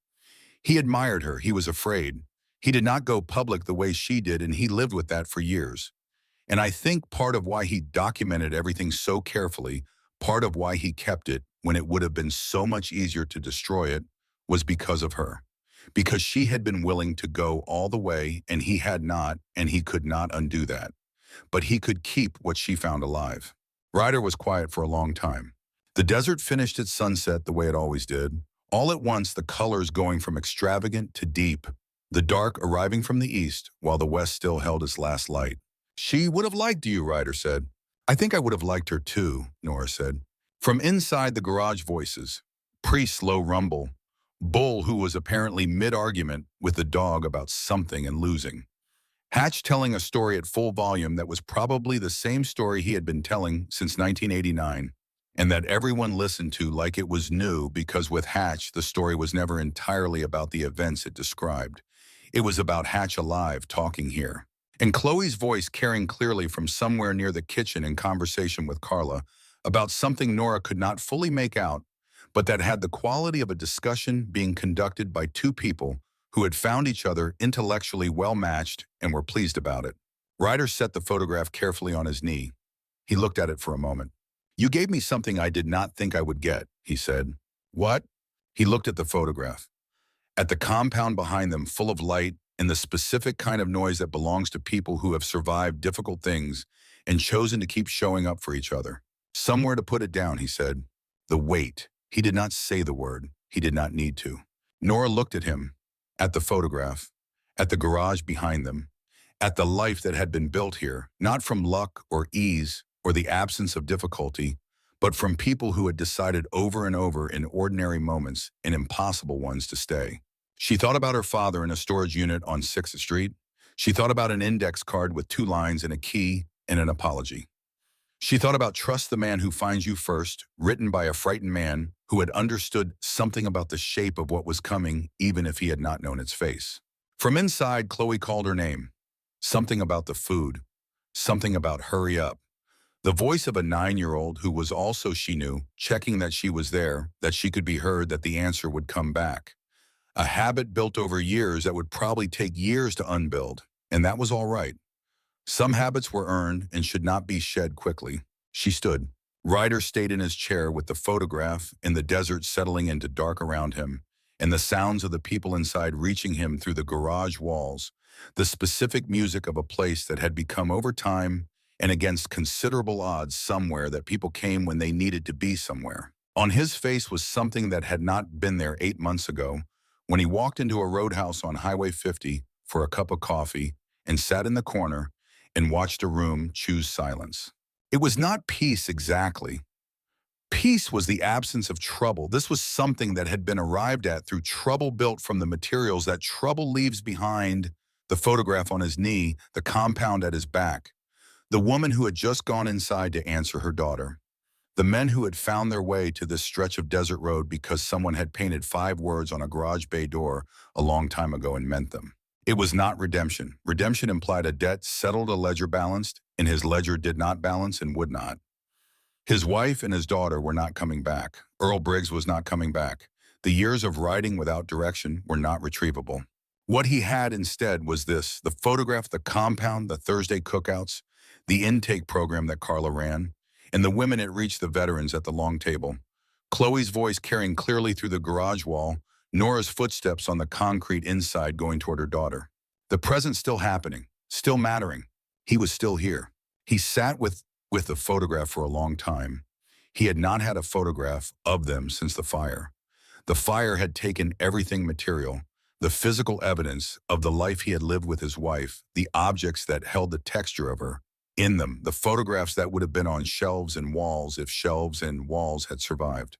He admired her. He was afraid. He did not go public the way she did, and he lived with that for years. And I think part of why he documented everything so carefully, part of why he kept it when it would have been so much easier to destroy it, was because of her. Because she had been willing to go all the way, and he had not, and he could not undo that. But he could keep what she found alive. Ryder was quiet for a long time. The desert finished its sunset the way it always did. All at once, the colors going from extravagant to deep, the dark arriving from the east, while the west still held its last light. She would have liked you, Ryder said. I think I would have liked her too, Nora said. From inside the garage, voices. Priest's low rumble. Bull, who was apparently mid-argument with the dog about something and losing. Hatch telling a story at full volume that was probably the same story he had been telling since 1989, and that everyone listened to like it was new, because with Hatch, the story was never entirely about the events it described. It was about Hatch alive, talking here. And Chloe's voice carrying clearly from somewhere near the kitchen in conversation with Carla about something Nora could not fully make out, but that had the quality of a discussion being conducted by two people who had found each other intellectually well-matched and were pleased about it. Ryder set the photograph carefully on his knee. He looked at it for a moment. You gave me something I did not think I would get, he said. What? He looked at the photograph. At the compound behind them, full of light and the specific kind of noise that belongs to people who have survived difficult things and chosen to keep showing up for each other. Somewhere to put it down, he said. The weight. He did not say the word. He did not need to. Nora looked at him, at the photograph, at the garage behind them, at the life that had been built here, not from luck or ease or the absence of difficulty, but from people who had decided over and over in ordinary moments and impossible ones to stay. She thought about her father in a storage unit on 6th Street. She thought about an index card with 2 lines and a key and an apology. She thought about Trust the Man Who Finds You First, written by a frightened man who had understood something about the shape of what was coming, even if he had not known its face. From inside, Chloe called her name. Something about the food. Something about hurry up. The voice of a 9-year-old who was also, she knew, checking that she was there, that she could be heard, that the answer would come back. A habit built over years that would probably take years to unbuild, and that was all right. Some habits were earned and should not be shed quickly. She stood. Ryder stayed in his chair with the photograph and the desert settling into dark around him, and the sounds of the people inside reaching him through the garage walls, the specific music of a place that had become over time and against considerable odds somewhere that people came when they needed to be somewhere. On his face was something that had not been there 8 months ago when he walked into a roadhouse on Highway 50 for a cup of coffee and sat in the corner and watched a room choose silence. It was not peace exactly. Peace was the absence of trouble. This was something that had been arrived at through trouble built from the materials that trouble leaves behind. The photograph on his knee, the compound at his back, the woman who had just gone inside to answer her daughter, the men who had found their way to this stretch of desert road because someone had painted 5 words on a garage bay door a long time ago and meant them. It was not redemption. Redemption implied a debt settled, a ledger balanced, and his ledger did not balance and would not. His wife and his daughter were not coming back. Earl Briggs was not coming back. The years of riding without direction were not retrievable. What he had instead was this: the photograph, the compound, the Thursday cookouts, the intake program that Carla ran. and the women it reached the veterans at the long table. Chloe's voice carrying clearly through the garage wall, Nora's footsteps on the concrete inside going toward her daughter. The present still happening, still mattering. He was still here. He sat with the photograph for a long time. He had not had a photograph of them since the fire. The fire had taken everything material, the physical evidence of the life he had lived with his wife, the objects that held the texture of her in them, the photographs that would have been on shelves and walls if shelves and walls had survived.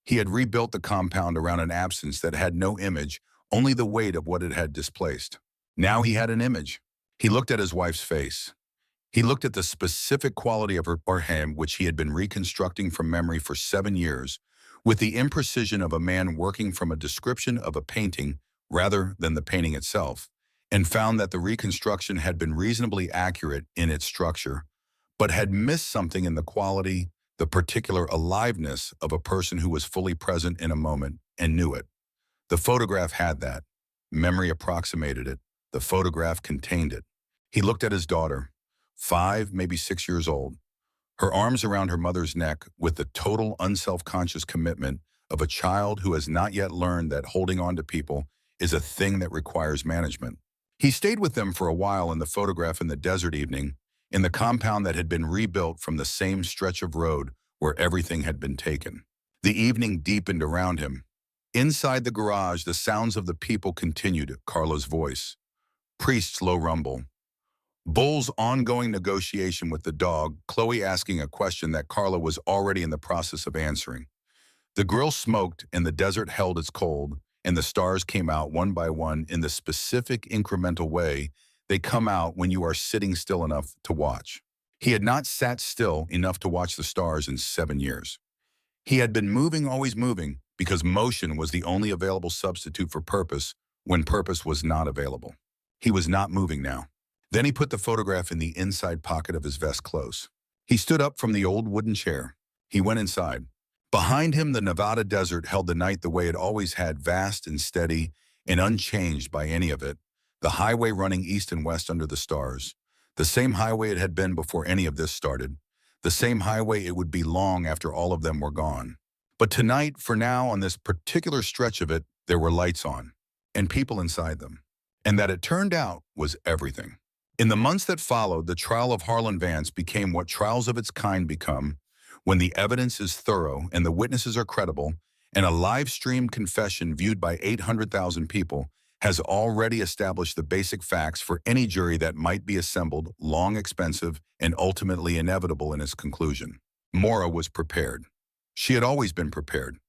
He had rebuilt the compound around an absence that had no image, only the weight of what it had displaced. Now he had an image. He looked at his wife's face. He looked at the specific quality of her hand, which he had been reconstructing from memory for 7 years, with the imprecision of a man working from a description of a painting rather than the painting itself, and found that the reconstruction had been reasonably accurate in its structure, but had missed something in the quality, the particular aliveness of a person who was fully present in a moment and knew it. The photograph had that. Memory approximated it. The photograph contained it. He looked at his daughter, 5, maybe 6 years old, her arms around her mother's neck with the total unself-conscious commitment of a child who has not yet learned that holding on to people is a thing that requires management. He stayed with them for a while in the photograph in the desert evening, in the compound that had been rebuilt from the same stretch of road where everything had been taken. The evening deepened around him. Inside the garage, the sounds of the people continued, Carla's voice, Priest's low rumble, Bull's ongoing negotiation with the dog, Chloe asking a question that Carla was already in the process of answering. The grill smoked and the desert held its cold, and the stars came out one by one in the specific incremental way they come out when you are sitting still enough to watch. He had not sat still enough to watch the stars in 7 years. He had been moving, always moving, because motion was the only available substitute for purpose when purpose was not available. He was not moving now. Then he put the photograph in the inside pocket of his vest close. He stood up from the old wooden chair. He went inside. Behind him, the Nevada desert held the night the way it always had, vast and steady and unchanged by any of it, the highway running east and west under the stars, the same highway it had been before any of this started, the same highway it would be long after all of them were gone. But tonight, for now, on this particular stretch of it, there were lights on, and people inside them. And that, it turned out, was everything. In the months that followed, the trial of Harlan Vance became what trials of its kind become, when the evidence is thorough and the witnesses are credible, and a live-streamed confession viewed by 800,000 people has already established the basic facts for any jury that might be assembled, long, expensive, and ultimately inevitable in its conclusion. Maura was prepared. She had always been prepared.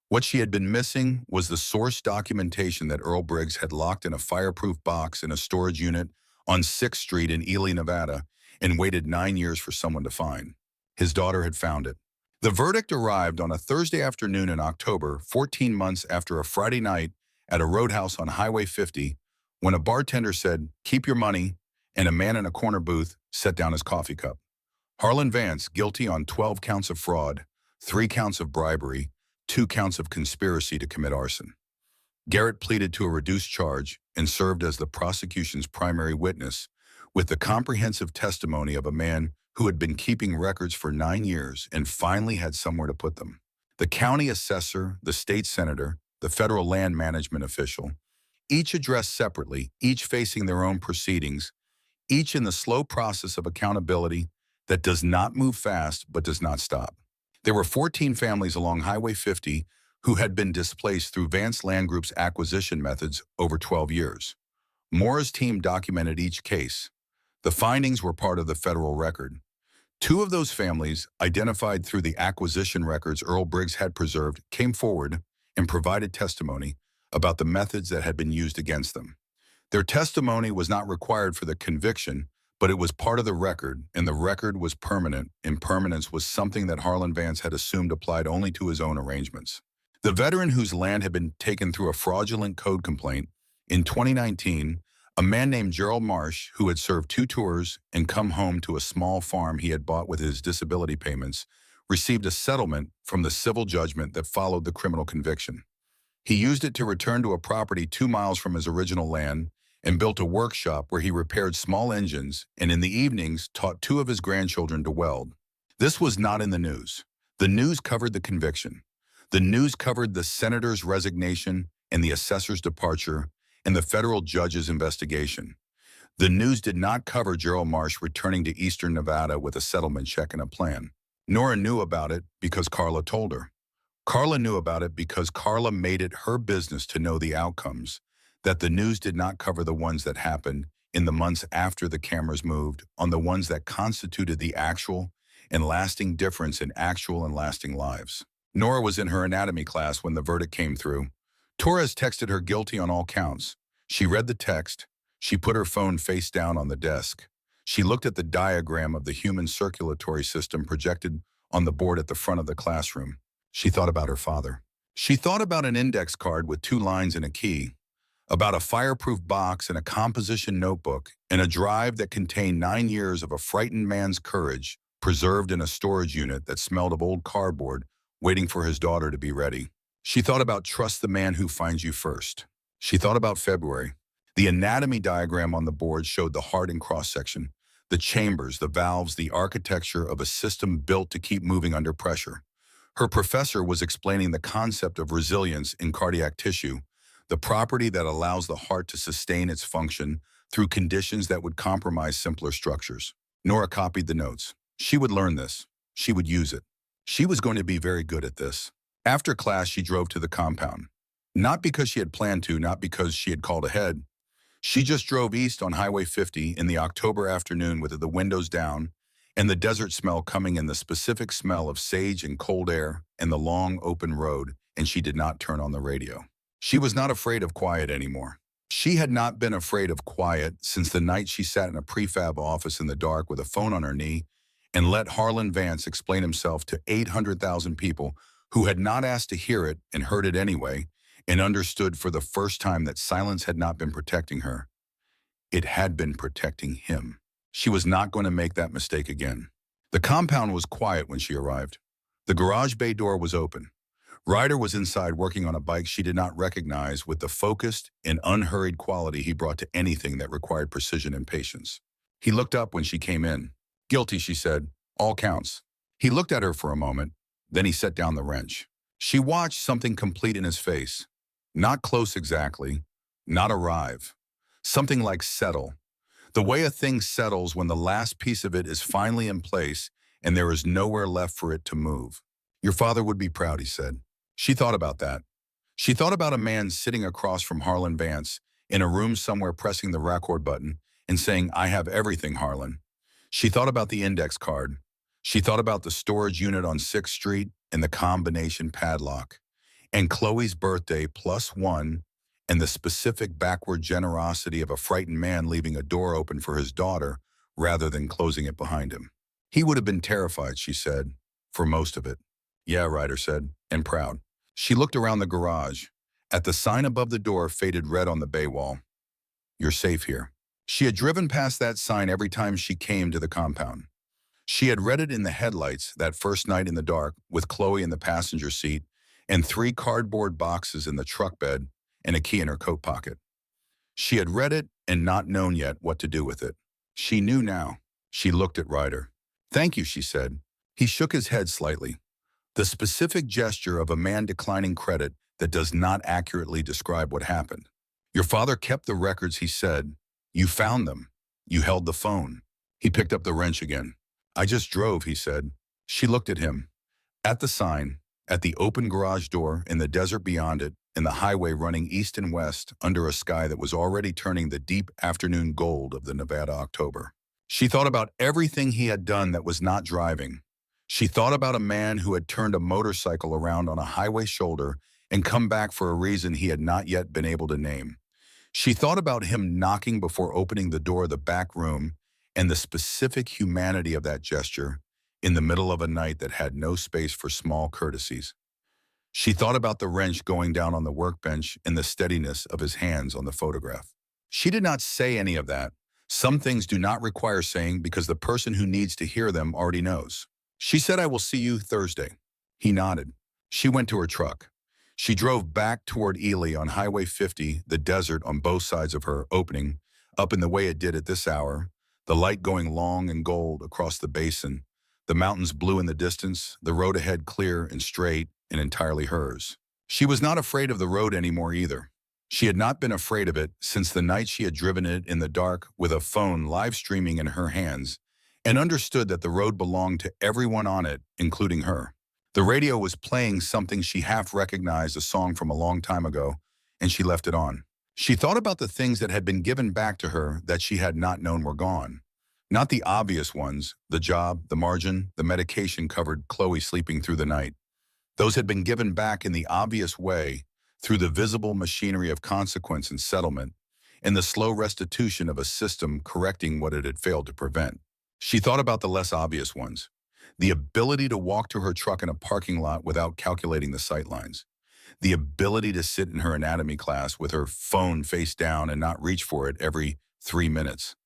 What she had been missing was the source documentation that Earl Briggs had locked in a fireproof box in a storage unit on 6th Street in Ely, Nevada, and waited 9 years for someone to find. His daughter had found it. The verdict arrived on a Thursday afternoon in October, 14 months after a Friday night at a roadhouse on Highway 50, when a bartender said, "Keep your money," and a man in a corner booth set down his coffee cup. Harlan Vance, guilty on 12 counts of fraud, 3 counts of bribery, 2 counts of conspiracy to commit arson. Garrett pleaded to a reduced charge and served as the prosecution's primary witness, with the comprehensive testimony of a man who had been keeping records for 9 years and finally had somewhere to put them. The county assessor, the state senator, the federal land management official, each addressed separately, each facing their own proceedings, each in the slow process of accountability that does not move fast but does not stop. There were 14 families along Highway 50 who had been displaced through Vance Land Group's acquisition methods over 12 years. Maura's team documented each case. The findings were part of the federal record. 2 of those families, identified through the acquisition records Earl Briggs had preserved, came forward and provided testimony about the methods that had been used against them. Their testimony was not required for the conviction, but it was part of the record, and the record was permanent, and permanence was something that Harlan Vance had assumed applied only to his own arrangements. The veteran whose land had been taken through a fraudulent code complaint, in 2019, a man named Gerald Marsh, who had served 2 tours and come home to a small farm he had bought with his disability payments, received a settlement from the civil judgment that followed the criminal conviction. He used it to return to a property 2 miles from his original land and built a workshop where he repaired small engines and in the evenings taught 2 of his grandchildren to weld. This was not in the news. The news covered the conviction. The news covered the senator's resignation and the assessor's departure and the federal judge's investigation. The news did not cover Gerald Marsh returning to eastern Nevada with a settlement check and a plan. Nora knew about it because Carla told her. Carla knew about it because Carla made it her business to know the outcomes, that the news did not cover the ones that happened in the months after the cameras moved, on the ones that constituted the actual and lasting difference in actual and lasting lives. Nora was in her anatomy class when the verdict came through. Torres texted her guilty on all counts. She read the text. She put her phone face down on the desk. She looked at the diagram of the human circulatory system projected on the board at the front of the classroom. She thought about her father. She thought about an index card with 2 lines and a key, about a fireproof box and a composition notebook, and a drive that contained 9 years of a frightened man's courage preserved in a storage unit that smelled of old cardboard, waiting for his daughter to be ready. She thought about trust the man who finds you first. She thought about February. The anatomy diagram on the board showed the heart and cross-section, the chambers, the valves, the architecture of a system built to keep moving under pressure. Her professor was explaining the concept of resilience in cardiac tissue, the property that allows the heart to sustain its function through conditions that would compromise simpler structures. Nora copied the notes. She would learn this. She would use it. She was going to be very good at this. After class, she drove to the compound. Not because she had planned to, not because she had called ahead. She just drove east on Highway 50 in the October afternoon with the windows down and the desert smell coming in, the specific smell of sage and cold air and the long open road, and she did not turn on the radio. She was not afraid of quiet anymore. She had not been afraid of quiet since the night she sat in a prefab office in the dark with a phone on her knee and let Harlan Vance explain himself to 800,000 people who had not asked to hear it and heard it anyway, and understood for the first time that silence had not been protecting her. It had been protecting him. She was not going to make that mistake again. The compound was quiet when she arrived. The garage bay door was open. Ryder was inside working on a bike she did not recognize, with the focused and unhurried quality he brought to anything that required precision and patience. He looked up when she came in. "Guilty," she said. "All counts." He looked at her for a moment. Then he set down the wrench. She watched something complete in his face. Not close exactly. Not arrive. Something like settle. The way a thing settles when the last piece of it is finally in place and there is nowhere left for it to move. "Your father would be proud," he said. She thought about that. She thought about a man sitting across from Harlan Vance in a room somewhere, pressing the record button and saying, "I have everything, Harlan." She thought about the index card. She thought about the storage unit on 6th Street and the combination padlock, and Chloe's birthday +1, and the specific backward generosity of a frightened man leaving a door open for his daughter rather than closing it behind him. He would have been terrified, she said, for most of it. "Yeah," Ryder said, "and proud." She looked around the garage. At the sign above the door, faded red on the bay wall. "You're safe here." She had driven past that sign every time she came to the compound. She had read it in the headlights that first night in the dark, with Chloe in the passenger seat and 3 cardboard boxes in the truck bed and a key in her coat pocket. She had read it and not known yet what to do with it. She knew now. She looked at Ryder. "Thank you," she said. He shook his head slightly. The specific gesture of a man declining credit that does not accurately describe what happened. "Your father kept the records," he said. "You found them. You held the phone." He picked up the wrench again. "I just drove," he said. She looked at him. At the sign, at the open garage door, in the desert beyond it, in the highway running east and west under a sky that was already turning the deep afternoon gold of the Nevada October. She thought about everything he had done that was not driving. She thought about a man who had turned a motorcycle around on a highway shoulder and come back for a reason he had not yet been able to name. She thought about him knocking before opening the door of the back room and the specific humanity of that gesture in the middle of a night that had no space for small courtesies. She thought about the wrench going down on the workbench and the steadiness of his hands on the photograph. She did not say any of that. Some things do not require saying because the person who needs to hear them already knows. She said, "I will see you Thursday." He nodded. She went to her truck. She drove back toward Ely on Highway 50, the desert on both sides of her, opening up in the way it did at this hour, the light going long and gold across the basin, The mountains blue in the distance, the road ahead clear and straight and entirely hers. She was not afraid of the road anymore either. She had not been afraid of it since the night she had driven it in the dark with a phone live streaming in her hands and understood that the road belonged to everyone on it, including her. The radio was playing something she half recognized, a song from a long time ago, and she left it on. She thought about the things that had been given back to her that she had not known were gone. Not the obvious ones, the job, the margin, the medication covered Chloe sleeping through the night. Those had been given back in the obvious way, through the visible machinery of consequence and settlement, and the slow restitution of a system correcting what it had failed to prevent. She thought about the less obvious ones. The ability to walk to her truck in a parking lot without calculating the sightlines. The ability to sit in her anatomy class with her phone face down and not reach for it every 3 minutes.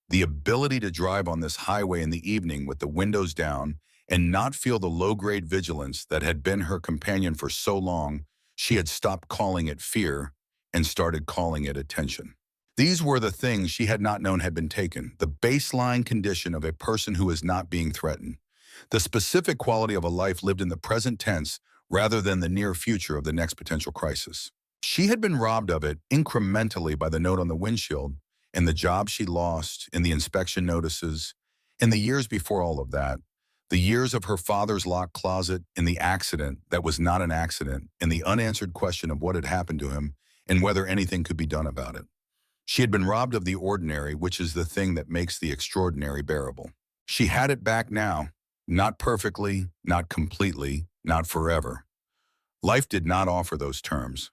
The ability to drive on this highway in the evening with the windows down and not feel the low-grade vigilance that had been her companion for so long she had stopped calling it fear and started calling it attention. These were the things she had not known had been taken, the baseline condition of a person who is not being threatened, the specific quality of a life lived in the present tense rather than the near future of the next potential crisis. She had been robbed of it incrementally by the note on the windshield, and the job she lost, and the inspection notices, and the years before all of that, the years of her father's locked closet, and the accident that was not an accident, and the unanswered question of what had happened to him and whether anything could be done about it. She had been robbed of the ordinary, which is the thing that makes the extraordinary bearable. She had it back now, not perfectly, not completely, not forever. Life did not offer those terms.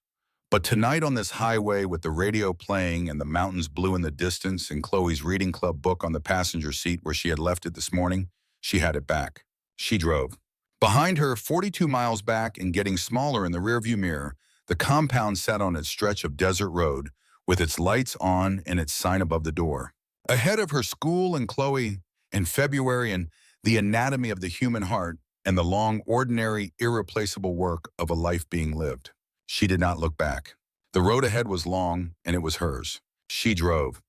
But tonight on this highway with the radio playing and the mountains blue in the distance and Chloe's reading club book on the passenger seat where she had left it this morning, she had it back. She drove. Behind her, 42 miles back and getting smaller in the rearview mirror, the compound sat on its stretch of desert road with its lights on and its sign above the door. Ahead of her, school and Chloe and February and the anatomy of the human heart and the long, ordinary, irreplaceable work of a life being lived. She did not look back. The road ahead was long, and it was hers. She drove.